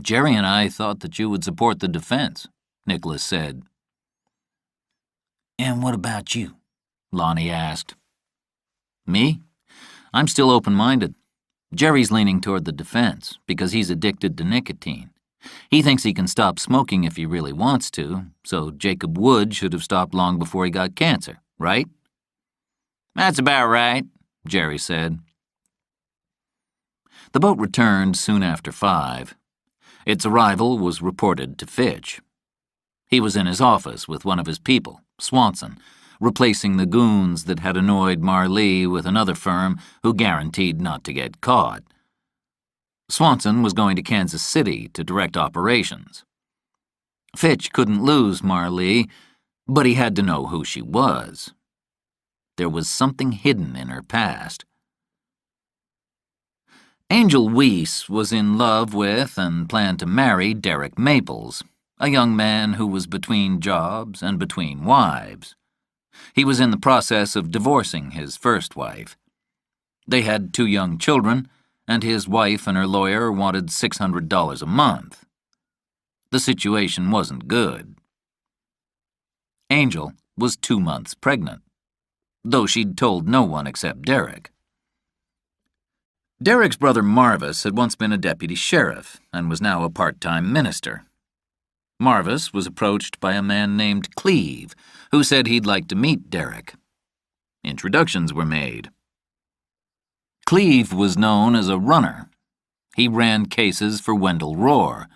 "Jerry and I thought that you would support the defense," Nicholas said. And what about you? Lonnie asked. "Me? I'm still open-minded. Jerry's leaning toward the defense because he's addicted to nicotine. He thinks he can stop smoking if he really wants to, so Jacob Wood should have stopped long before he got cancer, right?" "That's about right," Jerry said. The boat returned soon after 5. Its arrival was reported to Fitch. He was in his office with one of his people, Swanson, replacing the goons that had annoyed Marlee with another firm who guaranteed not to get caught. Swanson was going to Kansas City to direct operations. Fitch couldn't lose Marlee, but he had to know who she was. There was something hidden in her past. Angel Weiss was in love with and planned to marry Derek Maples, a young man who was between jobs and between wives. He was in the process of divorcing his first wife. They had 2 young children, and his wife and her lawyer wanted $600 a month. The situation wasn't good. Angel was 2 months pregnant, though she'd told no one except Derek. Derek's brother Marvis had once been a deputy sheriff and was now a part-time minister. Marvis was approached by a man named Cleve, who said he'd like to meet Derek. Introductions were made. Cleve was known as a runner. He ran cases for Wendell Rohr.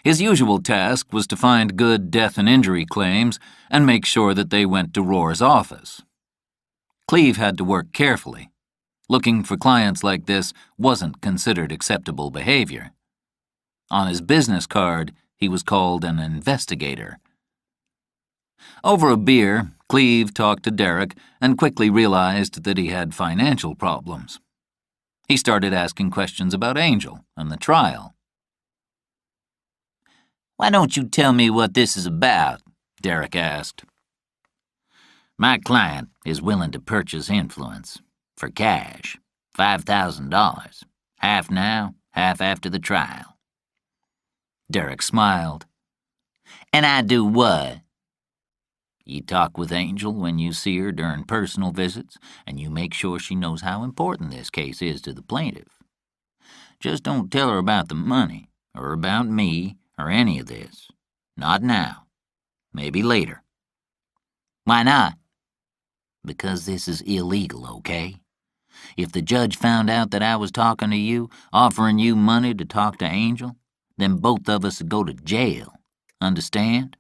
His usual task was to find good death and injury claims and make sure that they went to Rohr's office. Cleve had to work carefully. Looking for clients like this wasn't considered acceptable behavior. On his business card, he was called an investigator. Over a beer, Cleve talked to Derek and quickly realized that he had financial problems. He started asking questions about Angel and the trial. "Why don't you tell me what this is about?" Derek asked. "My client is willing to purchase influence for cash, $5,000, half now, half after the trial." Derek smiled. "And I do what?" "You talk with Angel when you see her during personal visits, and you make sure she knows how important this case is to the plaintiff. Just don't tell her about the money, or about me, or any of this. Not now. Maybe later." "Why not?" "Because this is illegal, okay? If the judge found out that I was talking to you, offering you money to talk to Angel, then both of us would go to jail. Understand?"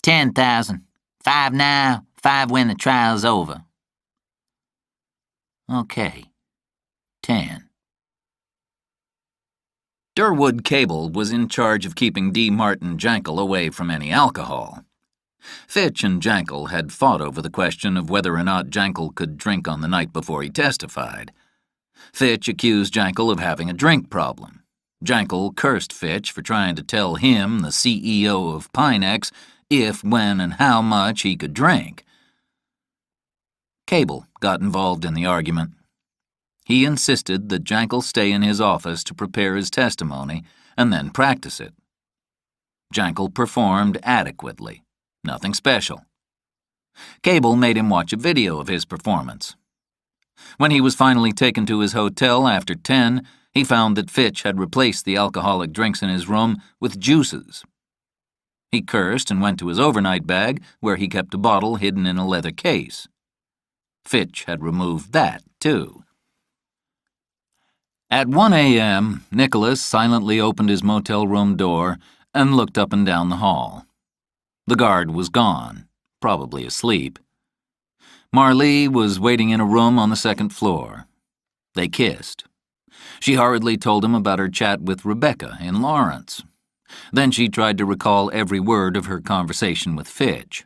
$10,000. 5 now, 5 when the trial's over." "Okay. 10. Durwood Cable was in charge of keeping D. Martin Jankel away from any alcohol. Fitch and Jankel had fought over the question of whether or not Jankel could drink on the night before he testified. Fitch accused Jankel of having a drink problem. Jankel cursed Fitch for trying to tell him, the CEO of Pinex, if, when, and how much he could drink. Cable got involved in the argument. He insisted that Jankel stay in his office to prepare his testimony and then practice it. Jankel performed adequately. Nothing special. Cable made him watch a video of his performance. When he was finally taken to his hotel after 10, he found that Fitch had replaced the alcoholic drinks in his room with juices. He cursed and went to his overnight bag, where he kept a bottle hidden in a leather case. Fitch had removed that, too. At 1 a.m., Nicholas silently opened his motel room door and looked up and down the hall. The guard was gone, probably asleep. Marlee was waiting in a room on the second floor. They kissed. She hurriedly told him about her chat with Rebecca in Lawrence. Then she tried to recall every word of her conversation with Fitch.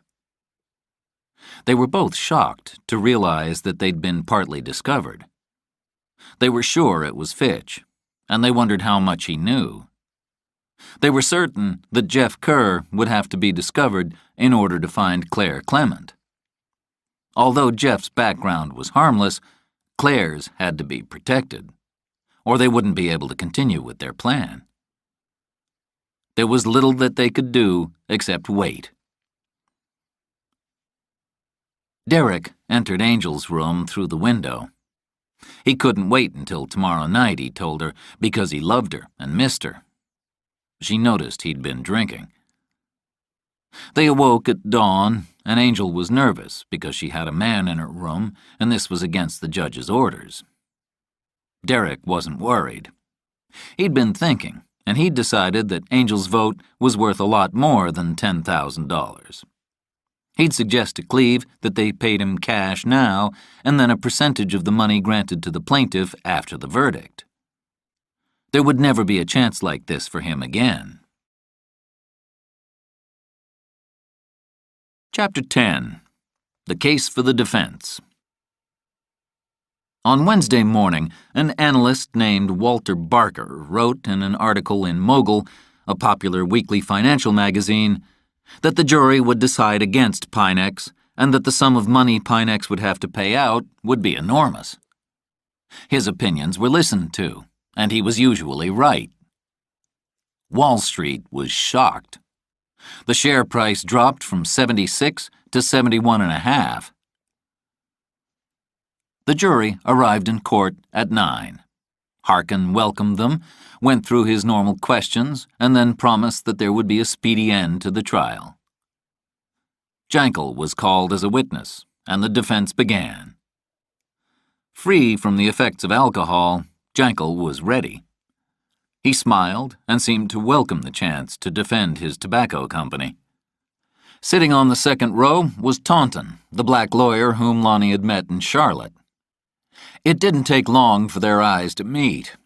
They were both shocked to realize that they'd been partly discovered. They were sure it was Fitch, and they wondered how much he knew. They were certain that Jeff Kerr would have to be discovered in order to find Claire Clement. Although Jeff's background was harmless, Claire's had to be protected, or they wouldn't be able to continue with their plan. There was little that they could do except wait. Derek entered Angel's room through the window. He couldn't wait until tomorrow night, he told her, because he loved her and missed her. She noticed he'd been drinking. They awoke at dawn, and Angel was nervous because she had a man in her room, and this was against the judge's orders. Derek wasn't worried. He'd been thinking, and he'd decided that Angel's vote was worth a lot more than $10,000. He'd suggest to Cleve that they paid him cash now and then a percentage of the money granted to the plaintiff after the verdict. There would never be a chance like this for him again. Chapter 10. The Case for the Defense. On Wednesday morning, an analyst named Walter Barker wrote in an article in Mogul, a popular weekly financial magazine, that the jury would decide against Pinex and that the sum of money Pinex would have to pay out would be enormous. His opinions were listened to, and he was usually right. Wall Street was shocked. The share price dropped from 76 to 71.5. The jury arrived in court at 9. Harkin welcomed them, went through his normal questions, and then promised that there would be a speedy end to the trial. Jankel was called as a witness, and the defense began. Free from the effects of alcohol, Jankel was ready. He smiled and seemed to welcome the chance to defend his tobacco company. Sitting on the second row was Taunton, the black lawyer whom Lonnie had met in Charlotte. It didn't take long for their eyes to meet.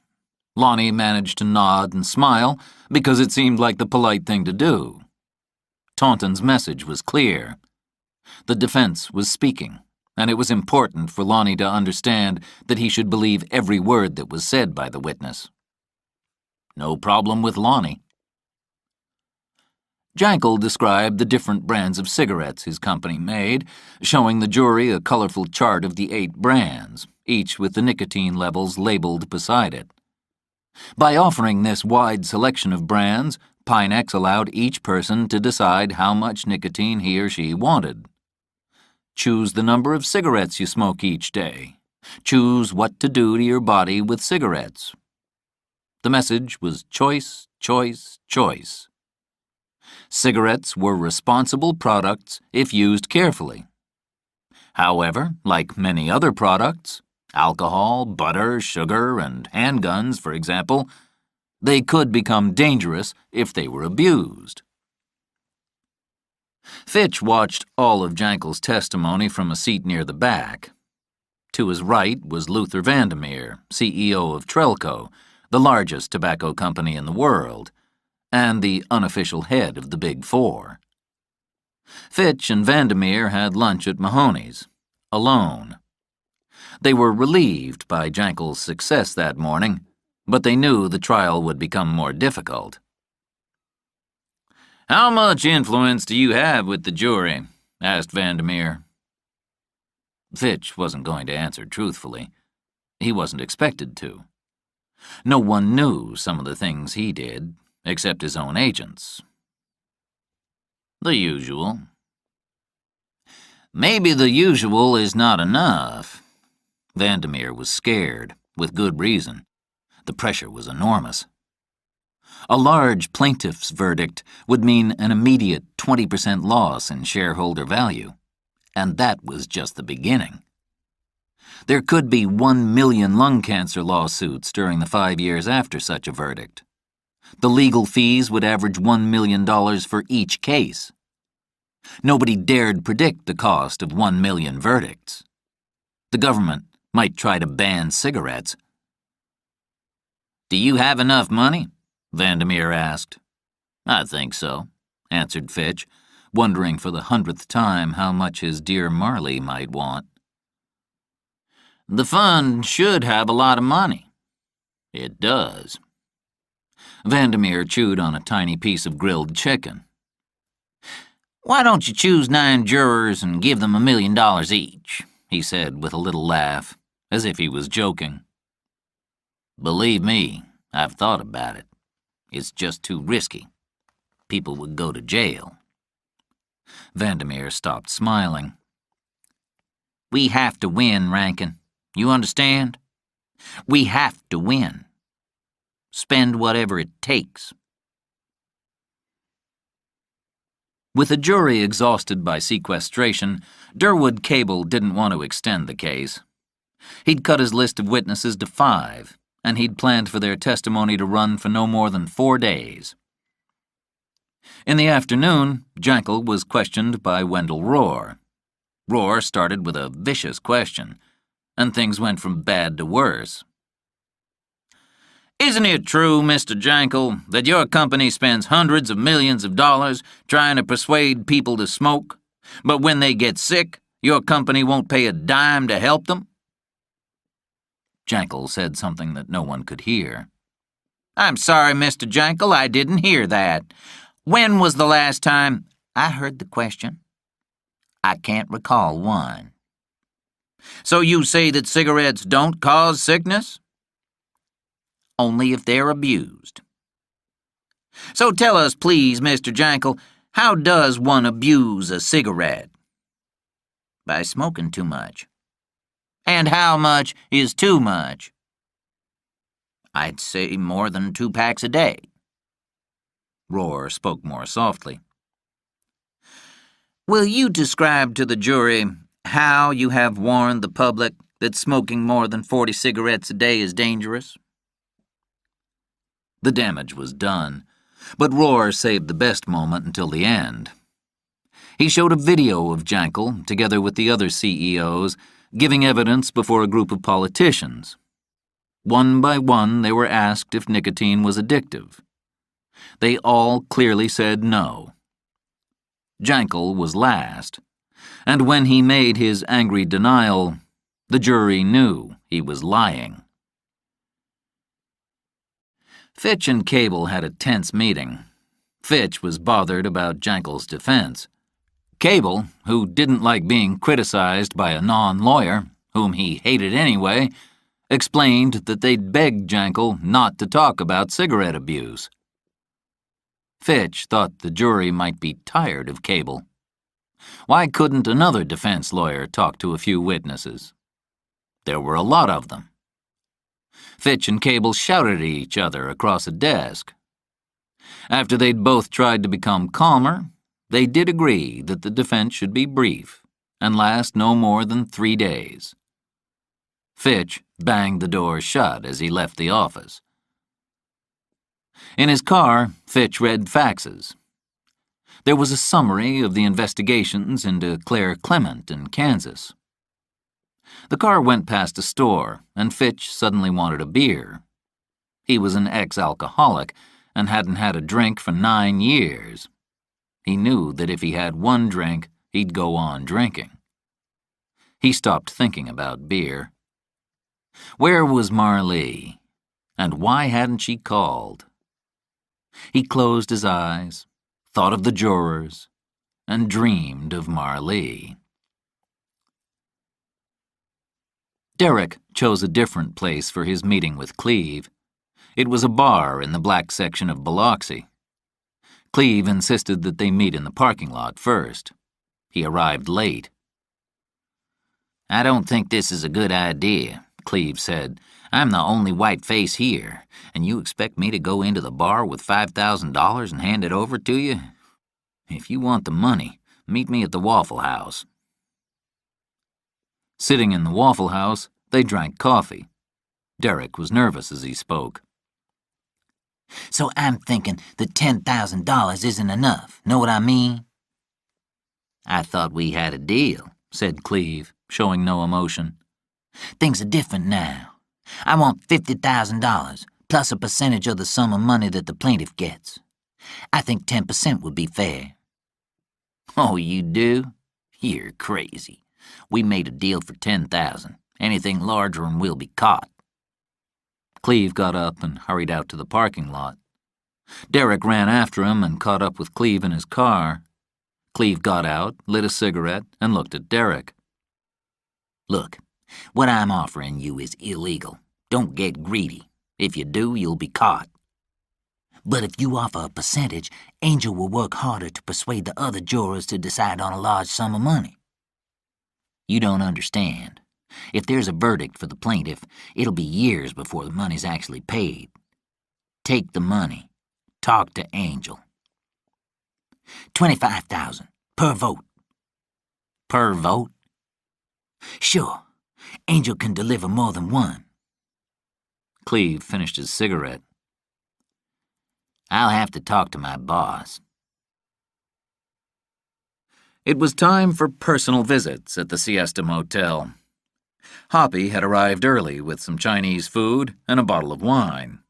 Lonnie managed to nod and smile because it seemed like the polite thing to do. Taunton's message was clear. The defense was speaking, and it was important for Lonnie to understand that he should believe every word that was said by the witness. No problem with Lonnie. Jankel described the different brands of cigarettes his company made, showing the jury a colorful chart of the 8 brands, each with the nicotine levels labeled beside it. By offering this wide selection of brands, Pinex allowed each person to decide how much nicotine he or she wanted. Choose the number of cigarettes you smoke each day. Choose what to do to your body with cigarettes. The message was choice, choice, choice. Cigarettes were responsible products if used carefully. However, like many other products, alcohol, butter, sugar, and handguns, for example, they could become dangerous if they were abused. Fitch watched all of Jankel's testimony from a seat near the back. To his right was Luther Vandermeer, CEO of Trelco, the largest tobacco company in the world, and the unofficial head of the Big Four. Fitch and Vandermeer had lunch at Mahoney's, alone. They were relieved by Jankel's success that morning, but they knew the trial would become more difficult. "How much influence do you have with the jury?" asked Vandermeer. Fitch wasn't going to answer truthfully. He wasn't expected to. No one knew some of the things he did, except his own agents. "The usual." "Maybe the usual is not enough." Vandermeer was scared, with good reason. The pressure was enormous. A large plaintiff's verdict would mean an immediate 20% loss in shareholder value, and that was just the beginning. There could be 1 million lung cancer lawsuits during the 5 years after such a verdict. The legal fees would average $1 million for each case. Nobody dared predict the cost of 1 million verdicts. The government might try to ban cigarettes. "Do you have enough money?" Vandermeer asked. "I think so," answered Fitch, wondering for the 100th time how much his dear Marley might want. "The fund should have a lot of money." "It does." Vandermeer chewed on a tiny piece of grilled chicken. "Why don't you choose 9 jurors and give them $1 million each?" he said with a little laugh, as if he was joking. "Believe me, I've thought about it. It's just too risky. People would go to jail." Vandermeer stopped smiling. "We have to win, Rankin. You understand? We have to win. Spend whatever it takes." With a jury exhausted by sequestration, Durwood Cable didn't want to extend the case. He'd cut his list of witnesses to 5, and he'd planned for their testimony to run for no more than 4 days. In the afternoon, Jankel was questioned by Wendell Rohr. Rohr started with a vicious question, and things went from bad to worse. "Isn't it true, Mr. Jankel, that your company spends hundreds of millions of dollars trying to persuade people to smoke, but when they get sick, your company won't pay a dime to help them?" Jankel said something that no one could hear. "I'm sorry, Mr. Jankel, I didn't hear that. When was the last time—" "I heard the question. I can't recall one." "So you say that cigarettes don't cause sickness?" "Only if they're abused." "So tell us, please, Mr. Jankel, how does one abuse a cigarette?" "By smoking too much." "And how much is too much?" "I'd say more than 2 packs a day." Rohr spoke more softly. "Will you describe to the jury how you have warned the public that smoking more than 40 cigarettes a day is dangerous?" The damage was done, but Rohr saved the best moment until the end. He showed a video of Jankel, together with the other CEOs, giving evidence before a group of politicians. One by one, they were asked if nicotine was addictive. They all clearly said no. Jankel was last, and when he made his angry denial, the jury knew he was lying. Fitch and Cable had a tense meeting. Fitch was bothered about Jankel's defense. Cable, who didn't like being criticized by a non-lawyer, whom he hated anyway, explained that they'd begged Jankel not to talk about cigarette abuse. Fitch thought the jury might be tired of Cable. Why couldn't another defense lawyer talk to a few witnesses? There were a lot of them. Fitch and Cable shouted at each other across a desk. After they'd both tried to become calmer, they did agree that the defense should be brief and last no more than 3 days. Fitch banged the door shut as he left the office. In his car, Fitch read faxes. There was a summary of the investigations into Claire Clement in Kansas. The car went past a store, and Fitch suddenly wanted a beer. He was an ex-alcoholic and hadn't had a drink for 9 years. He knew that if he had one drink, he'd go on drinking. He stopped thinking about beer. Where was Marlee? And why hadn't she called? He closed his eyes, thought of the jurors, and dreamed of Marlee. Derek chose a different place for his meeting with Cleve. It was a bar in the black section of Biloxi. Cleve insisted that they meet in the parking lot first. He arrived late. "I don't think this is a good idea," Cleve said. "I'm the only white face here, and you expect me to go into the bar with $5,000 and hand it over to you? If you want the money, meet me at the Waffle House." Sitting in the Waffle House, they drank coffee. Derek was nervous as he spoke. So I'm thinking that $10,000 isn't enough. Know what I mean? "I thought we had a deal," said Cleve, showing no emotion. Things are different now. I want $50,000, plus a percentage of the sum of money that the plaintiff gets. I think 10% would be fair. "Oh, you do? You're crazy. We made a deal for $10,000. Anything larger and we'll be caught." Cleve got up and hurried out to the parking lot. Derek ran after him and caught up with Cleve in his car. Cleve got out, lit a cigarette, and looked at Derek. "Look, what I'm offering you is illegal. Don't get greedy. If you do, you'll be caught. But if you offer a percentage, Angel will work harder to persuade the other jurors to decide on a large sum of money. You don't understand. If there's a verdict for the plaintiff, it'll be years before the money's actually paid. Take the money. Talk to Angel. 25,000 per vote." "Per vote?" "Sure. Angel can deliver more than one." Cleve finished his cigarette. "I'll have to talk to my boss." It was time for personal visits at the Siesta Motel. Hoppy had arrived early with some Chinese food and a bottle of wine.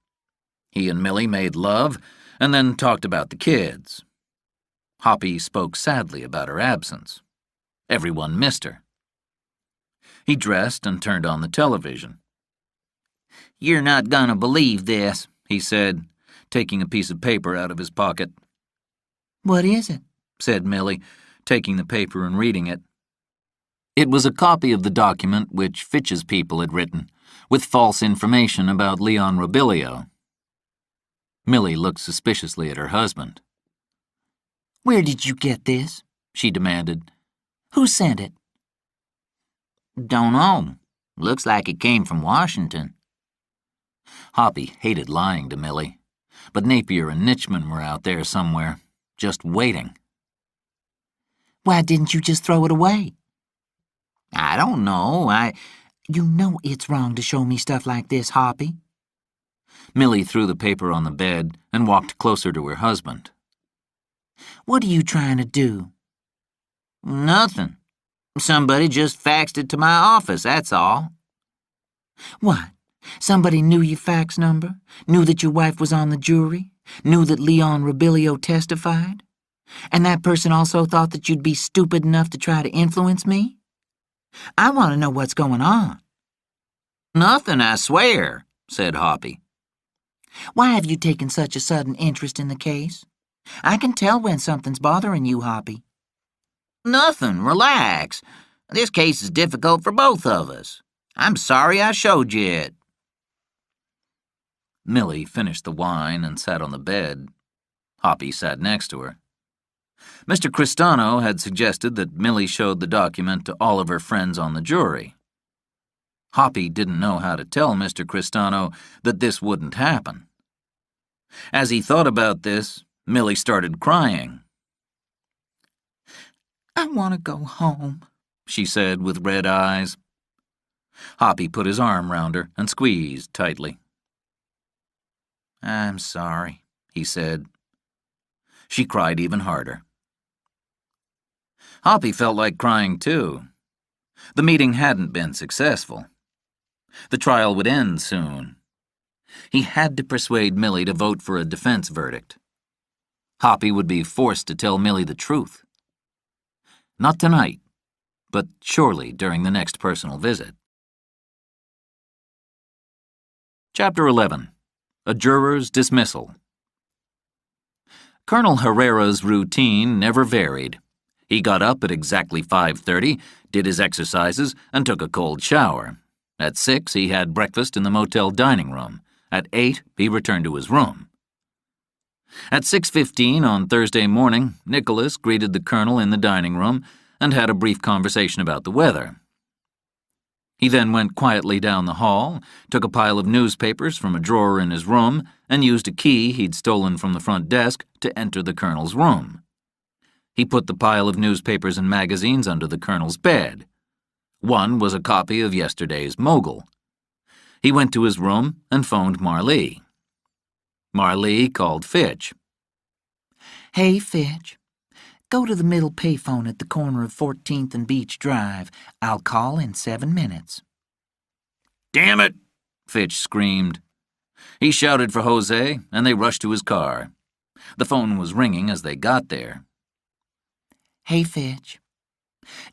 He and Millie made love and then talked about the kids. Hoppy spoke sadly about her absence. Everyone missed her. He dressed and turned on the television. "You're not gonna believe this," he said, taking a piece of paper out of his pocket. "What is it?" said Millie, taking the paper and reading it. It was a copy of the document which Fitch's people had written, with false information about Leon Robilio. Millie looked suspiciously at her husband. "Where did you get this?" she demanded. "Who sent it?" "Don't know. Looks like it came from Washington." Hoppy hated lying to Millie, but Napier and Nitchman were out there somewhere, just waiting. "Why didn't you just throw it away?" "I don't know. You know it's wrong to show me stuff like this, Hoppy." Millie threw the paper on the bed and walked closer to her husband. "What are you trying to do?" "Nothing. Somebody just faxed it to my office, that's all." "What? Somebody knew your fax number, knew that your wife was on the jury, knew that Leon Robilio testified, and that person also thought that you'd be stupid enough to try to influence me? I want to know what's going on." "Nothing, I swear," said Hoppy. "Why have you taken such a sudden interest in the case? I can tell when something's bothering you, Hoppy." "Nothing, relax. This case is difficult for both of us. I'm sorry I showed you it." Millie finished the wine and sat on the bed. Hoppy sat next to her. Mr. Cristano had suggested that Millie showed the document to all of her friends on the jury. Hoppy didn't know how to tell Mr. Cristano that this wouldn't happen. As he thought about this, Millie started crying. "I want to go home," she said with red eyes. Hoppy put his arm round her and squeezed tightly. "I'm sorry," he said. She cried even harder. Hoppy felt like crying too. The meeting hadn't been successful. The trial would end soon. He had to persuade Millie to vote for a defense verdict. Hoppy would be forced to tell Millie the truth. Not tonight, but surely during the next personal visit. Chapter 11. A Juror's Dismissal. Colonel Herrera's routine never varied. He got up at exactly 5:30, did his exercises, and took a cold shower. At 6, he had breakfast in the motel dining room. At 8, he returned to his room. At 6:15 on Thursday morning, Nicholas greeted the colonel in the dining room and had a brief conversation about the weather. He then went quietly down the hall, took a pile of newspapers from a drawer in his room, and used a key he'd stolen from the front desk to enter the colonel's room. He put the pile of newspapers and magazines under the colonel's bed. One was a copy of yesterday's Mogul. He went to his room and phoned Marlee. Marlee called Fitch. "Hey, Fitch. Go to the middle payphone at the corner of 14th and Beach Drive. I'll call in 7 minutes. "Damn it!" Fitch screamed. He shouted for Jose, and they rushed to his car. The phone was ringing as they got there. "Hey, Fitch.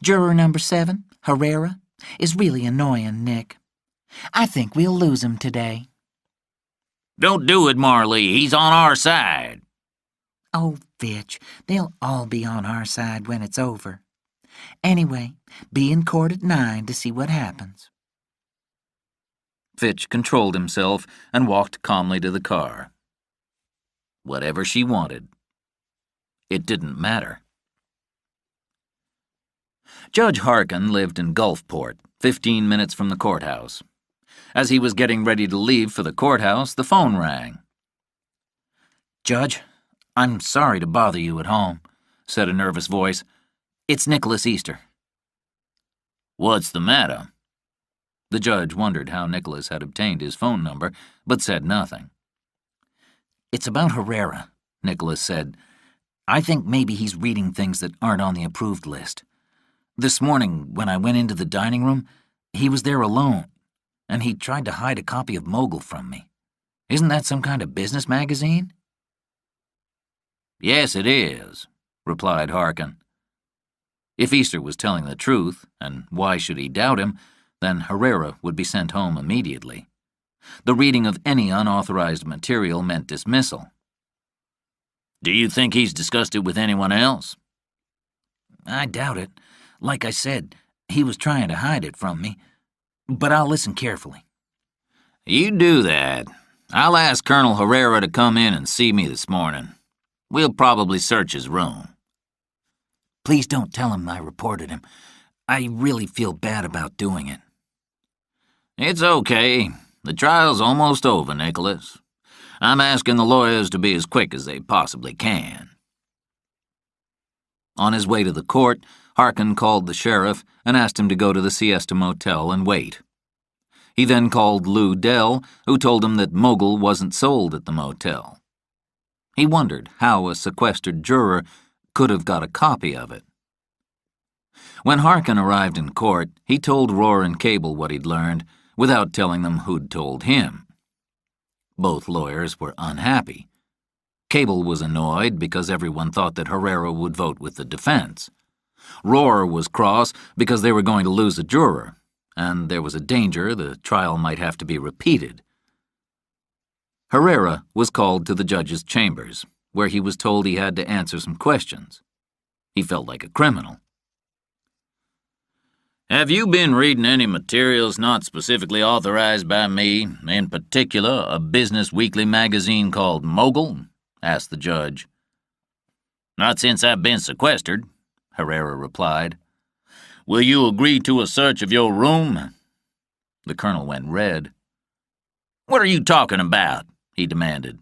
Juror number 7, Herrera, is really annoying, Nick. I think we'll lose him today." "Don't do it, Marlee. He's on our side." "Oh, Fitch, they'll all be on our side when it's over. Anyway, be in court at 9 to see what happens." Fitch controlled himself and walked calmly to the car. Whatever she wanted. It didn't matter. Judge Harkin lived in Gulfport, 15 minutes from the courthouse. As he was getting ready to leave for the courthouse, the phone rang. "Judge, I'm sorry to bother you at home," said a nervous voice. "It's Nicholas Easter." "What's the matter?" The judge wondered how Nicholas had obtained his phone number, but said nothing. "It's about Herrera," Nicholas said. "I think maybe he's reading things that aren't on the approved list. This morning, when I went into the dining room, he was there alone, and he tried to hide a copy of Mogul from me. Isn't that some kind of business magazine?" "Yes, it is," replied Harkin. If Easter was telling the truth, and why should he doubt him, then Herrera would be sent home immediately. The reading of any unauthorized material meant dismissal. "Do you think he's discussed it with anyone else?" "I doubt it. Like I said, he was trying to hide it from me. But I'll listen carefully." "You do that. I'll ask Colonel Herrera to come in and see me this morning. We'll probably search his room." "Please don't tell him I reported him. I really feel bad about doing it." "It's okay. The trial's almost over, Nicholas. I'm asking the lawyers to be as quick as they possibly can." On his way to the court, Harkin called the sheriff and asked him to go to the Siesta Motel and wait. He then called Lou Dell, who told him that Mogul wasn't sold at the motel. He wondered how a sequestered juror could have got a copy of it. When Harkin arrived in court, he told Roar and Cable what he'd learned, without telling them who'd told him. Both lawyers were unhappy. Cable was annoyed because everyone thought that Herrera would vote with the defense. Rohr was cross because they were going to lose a juror, and there was a danger the trial might have to be repeated. Herrera was called to the judge's chambers, where he was told he had to answer some questions. He felt like a criminal. Have you been reading any materials not specifically authorized by me, in particular a business weekly magazine called Mogul? Asked the judge. Not since I've been sequestered, Herrera replied. Will you agree to a search of your room? The colonel went red. What are you talking about? He demanded.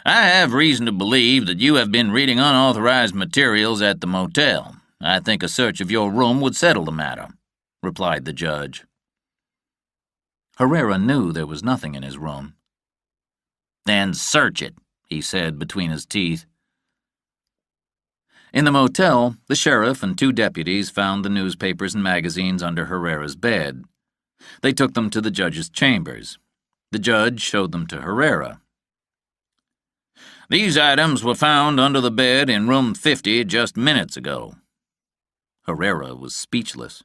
I have reason to believe that you have been reading unauthorized materials at the motel. I think a search of your room would settle the matter, replied the judge. Herrera knew there was nothing in his room. Then search it, he said between his teeth. In the motel, the sheriff and 2 deputies found the newspapers and magazines under Herrera's bed. They took them to the judge's chambers. The judge showed them to Herrera. These items were found under the bed in room 50 just minutes ago. Herrera was speechless.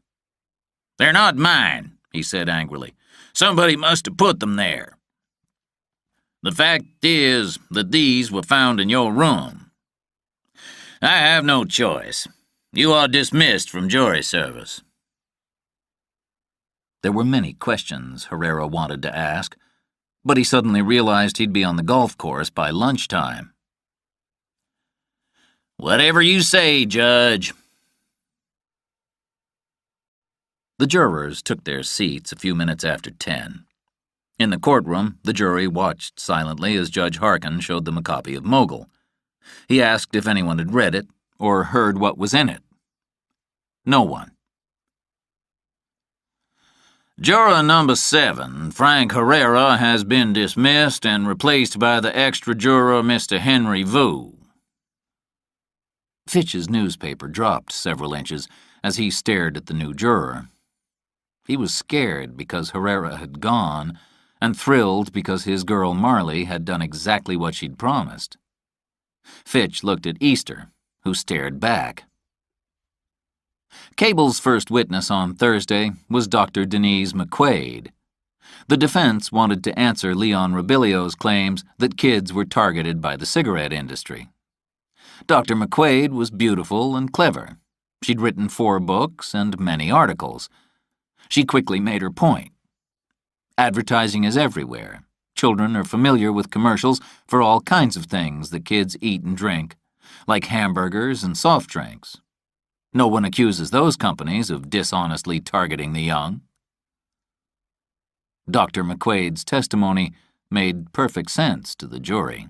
They're not mine, he said angrily. Somebody must have put them there. The fact is that these were found in your room. I have no choice. You are dismissed from jury service. There were many questions Herrera wanted to ask, but he suddenly realized he'd be on the golf course by lunchtime. Whatever you say, Judge. The jurors took their seats a few minutes after 10. In the courtroom, the jury watched silently as Judge Harkin showed them a copy of Mogul. He asked if anyone had read it or heard what was in it. No one. Juror number 7, Frank Herrera, has been dismissed and replaced by the extra juror, Mr. Henry Vu. Fitch's newspaper dropped several inches as he stared at the new juror. He was scared because Herrera had gone, and thrilled because his girl Marley had done exactly what she'd promised. Fitch looked at Easter, who stared back. Cable's first witness on Thursday was Dr. Denise McQuaid. The defense wanted to answer Leon Robilio's claims that kids were targeted by the cigarette industry. Dr. McQuaid was beautiful and clever. She'd written 4 books and many articles. She quickly made her point. Advertising is everywhere. Children are familiar with commercials for all kinds of things that kids eat and drink, like hamburgers and soft drinks. No one accuses those companies of dishonestly targeting the young. Dr. McQuaid's testimony made perfect sense to the jury.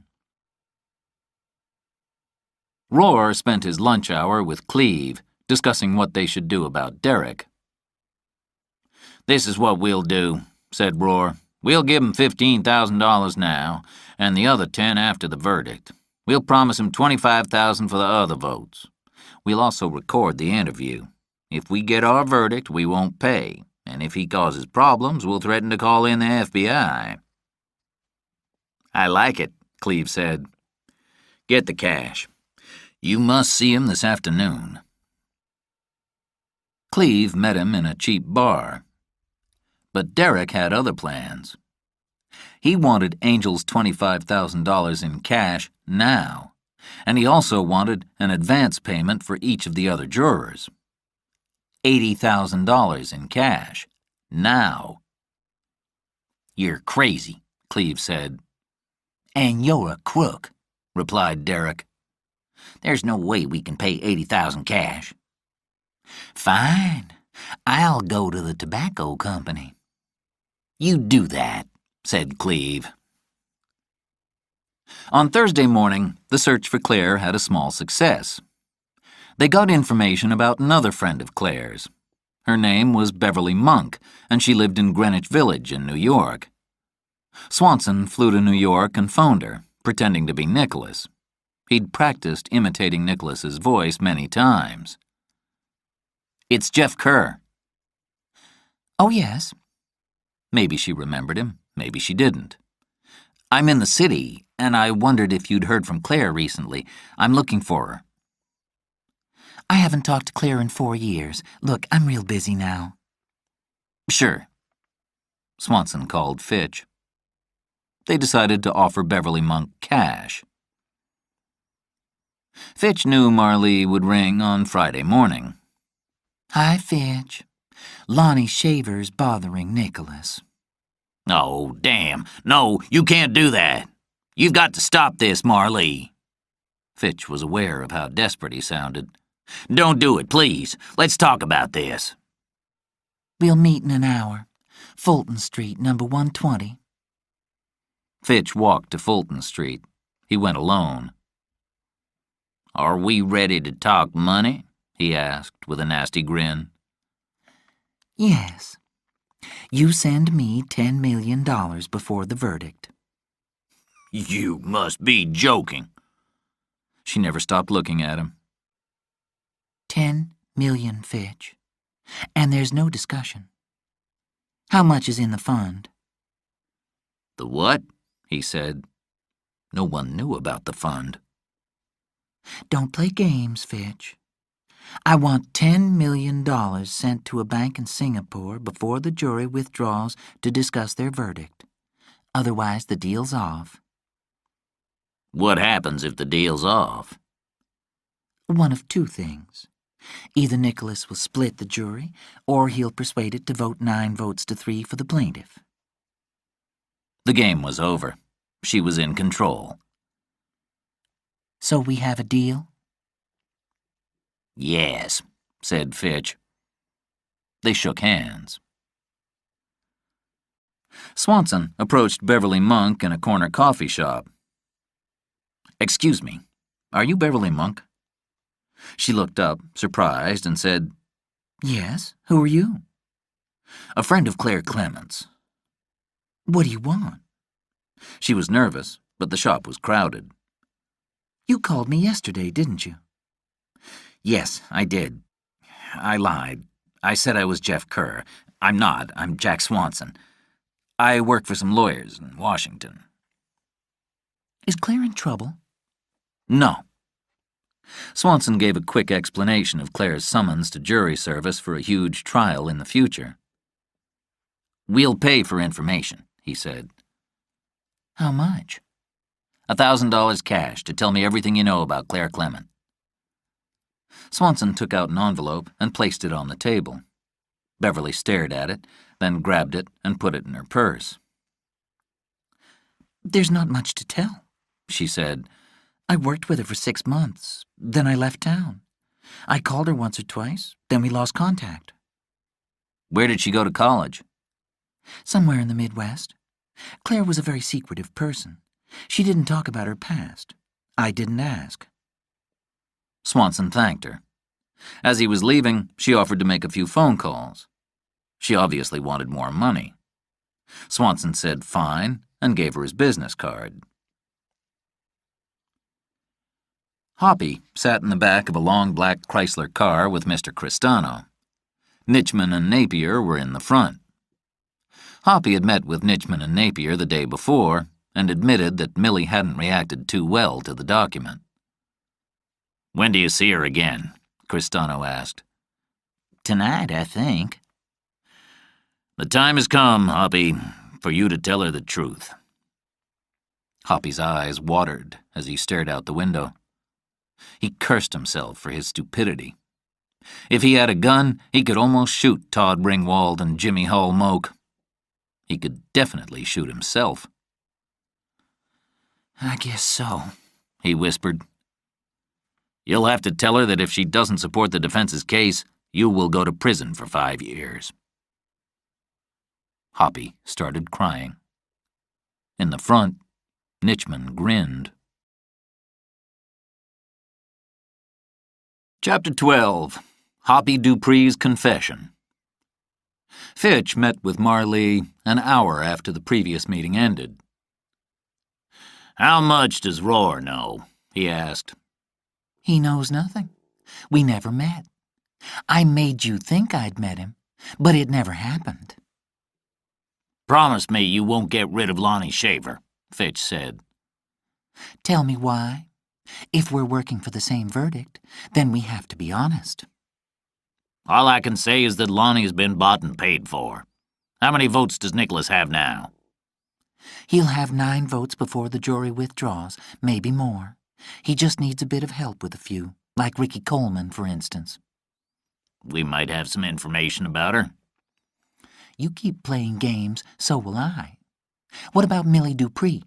Rohr spent his lunch hour with Cleve, discussing what they should do about Derek. This is what we'll do, said Rohr. We'll give him $15,000 now, and the other 10 after the verdict. We'll promise him $25,000 for the other votes. We'll also record the interview. If we get our verdict, we won't pay, and if he causes problems, we'll threaten to call in the FBI. I like it, Cleve said. Get the cash. You must see him this afternoon. Cleve met him in a cheap bar. But Derek had other plans. He wanted Angel's $25,000 in cash now, and he also wanted an advance payment for each of the other jurors. $80,000 in cash, now. You're crazy, Cleve said. And you're a crook, replied Derek. There's no way we can pay $80,000 cash. Fine. I'll go to the tobacco company. You do that, said Cleve. On Thursday morning, the search for Claire had a small success. They got information about another friend of Claire's. Her name was Beverly Monk, and she lived in Greenwich Village in New York. Swanson flew to New York and phoned her, pretending to be Nicholas. He'd practiced imitating Nicholas's voice many times. It's Jeff Kerr. Oh, yes. Maybe she remembered him, maybe she didn't. "I'm in the city, and I wondered if you'd heard from Claire recently. I'm looking for her." I haven't talked to Claire in 4 years. Look, I'm real busy now. "Sure." Swanson called Fitch. They decided to offer Beverly Monk cash. Fitch knew Marley would ring on Friday morning. Hi, Fitch. Lonnie Shaver's bothering Nicholas. "Oh, damn. No, you can't do that. You've got to stop this, Marley." Fitch was aware of how desperate he sounded. "Don't do it, please. Let's talk about this." We'll meet in an hour. Fulton Street, number 120. Fitch walked to Fulton Street. He went alone. "Are we ready to talk money?" he asked with a nasty grin. Yes. You send me $10 million before the verdict. "You must be joking." She never stopped looking at him. 10 million, Fitch. And there's no discussion. How much is in the fund? "The what?" he said. No one knew about the fund. Don't play games, Fitch. I want $10 million sent to a bank in Singapore before the jury withdraws to discuss their verdict. Otherwise, the deal's off. "What happens if the deal's off?" One of two things. Either Nicholas will split the jury, or he'll persuade it to vote 9 votes to 3 for the plaintiff. The game was over. She was in control. So we have a deal? "Yes," said Fitch. They shook hands. Swanson approached Beverly Monk in a corner coffee shop. "Excuse me, are you Beverly Monk?" She looked up, surprised, and said, Yes. Who are you? "A friend of Claire Clement's." What do you want? She was nervous, but the shop was crowded. You called me yesterday, didn't you? "Yes, I did. I lied. I said I was Jeff Kerr. I'm not. I'm Jack Swanson. I work for some lawyers in Washington." Is Claire in trouble? "No." Swanson gave a quick explanation of Claire's summons to jury service for a huge trial in the future. "We'll pay for information," he said. How much? $1,000 cash to tell me everything you know about Claire Clement. Swanson took out an envelope and placed it on the table. Beverly stared at it, then grabbed it and put it in her purse. There's not much to tell, She said. I worked with her for 6 months. Then I left town. I called her once or twice. Then we lost contact. "Where did she go to college?" Somewhere in the Midwest. Claire was a very secretive person. She didn't talk about her past. I didn't ask. Swanson thanked her. As he was leaving, she offered to make a few phone calls. She obviously wanted more money. Swanson said fine and gave her his business card. Hoppy sat in the back of a long black Chrysler car with Mr. Cristano. Nitchman and Napier were in the front. Hoppy had met with Nitchman and Napier the day before and admitted that Millie hadn't reacted too well to the document. "When do you see her again?" Cristano asked. Tonight, I think. "The time has come, Hoppy, for you to tell her the truth." Hoppy's eyes watered as he stared out the window. He cursed himself for his stupidity. If he had a gun, he could almost shoot Todd Ringwald and Jimmy Hull Moak. He could definitely shoot himself. I guess so, he whispered. "You'll have to tell her that if she doesn't support the defense's case, you will go to prison for 5 years." Hoppy started crying. In the front, Nitchman grinned. Chapter 12. Hoppy Dupree's Confession. Fitch met with Marley an hour after the previous meeting ended. "How much does Rohr know?" he asked. He knows nothing. We never met. I made you think I'd met him, but it never happened. Promise me you won't get rid of Lonnie Shaver, Fitch said. Tell me why. If we're working for the same verdict, then we have to be honest. All I can say is that Lonnie's been bought and paid for. How many votes does Nicholas have now? He'll have 9 votes before the jury withdraws, maybe more. He just needs a bit of help with a few, like Ricky Coleman, for instance. We might have some information about her. You keep playing games, so will I. What about Millie Dupree?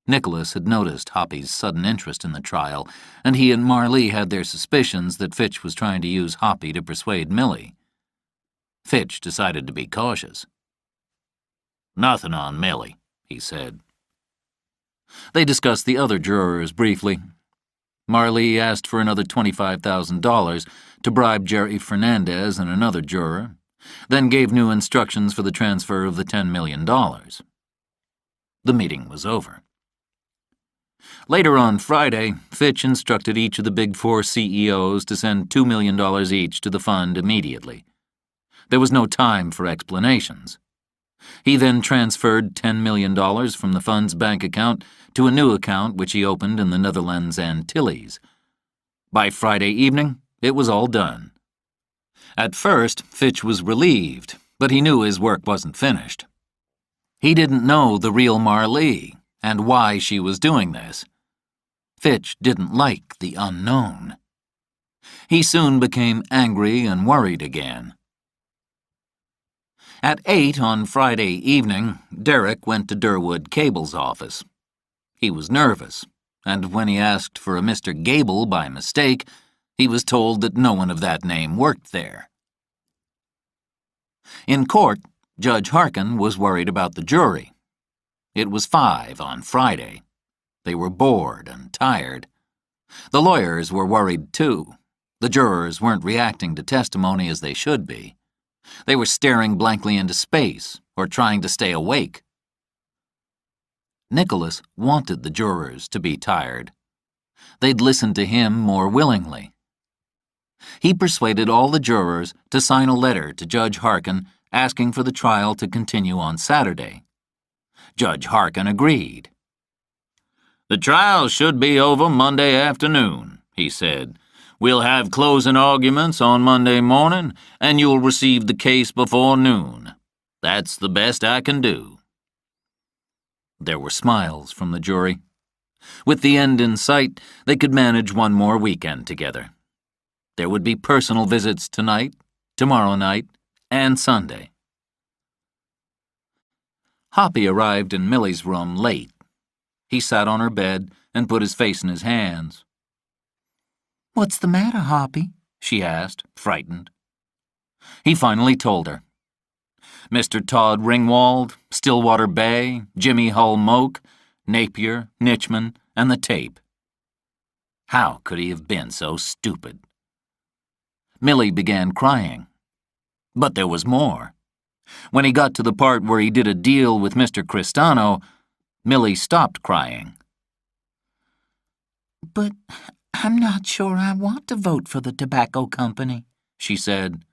Nicholas had noticed Hoppy's sudden interest in the trial, and he and Marlee had their suspicions that Fitch was trying to use Hoppy to persuade Millie. Fitch decided to be cautious. Nothing on Millie, he said. They discussed the other jurors briefly. Marlee asked for another $25,000 to bribe Jerry Fernandez and another juror, then gave new instructions for the transfer of the $10 million. The meeting was over. Later on Friday, Fitch instructed each of the Big Four CEOs to send $2 million each to the fund immediately. There was no time for explanations. He then transferred $10 million from the fund's bank account to a new account which he opened in the Netherlands Antilles. By Friday evening, it was all done. At first, Fitch was relieved, but he knew his work wasn't finished. He didn't know the real Marlee and why she was doing this. Fitch didn't like the unknown. He soon became angry and worried again. At 8 on Friday evening, Derek went to Durwood Cable's office. He was nervous, and when he asked for a Mr. Gable by mistake, he was told that no one of that name worked there. In court, Judge Harkin was worried about the jury. It was 5 on Friday. They were bored and tired. The lawyers were worried too. The jurors weren't reacting to testimony as they should be. They were staring blankly into space or trying to stay awake. Nicholas wanted the jurors to be tired. They'd listen to him more willingly. He persuaded all the jurors to sign a letter to Judge Harkin asking for the trial to continue on Saturday. Judge Harkin agreed. The trial should be over Monday afternoon, he said. We'll have closing arguments on Monday morning, and you'll receive the case before noon. That's the best I can do. There were smiles from the jury. With the end in sight, they could manage one more weekend together. There would be personal visits tonight, tomorrow night, and Sunday. Hoppy arrived in Millie's room late. He sat on her bed and put his face in his hands. What's the matter, Hoppy? She asked, frightened. He finally told her. Mr. Todd Ringwald, Stillwater Bay, Jimmy Hull Moak, Napier, Nitchman, and the tape. How could he have been so stupid? Millie began crying. But there was more. When he got to the part where he did a deal with Mr. Cristano, Millie stopped crying. But I'm not sure I want to vote for the tobacco company, she said.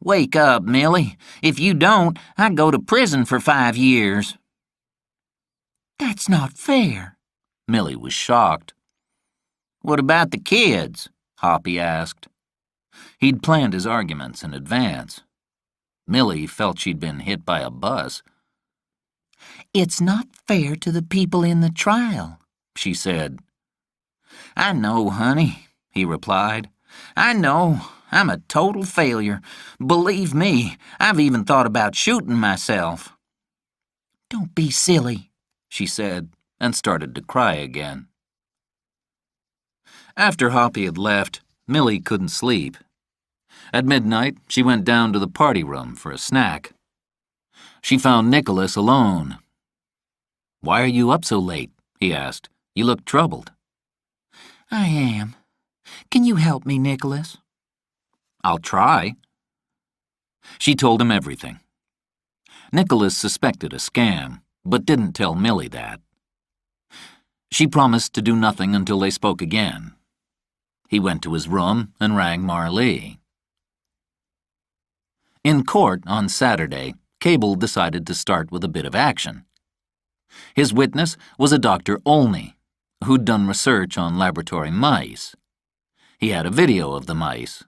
Wake up, Millie. If you don't, I go to prison for 5 years. That's not fair. Millie was shocked. What about the kids? Hoppy asked. He'd planned his arguments in advance. Millie felt she'd been hit by a bus. It's not fair to the people in the trial, she said. I know, honey, he replied. I know. I'm a total failure. Believe me, I've even thought about shooting myself. Don't be silly, she said, and started to cry again. After Hoppy had left, Millie couldn't sleep. At midnight, she went down to the party room for a snack. She found Nicholas alone. "Why are you up so late?" he asked. "You look troubled." I am. Can you help me, Nicholas? "I'll try." She told him everything. Nicholas suspected a scam, but didn't tell Millie that. She promised to do nothing until they spoke again. He went to his room and rang Marlee. In court on Saturday, Cable decided to start with a bit of action. His witness was a Dr. Olney, who'd done research on laboratory mice. He had a video of the mice.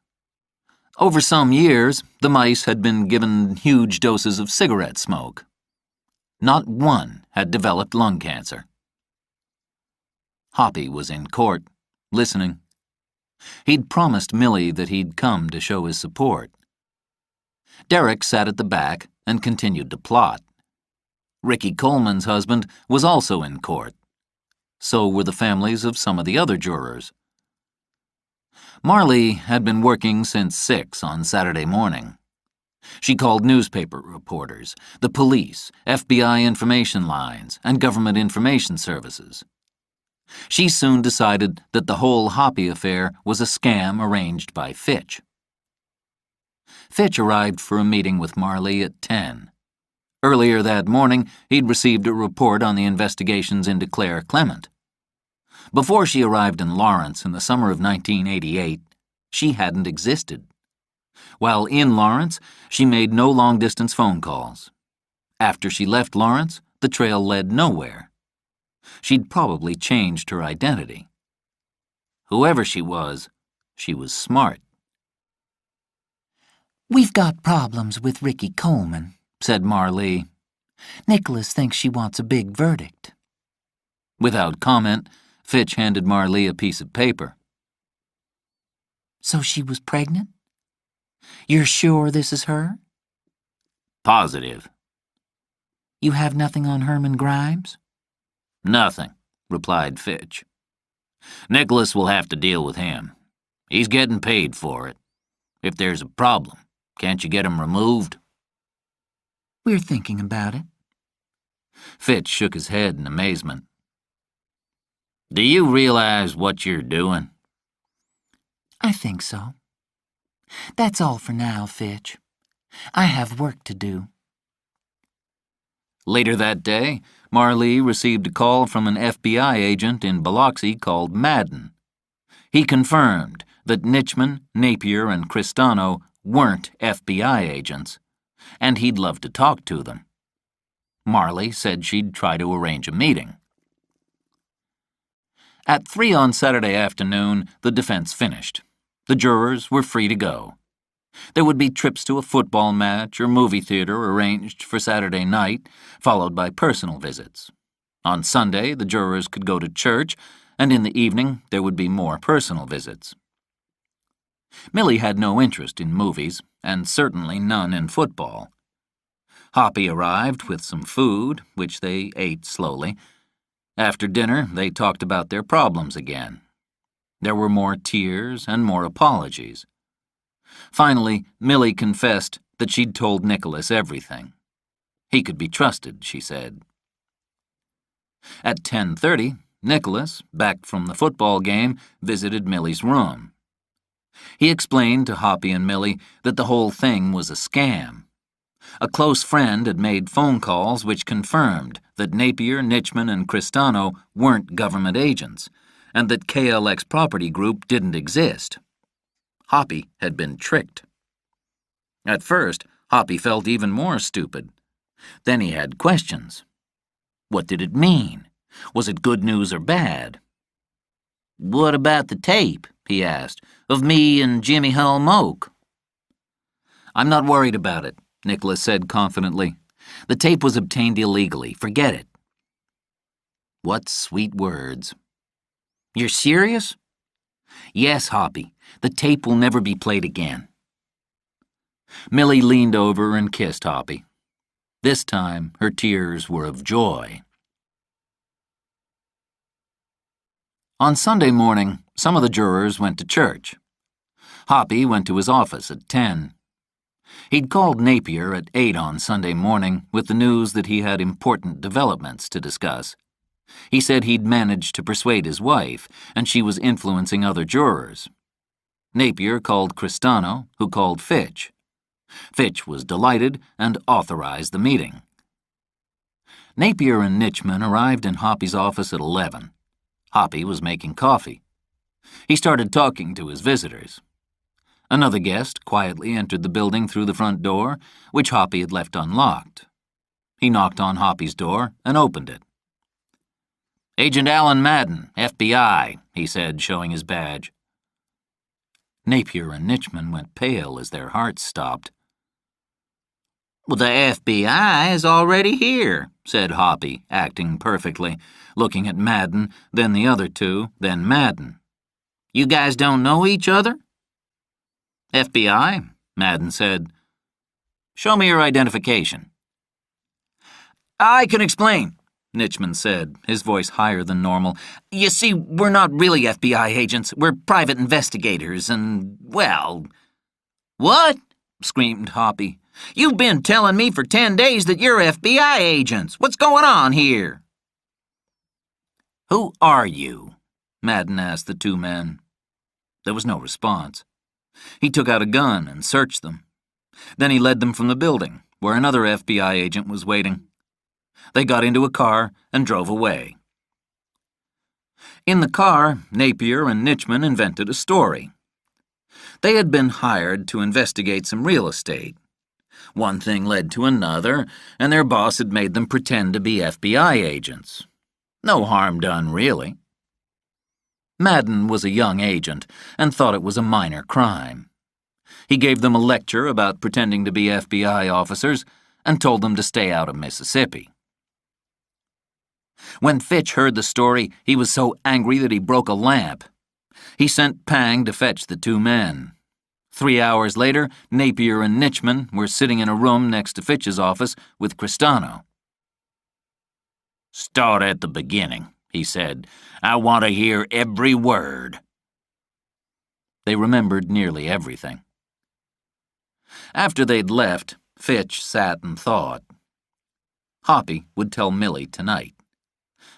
Over some years, the mice had been given huge doses of cigarette smoke. Not one had developed lung cancer. Hoppy was in court, listening. He'd promised Millie that he'd come to show his support. Derek sat at the back and continued to plot. Ricky Coleman's husband was also in court. So were the families of some of the other jurors. Marley had been working since 6 on Saturday morning. She called newspaper reporters, the police, FBI information lines, and government information services. She soon decided that the whole Hoppy affair was a scam arranged by Fitch. Fitch arrived for a meeting with Marley at 10. Earlier that morning, he'd received a report on the investigations into Claire Clement. Before she arrived in Lawrence in the summer of 1988, she hadn't existed. While in Lawrence, she made no long-distance phone calls. After she left Lawrence, the trail led nowhere. She'd probably changed her identity. Whoever she was smart. "We've got problems with Ricky Coleman," said Marley. "Nicholas thinks she wants a big verdict." Without comment, Fitch handed Marley a piece of paper. "So she was pregnant? You're sure this is her?" Positive. "You have nothing on Herman Grimes?" Nothing, replied Fitch. Nicholas will have to deal with him. He's getting paid for it. If there's a problem, can't you get him removed? "We're thinking about it." Fitch shook his head in amazement. Do you realize what you're doing? "I think so. That's all for now, Fitch. I have work to do." Later that day, Marley received a call from an FBI agent in Biloxi called Madden. He confirmed that Nitchman, Napier, and Cristano weren't FBI agents, and he'd love to talk to them. Marley said she'd try to arrange a meeting. At 3 on Saturday afternoon, the defense finished. The jurors were free to go. There would be trips to a football match or movie theater arranged for Saturday night, followed by personal visits. On Sunday, the jurors could go to church, and in the evening there would be more personal visits. Millie had no interest in movies, and certainly none in football. Hoppy arrived with some food, which they ate slowly. After dinner, they talked about their problems again. There were more tears and more apologies. Finally, Millie confessed that she'd told Nicholas everything. He could be trusted, she said. At 10:30, Nicholas, back from the football game, visited Millie's room. He explained to Hoppy and Millie that the whole thing was a scam. A close friend had made phone calls which confirmed that Napier, Nitchman, and Cristano weren't government agents, and that KLX Property Group didn't exist. Hoppy had been tricked. At first, Hoppy felt even more stupid. Then he had questions. What did it mean? Was it good news or bad? What about the tape, he asked, of me and Jimmy Hull Moak? I'm not worried about it, Nicholas said confidently. The tape was obtained illegally. Forget it. What sweet words. You're serious? Yes, Hoppy. The tape will never be played again. Millie leaned over and kissed Hoppy. This time, her tears were of joy. On Sunday morning, some of the jurors went to church. Hoppy went to his office at 10. He'd called Napier at 8 on Sunday morning with the news that he had important developments to discuss. He said he'd managed to persuade his wife, and she was influencing other jurors. Napier called Cristano, who called Fitch. Fitch was delighted and authorized the meeting. Napier and Nitchman arrived in Hoppy's office at 11. Hoppy was making coffee. He started talking to his visitors. Another guest quietly entered the building through the front door, which Hoppy had left unlocked. He knocked on Hoppy's door and opened it. "Agent Alan Madden, FBI," he said, showing his badge. Napier and Nitchman went pale as their hearts stopped. "Well, the FBI is already here," said Hoppy, acting perfectly, looking at Madden, then the other two, then Madden. "You guys don't know each other?" "FBI," Madden said. "Show me your identification." "I can explain," Nitchman said, his voice higher than normal. "You see, we're not really FBI agents. We're private investigators and, well—" "What?" screamed Hoppy. "You've been telling me for 10 days that you're FBI agents. What's going on here?" "Who are you?" Madden asked the two men. There was no response. He took out a gun and searched them. Then he led them from the building, where another FBI agent was waiting. They got into a car and drove away. In the car, Napier and Nitchman invented a story. They had been hired to investigate some real estate. One thing led to another, and their boss had made them pretend to be FBI agents. No harm done, really. Madden was a young agent and thought it was a minor crime. He gave them a lecture about pretending to be FBI officers and told them to stay out of Mississippi. When Fitch heard the story, he was so angry that he broke a lamp. He sent Pang to fetch the two men. 3 hours later, Napier and Nitchman were sitting in a room next to Fitch's office with Cristano. "Start at the beginning," he said. "I want to hear every word." They remembered nearly everything. After they'd left, Fitch sat and thought. Hoppy would tell Millie tonight.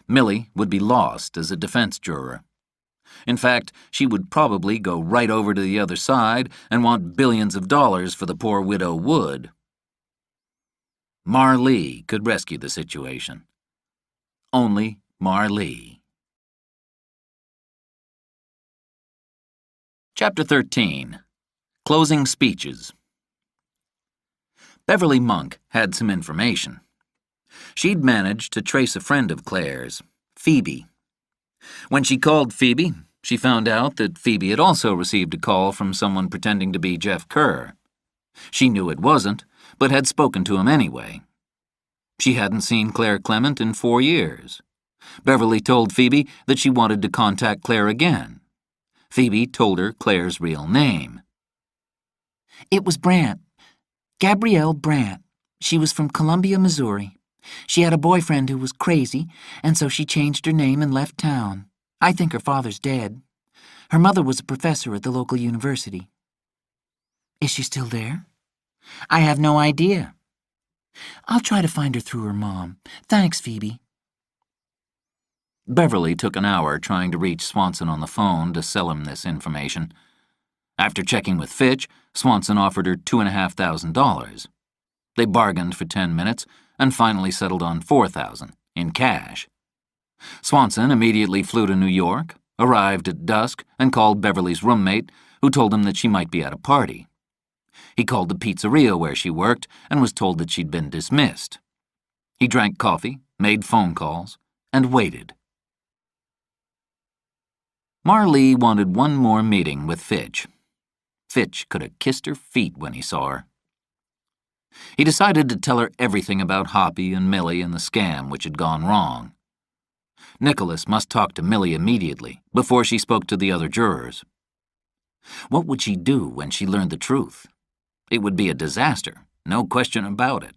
Millie would be lost as a defense juror. In fact, she would probably go right over to the other side and want billions of dollars for the poor widow Wood. Marlee could rescue the situation. Only Marlee. Chapter 13. Closing Speeches. Beverly Monk had some information. She'd managed to trace a friend of Claire's, Phoebe. When she called Phoebe, she found out that Phoebe had also received a call from someone pretending to be Jeff Kerr. She knew it wasn't, but had spoken to him anyway. She hadn't seen Claire Clement in 4 years. Beverly told Phoebe that she wanted to contact Claire again. Phoebe told her Claire's real name. It was Brandt. Gabrielle Brandt. She was from Columbia, Missouri. She had a boyfriend who was crazy, and so she changed her name and left town. I think her father's dead. Her mother was a professor at the local university. Is she still there? I have no idea. I'll try to find her through her mom. Thanks, Phoebe. Beverly took an hour trying to reach Swanson on the phone to sell him this information. After checking with Fitch, Swanson offered her $2,500. They bargained for 10 minutes and finally settled on $4,000 in cash. Swanson immediately flew to New York, arrived at dusk, and called Beverly's roommate, who told him that she might be at a party. He called the pizzeria where she worked and was told that she'd been dismissed. He drank coffee, made phone calls, and waited. Marlee wanted one more meeting with Fitch. Fitch could have kissed her feet when he saw her. He decided to tell her everything about Hoppy and Millie and the scam which had gone wrong. Nicholas must talk to Millie immediately, before she spoke to the other jurors. What would she do when she learned the truth? It would be a disaster, no question about it.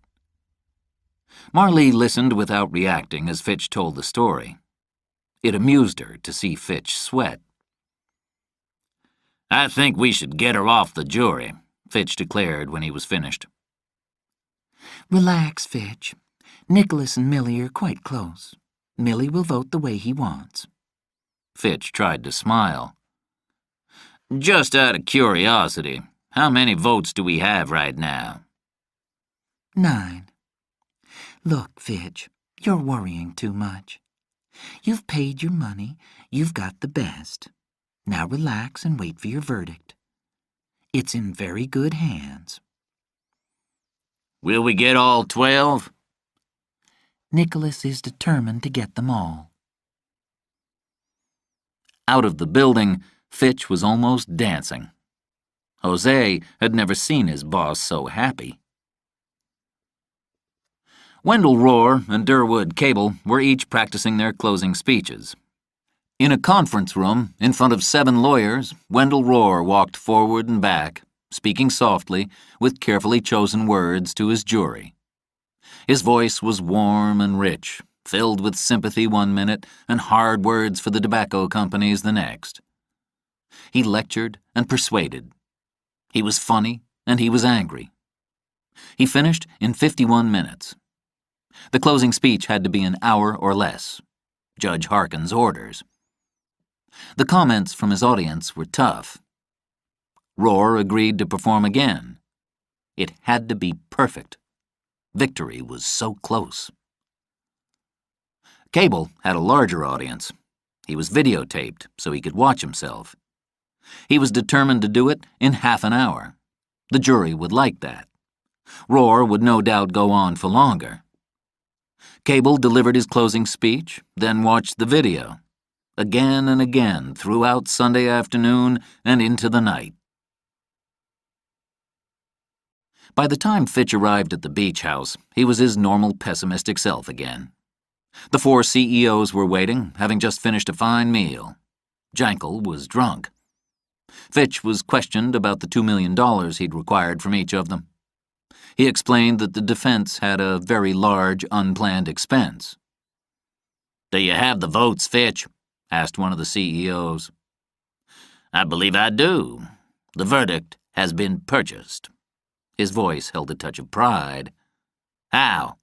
Marlee listened without reacting as Fitch told the story. It amused her to see Fitch sweat. "I think we should get her off the jury," Fitch declared when he was finished. Relax, Fitch. Nicholas and Millie are quite close. Millie will vote the way he wants. Fitch tried to smile. "Just out of curiosity, how many votes do we have right now?" 9. Look, Fitch, you're worrying too much. You've paid your money. You've got the best. Now relax and wait for your verdict. It's in very good hands. Will we get all 12? Nicholas is determined to get them all. Out of the building, Fitch was almost dancing. Jose had never seen his boss so happy. Wendell Rohr and Durwood Cable were each practicing their closing speeches. In a conference room, in front of 7 lawyers, Wendell Rohr walked forward and back, speaking softly, with carefully chosen words to his jury. His voice was warm and rich, filled with sympathy one minute and hard words for the tobacco companies the next. He lectured and persuaded. He was funny and he was angry. He finished in 51 minutes. The closing speech had to be an hour or less. Judge Harkin's orders. The comments from his audience were tough. Rohr agreed to perform again. It had to be perfect. Victory was so close. Cable had a larger audience. He was videotaped so he could watch himself. He was determined to do it in half an hour. The jury would like that. Rohr would no doubt go on for longer. Cable delivered his closing speech, then watched the video, again and again throughout Sunday afternoon and into the night. By the time Fitch arrived at the beach house, he was his normal pessimistic self again. The 4 CEOs were waiting, having just finished a fine meal. Jankel was drunk. Fitch was questioned about the $2 million he'd required from each of them. He explained that the defense had a very large, unplanned expense. "Do you have the votes, Fitch?" asked one of the CEOs. "I believe I do. The verdict has been purchased." His voice held a touch of pride. "How?"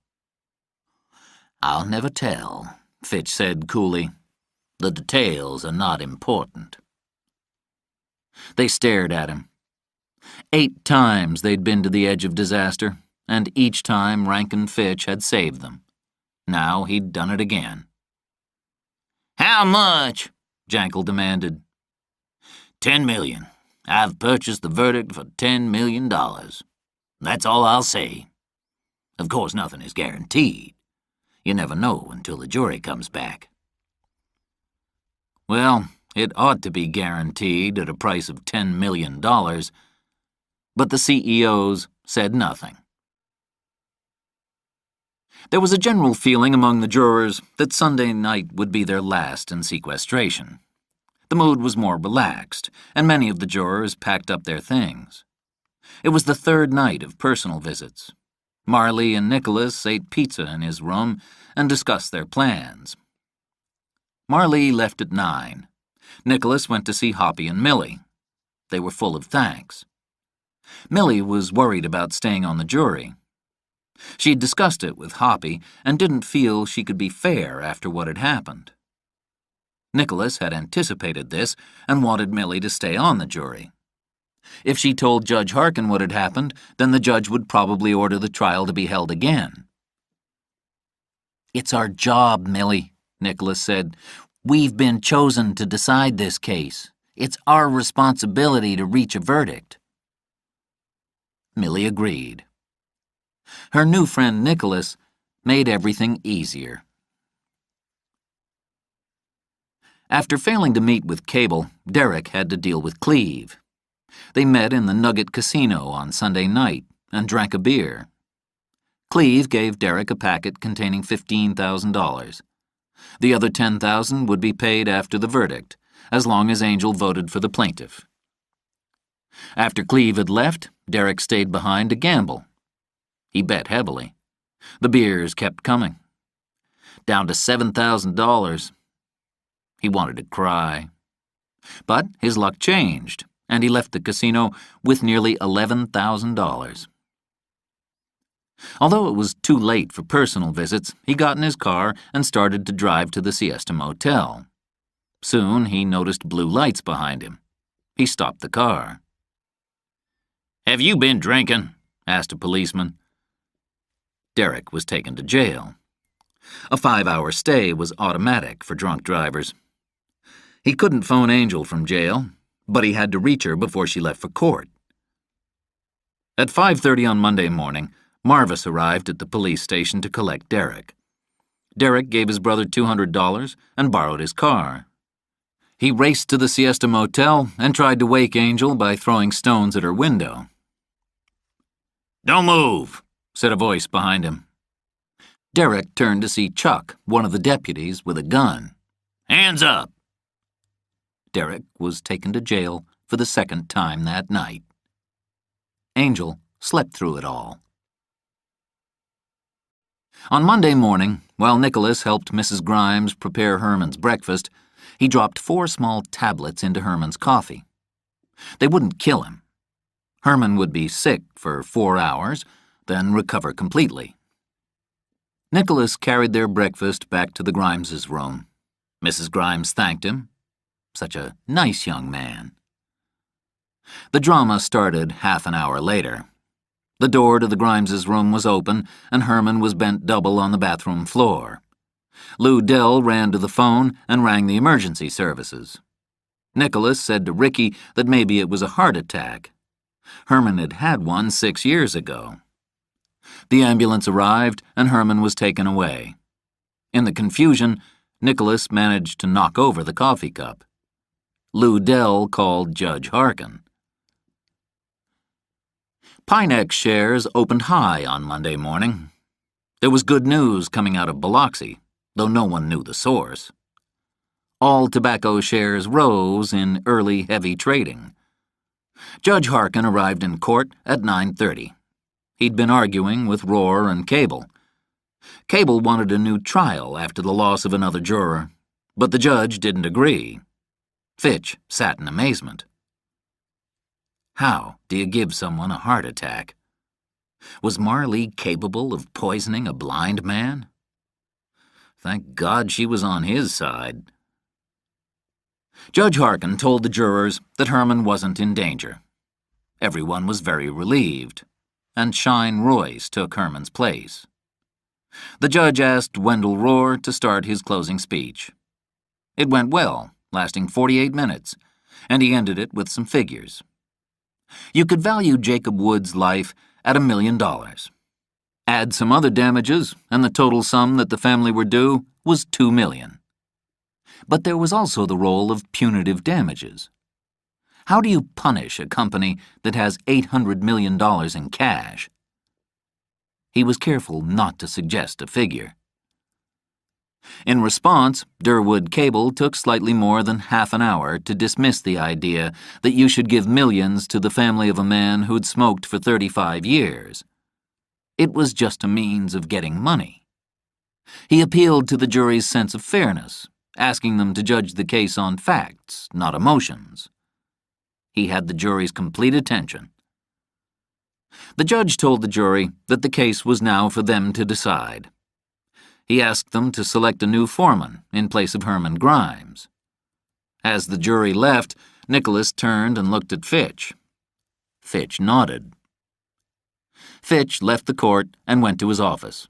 "I'll never tell," Fitch said coolly. "The details are not important." They stared at him. 8 times they'd been to the edge of disaster, and each time Rankin Fitch had saved them. Now he'd done it again. "How much?" Jankel demanded. $10 million. I've purchased the verdict for $10 million. That's all I'll say. Of course, nothing is guaranteed. You never know until the jury comes back." Well, it ought to be guaranteed at a price of $10 million, but the CEOs said nothing. There was a general feeling among the jurors that Sunday night would be their last in sequestration. The mood was more relaxed, and many of the jurors packed up their things. It was the 3rd night of personal visits. Marley and Nicholas ate pizza in his room and discussed their plans. Marley left at 9. Nicholas went to see Hoppy and Millie. They were full of thanks. Millie was worried about staying on the jury. She'd discussed it with Hoppy and didn't feel she could be fair after what had happened. Nicholas had anticipated this and wanted Millie to stay on the jury. If she told Judge Harkin what had happened, then the judge would probably order the trial to be held again. "It's our job, Millie," Nicholas said. "We've been chosen to decide this case. It's our responsibility to reach a verdict." Millie agreed. Her new friend Nicholas made everything easier. After failing to meet with Cable, Derek had to deal with Cleve. They met in the Nugget Casino on Sunday night and drank a beer. Cleve gave Derek a packet containing $15,000. The other $10,000 would be paid after the verdict, as long as Angel voted for the plaintiff. After Cleve had left, Derek stayed behind to gamble. He bet heavily. The beers kept coming. Down to $7,000. He wanted to cry. But his luck changed, and he left the casino with nearly $11,000. Although it was too late for personal visits, he got in his car and started to drive to the Siesta Motel. Soon he noticed blue lights behind him. He stopped the car. "Have you been drinking?" asked a policeman. Derek was taken to jail. A 5-hour stay was automatic for drunk drivers. He couldn't phone Angel from jail, but he had to reach her before she left for court. At 5:30 on Monday morning, Marvis arrived at the police station to collect Derek. Derek gave his brother $200 and borrowed his car. He raced to the Siesta Motel and tried to wake Angel by throwing stones at her window. "Don't move," said a voice behind him. Derek turned to see Chuck, one of the deputies, with a gun. "Hands up." Derek was taken to jail for the second time that night. Angel slept through it all. On Monday morning, while Nicholas helped Mrs. Grimes prepare Herman's breakfast, he dropped 4 small tablets into Herman's coffee. They wouldn't kill him. Herman would be sick for 4 hours, then recover completely. Nicholas carried their breakfast back to the Grimes' room. Mrs. Grimes thanked him. Such a nice young man. The drama started half an hour later. The door to the Grimes' room was open, and Herman was bent double on the bathroom floor. Lou Dell ran to the phone and rang the emergency services. Nicholas said to Ricky that maybe it was a heart attack. Herman had had one 6 years ago. The ambulance arrived, and Herman was taken away. In the confusion, Nicholas managed to knock over the coffee cup. Lou Dell called Judge Harkin. Pinex shares opened high on Monday morning. There was good news coming out of Biloxi, though no one knew the source. All tobacco shares rose in early heavy trading. Judge Harkin arrived in court at 9:30. He'd been arguing with Rohr and Cable. Cable wanted a new trial after the loss of another juror, but the judge didn't agree. Fitch sat in amazement. How do you give someone a heart attack? Was Marley capable of poisoning a blind man? Thank God she was on his side. Judge Harkin told the jurors that Herman wasn't in danger. Everyone was very relieved, and Shine Royce took Herman's place. The judge asked Wendell Rohr to start his closing speech. It went well, lasting 48 minutes, and he ended it with some figures. You could value Jacob Wood's life at $1 million. Add some other damages, and the total sum that the family were due was $2 million. But there was also the role of punitive damages. How do you punish a company that has $800 million in cash? He was careful not to suggest a figure. In response, Durwood Cable took slightly more than half an hour to dismiss the idea that you should give millions to the family of a man who'd smoked for 35 years. It was just a means of getting money. He appealed to the jury's sense of fairness, asking them to judge the case on facts, not emotions. He had the jury's complete attention. The judge told the jury that the case was now for them to decide. He asked them to select a new foreman in place of Herman Grimes. As the jury left, Nicholas turned and looked at Fitch. Fitch nodded. Fitch left the court and went to his office.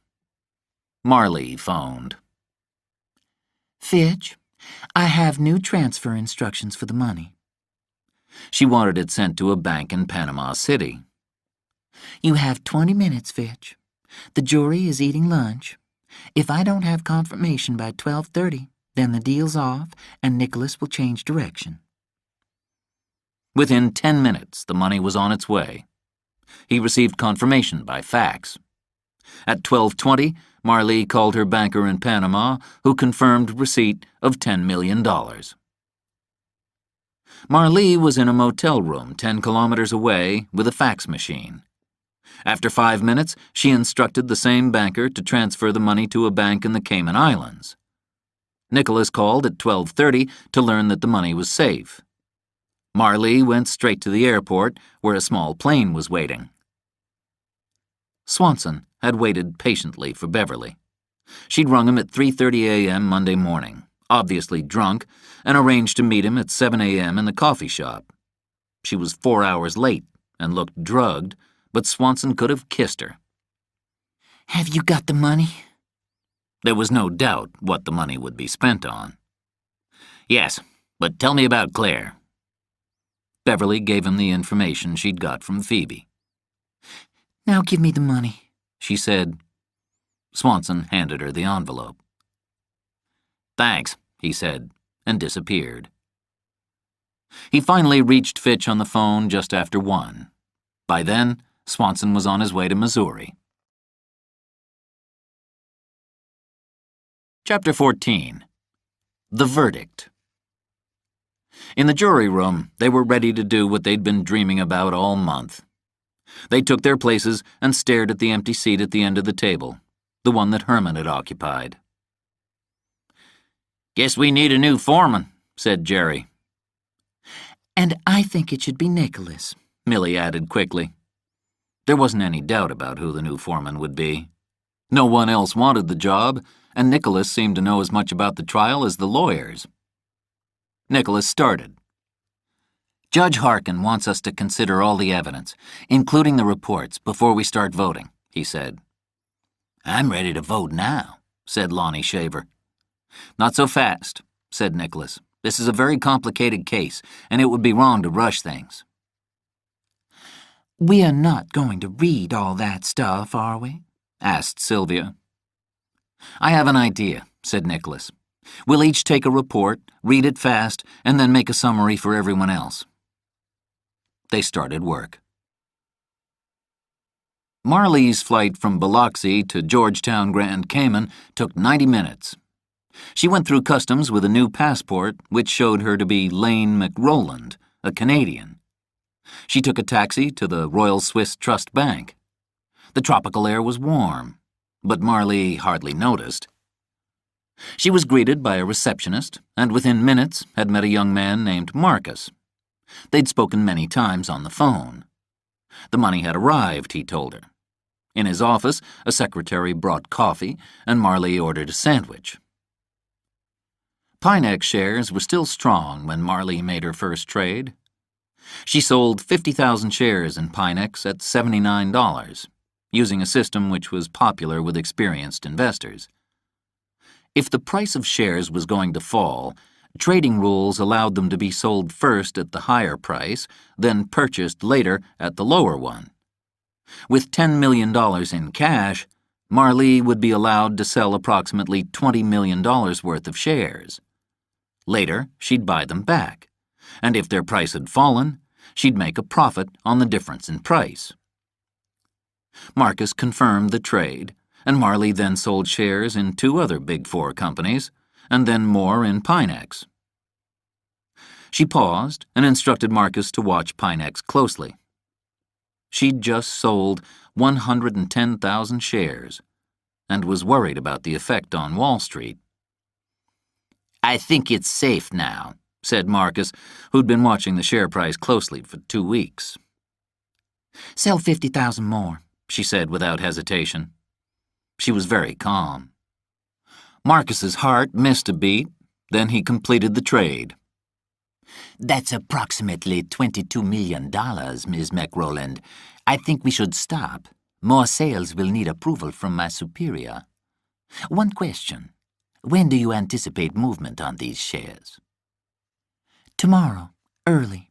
Marley phoned. Fitch, I have new transfer instructions for the money. She wanted it sent to a bank in Panama City. You have 20 minutes, Fitch. The jury is eating lunch. If I don't have confirmation by 12:30, then the deal's off and Nicholas will change direction. Within 10 minutes, the money was on its way. He received confirmation by fax. At 12:20, Marley called her banker in Panama, who confirmed receipt of $10 million. Marley was in a motel room 10 kilometers away with a fax machine. After 5 minutes, she instructed the same banker to transfer the money to a bank in the Cayman Islands. Nicholas called at 12:30 to learn that the money was safe. Marley went straight to the airport, where a small plane was waiting. Swanson had waited patiently for Beverly. She'd rung him at 3:30 a.m. Monday morning, obviously drunk, and arranged to meet him at 7 a.m. in the coffee shop. She was 4 hours late and looked drugged, but Swanson could have kissed her. Have you got the money? There was no doubt what the money would be spent on. Yes, but tell me about Claire. Beverly gave him the information she'd got from Phoebe. Now give me the money, she said. Swanson handed her the envelope. Thanks, he said, and disappeared. He finally reached Fitch on the phone just after 1. By then, Swanson was on his way to Missouri. Chapter 14. The Verdict. In the jury room, they were ready to do what they'd been dreaming about all month. They took their places and stared at the empty seat at the end of the table, the one that Herman had occupied. Guess we need a new foreman, said Jerry. and I think it should be Nicholas, Millie added quickly. There wasn't any doubt about who the new foreman would be. No one else wanted the job, and Nicholas seemed to know as much about the trial as the lawyers. Nicholas started. Judge Harkin wants us to consider all the evidence, including the reports, before we start voting, he said. I'm ready to vote now, said Lonnie Shaver. Not so fast, said Nicholas. This is a very complicated case, and it would be wrong to rush things. We are not going to read all that stuff, are we? Asked Sylvia. I have an idea, said Nicholas. We'll each take a report, read it fast, and then make a summary for everyone else. They started work. Marley's flight from Biloxi to Georgetown, Grand Cayman took 90 minutes. She went through customs with a new passport, which showed her to be Lane McRoland, a Canadian. She took a taxi to the Royal Swiss Trust Bank. The tropical air was warm, but Marley hardly noticed. She was greeted by a receptionist, and within minutes had met a young man named Marcus. They'd spoken many times on the phone. The money had arrived, he told her. In his office, a secretary brought coffee, and Marley ordered a sandwich. Pinex shares were still strong when Marley made her first trade. She sold 50,000 shares in Pinex at $79, using a system which was popular with experienced investors. If the price of shares was going to fall, trading rules allowed them to be sold first at the higher price, then purchased later at the lower one. With $10 million in cash, Marley would be allowed to sell approximately $20 million worth of shares. Later, she'd buy them back, and if their price had fallen, she'd make a profit on the difference in price. Marcus confirmed the trade, and Marley then sold shares in 2 other Big Four companies, and then more in Pinex. She paused and instructed Marcus to watch Pinex closely. She'd just sold 110,000 shares, and was worried about the effect on Wall Street. I think it's safe now, said Marcus, who'd been watching the share price closely for 2 weeks. Sell 50,000 more, she said without hesitation. She was very calm. Marcus's heart missed a beat, then he completed the trade. That's approximately $22 million, Ms. McRoland. I think we should stop. More sales will need approval from my superior. One question. When do you anticipate movement on these shares? Tomorrow, early.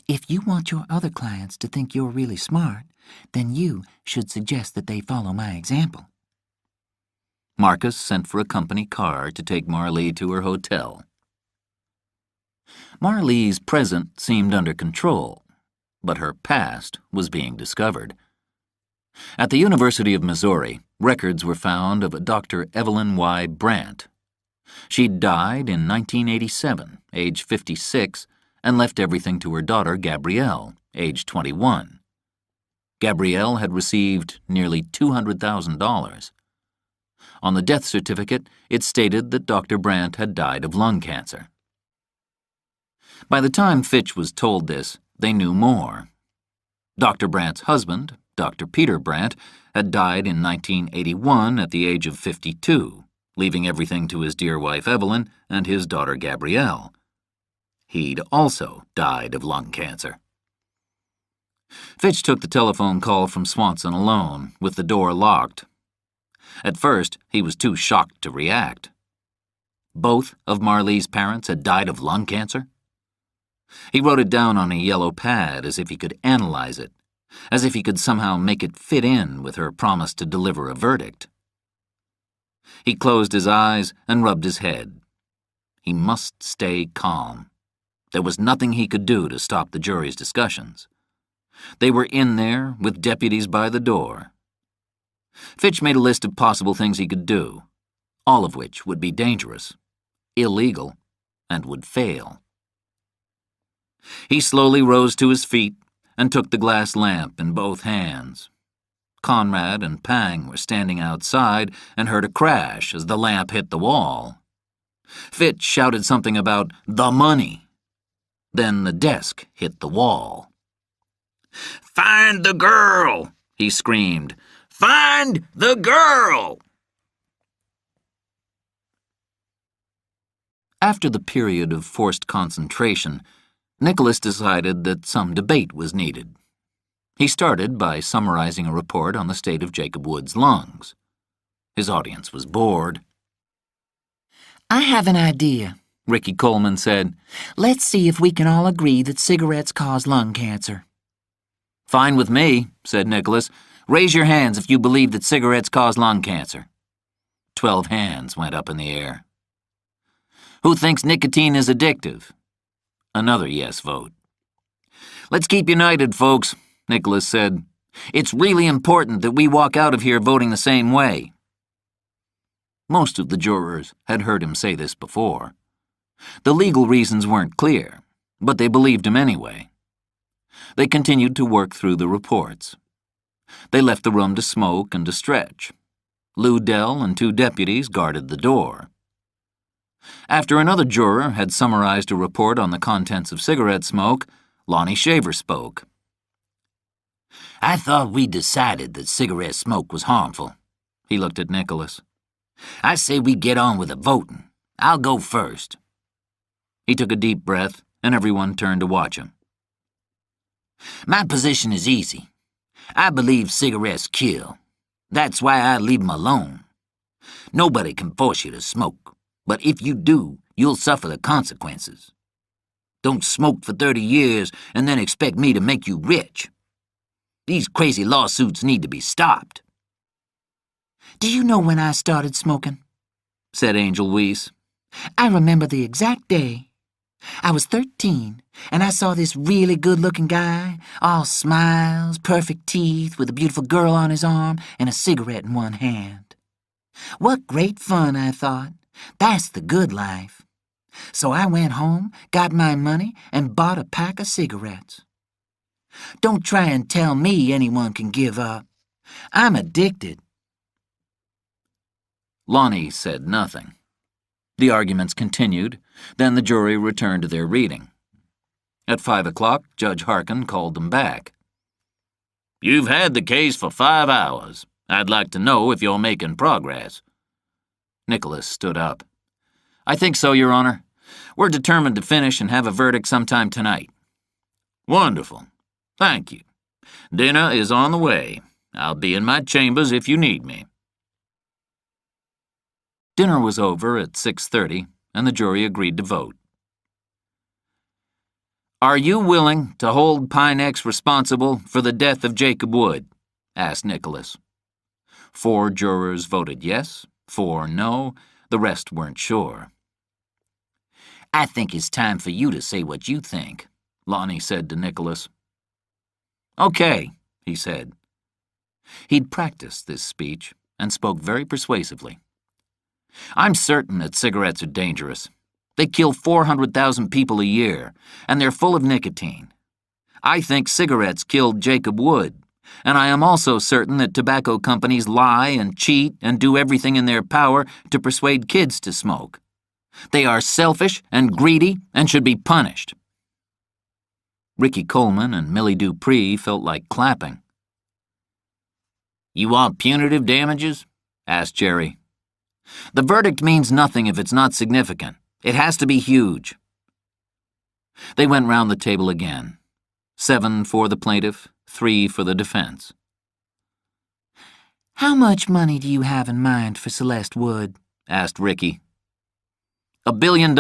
If you want your other clients to think you're really smart, then you should suggest that they follow my example. Marcus sent for a company car to take Marley to her hotel. Marley's present seemed under control, but her past was being discovered. At the University of Missouri, records were found of a Dr. Evelyn Y. Brandt. She'd died in 1987, age 56, and left everything to her daughter Gabrielle, age 21. Gabrielle had received nearly $200,000. On the death certificate, it stated that Dr. Brandt had died of lung cancer. By the time Fitch was told this, they knew more. Dr. Brandt's husband, Dr. Peter Brandt, had died in 1981 at the age of 52, leaving everything to his dear wife Evelyn and his daughter Gabrielle. He'd also died of lung cancer. Fitch took the telephone call from Swanson alone, with the door locked. At first, he was too shocked to react. Both of Marley's parents had died of lung cancer? He wrote it down on a yellow pad as if he could analyze it, as if he could somehow make it fit in with her promise to deliver a verdict. He closed his eyes and rubbed his head. He must stay calm. There was nothing he could do to stop the jury's discussions. They were in there with deputies by the door. Fitch made a list of possible things he could do, all of which would be dangerous, illegal, and would fail. He slowly rose to his feet and took the glass lamp in both hands. Conrad and Pang were standing outside and heard a crash as the lamp hit the wall. Fitch shouted something about the money. Then the desk hit the wall. "Find the girl!" he screamed. "Find the girl!" After the period of forced concentration, Nicholas decided that some debate was needed. He started by summarizing a report on the state of Jacob Wood's lungs. His audience was bored. I have an idea, Ricky Coleman said. Let's see if we can all agree that cigarettes cause lung cancer. Fine with me, said Nicholas. Raise your hands if you believe that cigarettes cause lung cancer. 12 hands went up in the air. Who thinks nicotine is addictive? Another yes vote. Let's keep united, folks, Nicholas said. It's really important that we walk out of here voting the same way. Most of the jurors had heard him say this before. The legal reasons weren't clear, but they believed him anyway. They continued to work through the reports. They left the room to smoke and to stretch. Lou Dell and 2 deputies guarded the door. After another juror had summarized a report on the contents of cigarette smoke, Lonnie Shaver spoke. I thought we decided that cigarette smoke was harmful. He looked at Nicholas. I say we get on with the voting. I'll go first. He took a deep breath, and everyone turned to watch him. My position is easy. I believe cigarettes kill. That's why I leave them alone. Nobody can force you to smoke, but if you do, you'll suffer the consequences. Don't smoke for 30 years and then expect me to make you rich. These crazy lawsuits need to be stopped. Do you know when I started smoking? Said Angel Weiss. I remember the exact day. I was 13, and I saw this really good-looking guy, all smiles, perfect teeth, with a beautiful girl on his arm and a cigarette in one hand. What great fun, I thought. That's the good life. So I went home, got my money, and bought a pack of cigarettes. Don't try and tell me anyone can give up. I'm addicted. Lonnie said nothing. The arguments continued, then the jury returned to their reading. At 5 o'clock, Judge Harkin called them back. You've had the case for 5 hours. I'd like to know if you're making progress. Nicholas stood up. I think so, Your Honor. We're determined to finish and have a verdict sometime tonight. Wonderful. Thank you. Dinner is on the way. I'll be in my chambers if you need me. Dinner was over at 6:30, and the jury agreed to vote. Are you willing to hold Pinex responsible for the death of Jacob Wood? Asked Nicholas. 4 jurors voted yes, 4 no, the rest weren't sure. I think it's time for you to say what you think, Lonnie said to Nicholas. Okay, he said. He'd practiced this speech and spoke very persuasively. I'm certain that cigarettes are dangerous. They kill 400,000 people a year, and they're full of nicotine. I think cigarettes killed Jacob Wood, and I am also certain that tobacco companies lie and cheat and do everything in their power to persuade kids to smoke. They are selfish and greedy and should be punished. Ricky Coleman and Millie Dupree felt like clapping. You want punitive damages? Asked Jerry. The verdict means nothing if it's not significant. It has to be huge. They went round the table again. 7 for the plaintiff, 3 for the defense. How much money do you have in mind for Celeste Wood? Asked Ricky. $1 billion.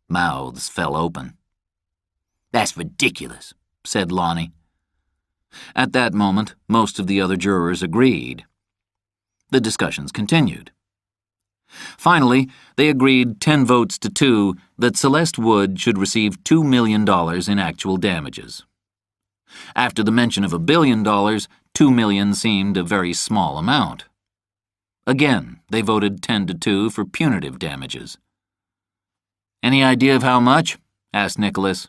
Mouths fell open. That's ridiculous, said Lonnie. At that moment, most of the other jurors agreed. The discussions continued. Finally, they agreed 10 votes to 2 that Celeste Wood should receive $2 million in actual damages. After the mention of $1 billion, $2 million seemed a very small amount. Again, they voted 10 to 2 for punitive damages. "Any idea of how much?" asked Nicholas.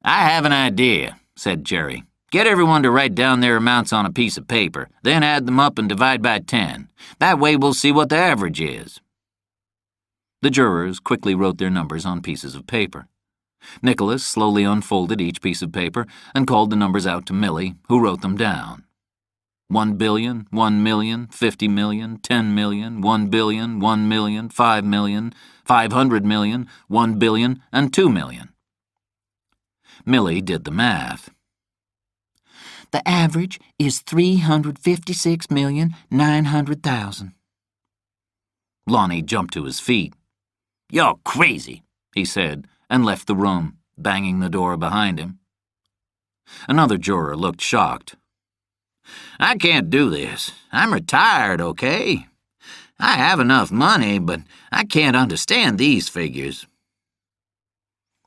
I have an idea, said Jerry. Get everyone to write down their amounts on a piece of paper, then add them up and divide by 10. That way we'll see what the average is. The jurors quickly wrote their numbers on pieces of paper. Nicholas slowly unfolded each piece of paper and called the numbers out to Millie, who wrote them down. 1 billion, 1 million, 50 million, 10 million, 1 billion, 1 million, 5 million, 500 million, 1 billion, and 2 million. Millie did the math. The average is 356,900,000. Lonnie jumped to his feet. You're crazy, he said, and left the room, banging the door behind him. Another juror looked shocked. I can't do this. I'm retired, okay? I have enough money, but I can't understand these figures.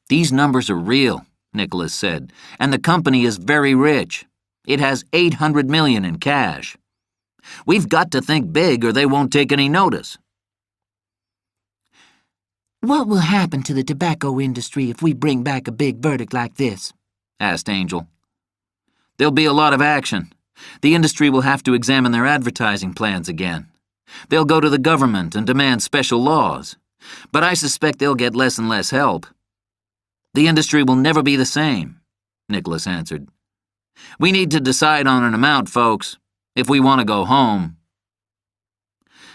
These numbers are real, Nicholas said, and the company is very rich. It has $800 million in cash. We've got to think big or they won't take any notice. What will happen to the tobacco industry if we bring back a big verdict like this? Asked Angel. There'll be a lot of action. The industry will have to examine their advertising plans again. They'll go to the government and demand special laws. But I suspect they'll get less and less help. The industry will never be the same, Nicholas answered. We need to decide on an amount, folks, if we want to go home.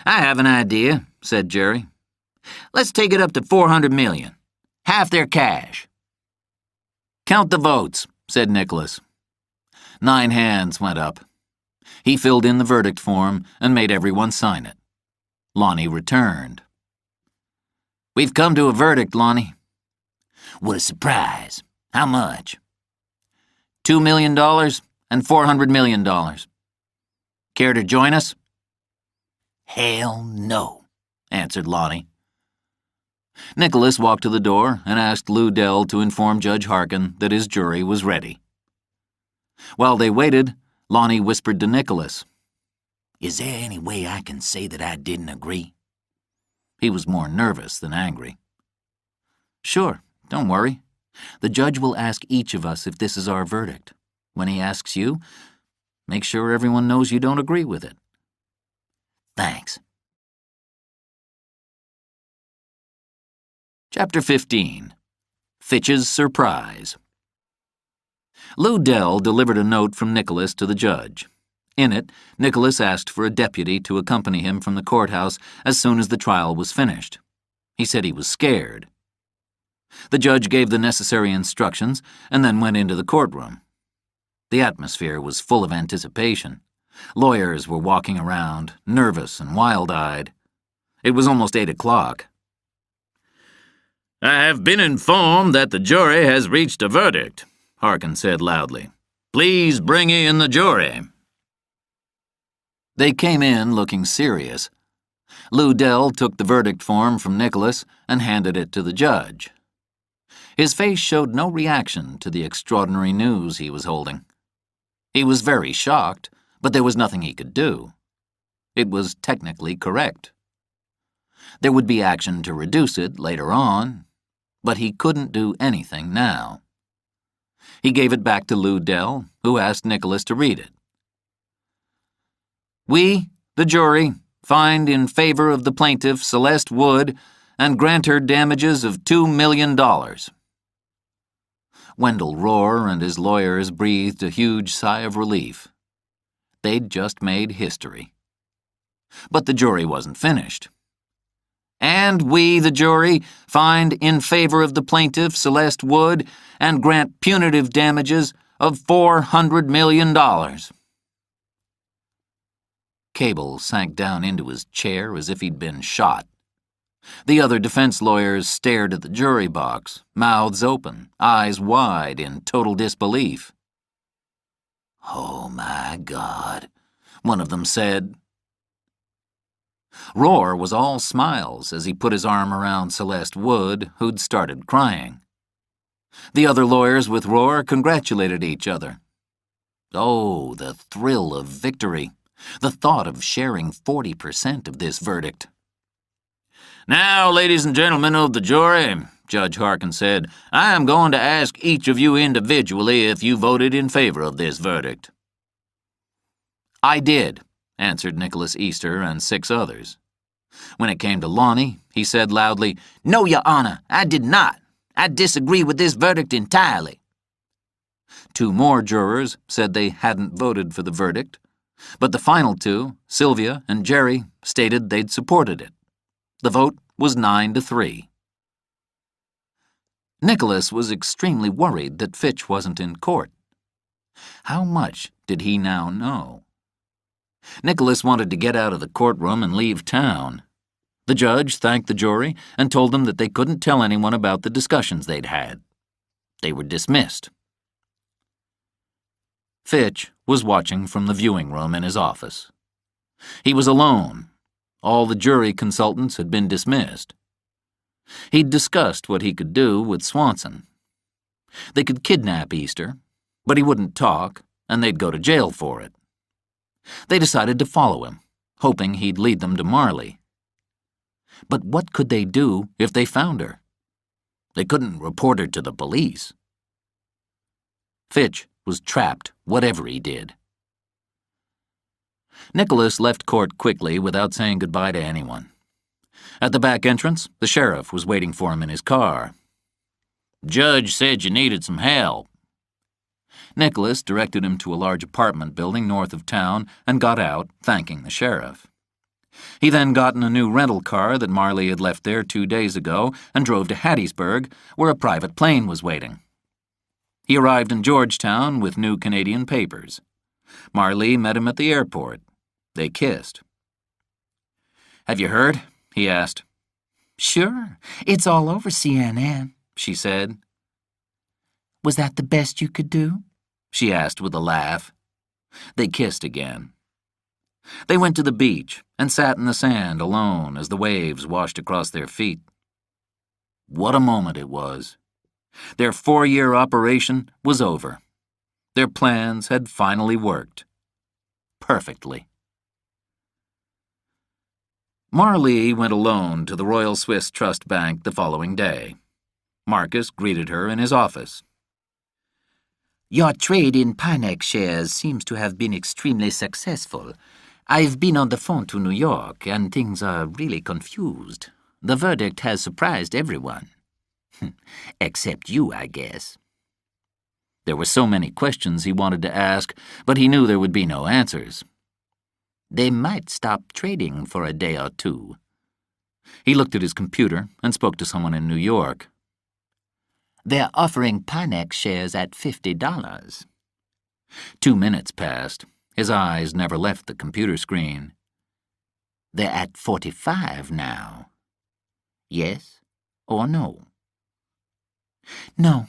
I have an idea, said Jerry. Let's take it up to 400 million. Half their cash. Count the votes, said Nicholas. 9 hands went up. He filled in the verdict form and made everyone sign it. Lonnie returned. We've come to a verdict, Lonnie. What a surprise. How much? $2 million and $400 million. Care to join us? Hell no, answered Lonnie. Nicholas walked to the door and asked Lou Dell to inform Judge Harkin that his jury was ready. While they waited, Lonnie whispered to Nicholas. Is there any way I can say that I didn't agree? He was more nervous than angry. Sure, don't worry. The judge will ask each of us if this is our verdict. When he asks you, make sure everyone knows you don't agree with it. Thanks. Chapter 15. Fitch's Surprise. Lou Dell delivered a note from Nicholas to the judge. In it, Nicholas asked for a deputy to accompany him from the courthouse as soon as the trial was finished. He said he was scared. The judge gave the necessary instructions and then went into the courtroom. The atmosphere was full of anticipation. Lawyers were walking around, nervous and wild-eyed. It was almost 8 o'clock. I have been informed that the jury has reached a verdict, Harkin said loudly. Please bring in the jury. They came in looking serious. Lou Dell took the verdict form from Nicholas and handed it to the judge. His face showed no reaction to the extraordinary news he was holding. He was very shocked, but there was nothing he could do. It was technically correct. There would be action to reduce it later on, but he couldn't do anything now. He gave it back to Lou Dell, who asked Nicholas to read it. We, the jury, find in favor of the plaintiff Celeste Wood and grant her damages of $2 million. Wendell Rohr and his lawyers breathed a huge sigh of relief. They'd just made history. But the jury wasn't finished. And we, the jury, find in favor of the plaintiff, Celeste Wood, and grant punitive damages of $400 million. Cable sank down into his chair as if he'd been shot. The other defense lawyers stared at the jury box, mouths open, eyes wide in total disbelief. "Oh, my God," one of them said. Roar was all smiles as he put his arm around Celeste Wood, who'd started crying. The other lawyers with Roar congratulated each other. Oh, the thrill of victory, the thought of sharing 40% of this verdict. "Now, ladies and gentlemen of the jury," Judge Harkin said, "I am going to ask each of you individually if you voted in favor of this verdict." "I did," answered Nicholas Easter and 6 others. When it came to Lonnie, he said loudly, "No, Your Honor, I did not. I disagree with this verdict entirely." 2 more jurors said they hadn't voted for the verdict, but the final 2, Sylvia and Jerry, stated they'd supported it. The vote was 9-3. Nicholas was extremely worried that Fitch wasn't in court. How much did he now know? Nicholas wanted to get out of the courtroom and leave town. The judge thanked the jury and told them that they couldn't tell anyone about the discussions they'd had. They were dismissed. Fitch was watching from the viewing room in his office. He was alone. All the jury consultants had been dismissed. He'd discussed what he could do with Swanson. They could kidnap Easter, but he wouldn't talk, and they'd go to jail for it. They decided to follow him, hoping he'd lead them to Marley. But what could they do if they found her? They couldn't report her to the police. Fitch was trapped, whatever he did. Nicholas left court quickly without saying goodbye to anyone. At the back entrance, the sheriff was waiting for him in his car. "Judge said you needed some help." Nicholas directed him to a large apartment building north of town and got out, thanking the sheriff. He then got in a new rental car that Marley had left there 2 days ago and drove to Hattiesburg, where a private plane was waiting. He arrived in Georgetown with new Canadian papers. Marley met him at the airport. They kissed. "Have you heard?" he asked. Sure, it's all over CNN, she said. Was that the best you could do? She asked with a laugh. They kissed again. They went to the beach and sat in the sand alone as the waves washed across their feet. What a moment it was. Their 4-year operation was over. Their plans had finally worked. Perfectly. Marley went alone to the Royal Swiss Trust Bank the following day. Marcus greeted her in his office. Your trade in Pinex shares seems to have been extremely successful. I've been on the phone to New York, and things are really confused. The verdict has surprised everyone. Except you, I guess. There were so many questions he wanted to ask, but he knew there would be no answers. They might stop trading for a day or 2. He looked at his computer and spoke to someone in New York. They're offering Pinex shares at $50. 2 minutes passed. His eyes never left the computer screen. They're at 45 now. Yes or no? No.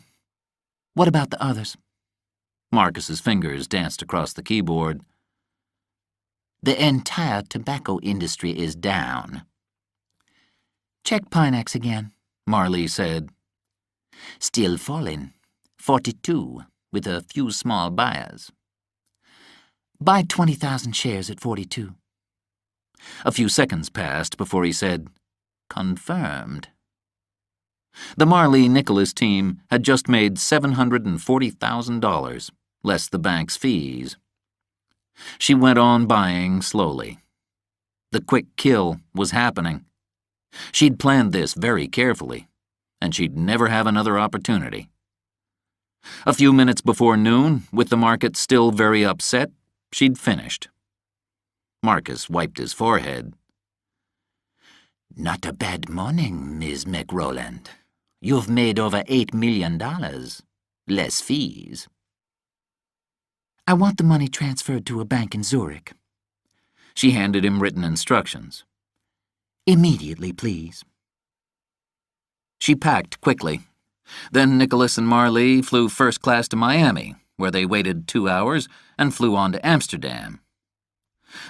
What about the others? Marcus's fingers danced across the keyboard. The entire tobacco industry is down. Check Pinex again, Marley said. Still falling. 42, with a few small buyers. Buy 20,000 shares at 42. A few seconds passed before he said, "Confirmed." The Marley-Nicholas team had just made $740,000, less the bank's fees. She went on buying slowly. The quick kill was happening. She'd planned this very carefully, and she'd never have another opportunity. A few minutes before noon, with the market still very upset, she'd finished. Marcus wiped his forehead. Not a bad morning, Ms. McRowland. You've made over $8 million, less fees. I want the money transferred to a bank in Zurich. She handed him written instructions. Immediately, please. She packed quickly. Then Nicholas and Marley flew first class to Miami, where they waited 2 hours and flew on to Amsterdam.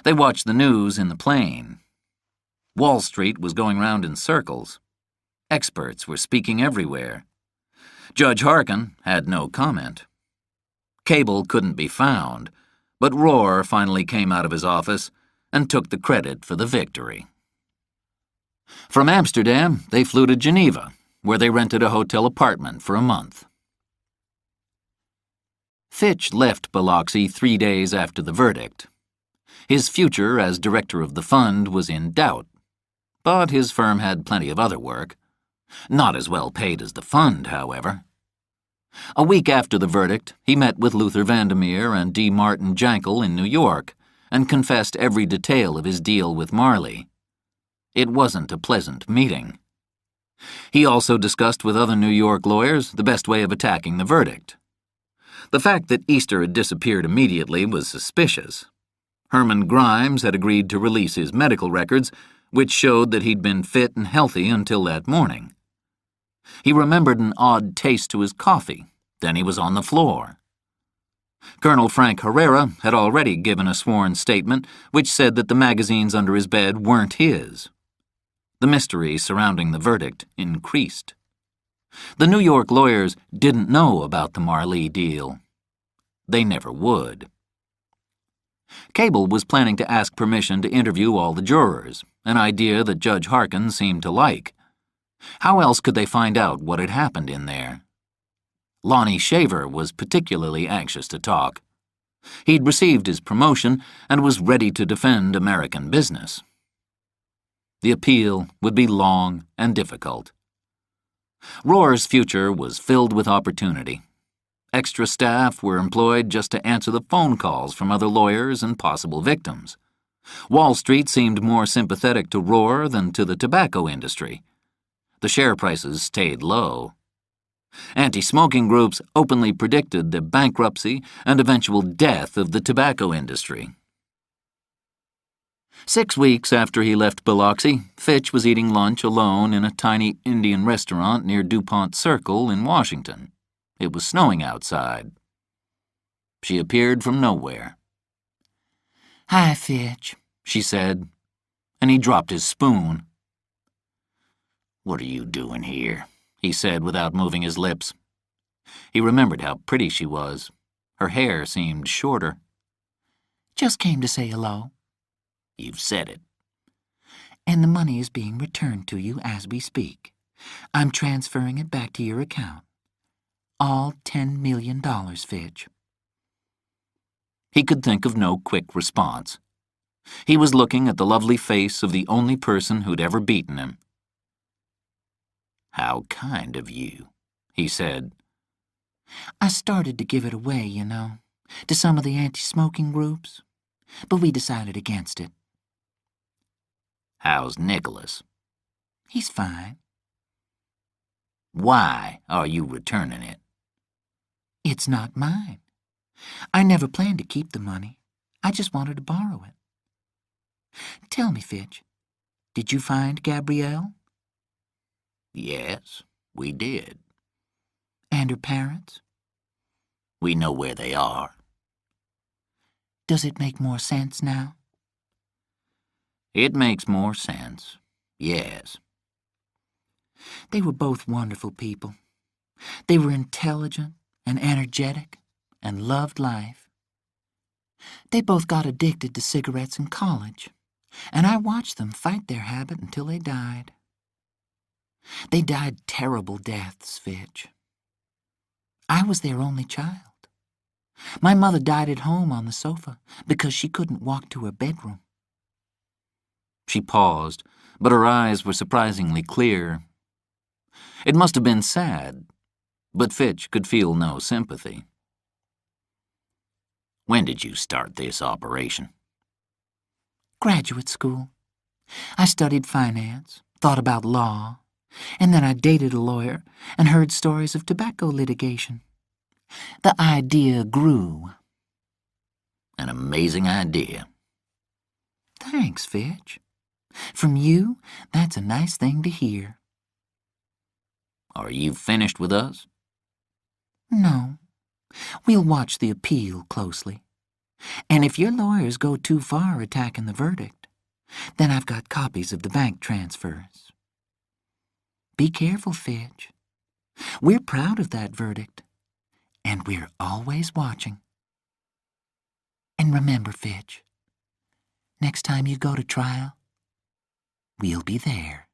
They watched the news in the plane. Wall Street was going round in circles. Experts were speaking everywhere. Judge Harkin had no comment. Cable couldn't be found, but Rohr finally came out of his office and took the credit for the victory. From Amsterdam, they flew to Geneva, where they rented a hotel apartment for a month. Fitch left Biloxi 3 days after the verdict. His future as director of the fund was in doubt, but his firm had plenty of other work. Not as well paid as the fund, however. A week after the verdict, he met with Luther Vandermeer and D. Martin Jankel in New York and confessed every detail of his deal with Marley. It wasn't a pleasant meeting. He also discussed with other New York lawyers the best way of attacking the verdict. The fact that Easter had disappeared immediately was suspicious. Herman Grimes had agreed to release his medical records, which showed that he'd been fit and healthy until that morning. He remembered an odd taste to his coffee. Then he was on the floor. Colonel Frank Herrera had already given a sworn statement which said that the magazines under his bed weren't his. The mystery surrounding the verdict increased. The New York lawyers didn't know about the Marley deal. They never would. Cable was planning to ask permission to interview all the jurors, an idea that Judge Harkin seemed to like. How else could they find out what had happened in there? Lonnie Shaver was particularly anxious to talk. He'd received his promotion and was ready to defend American business. The appeal would be long and difficult. Rohr's future was filled with opportunity. Extra staff were employed just to answer the phone calls from other lawyers and possible victims. Wall Street seemed more sympathetic to Rohr than to the tobacco industry. The share prices stayed low. Anti-smoking groups openly predicted the bankruptcy and eventual death of the tobacco industry. 6 weeks after he left Biloxi, Fitch was eating lunch alone in a tiny Indian restaurant near DuPont Circle in Washington. It was snowing outside. She appeared from nowhere. "Hi, Fitch," she said, and he dropped his spoon. "What are you doing here?" he said without moving his lips. He remembered how pretty she was. Her hair seemed shorter. "Just came to say hello." "You've said it." "And the money is being returned to you as we speak. I'm transferring it back to your account. All $10 million, Fitch." He could think of no quick response. He was looking at the lovely face of the only person who'd ever beaten him. "How kind of you," he said. "I started to give it away, you know, to some of the anti-smoking groups, but we decided against it." "How's Nicholas?" "He's fine." "Why are you returning it?" "It's not mine. I never planned to keep the money. I just wanted to borrow it. Tell me, Fitch, did you find Gabrielle?" "Yes, we did." "And her parents?" "We know where they are." "Does it make more sense now?" "It makes more sense, yes." They were both wonderful people. They were intelligent and energetic and loved life. They both got addicted to cigarettes in college, and I watched them fight their habit until they died. They died terrible deaths, Fitch. I was their only child. My mother died at home on the sofa because she couldn't walk to her bedroom." She paused, but her eyes were surprisingly clear. It must have been sad, but Fitch could feel no sympathy. "When did you start this operation?" "Graduate school. I studied finance, thought about law, and then I dated a lawyer and heard stories of tobacco litigation. The idea grew." "An amazing idea." "Thanks, Fitch. From you, that's a nice thing to hear." "Are you finished with us?" "No. We'll watch the appeal closely. And if your lawyers go too far attacking the verdict, then I've got copies of the bank transfers. Be careful, Fitch. We're proud of that verdict, and we're always watching. And remember, Fitch, next time you go to trial, we'll be there.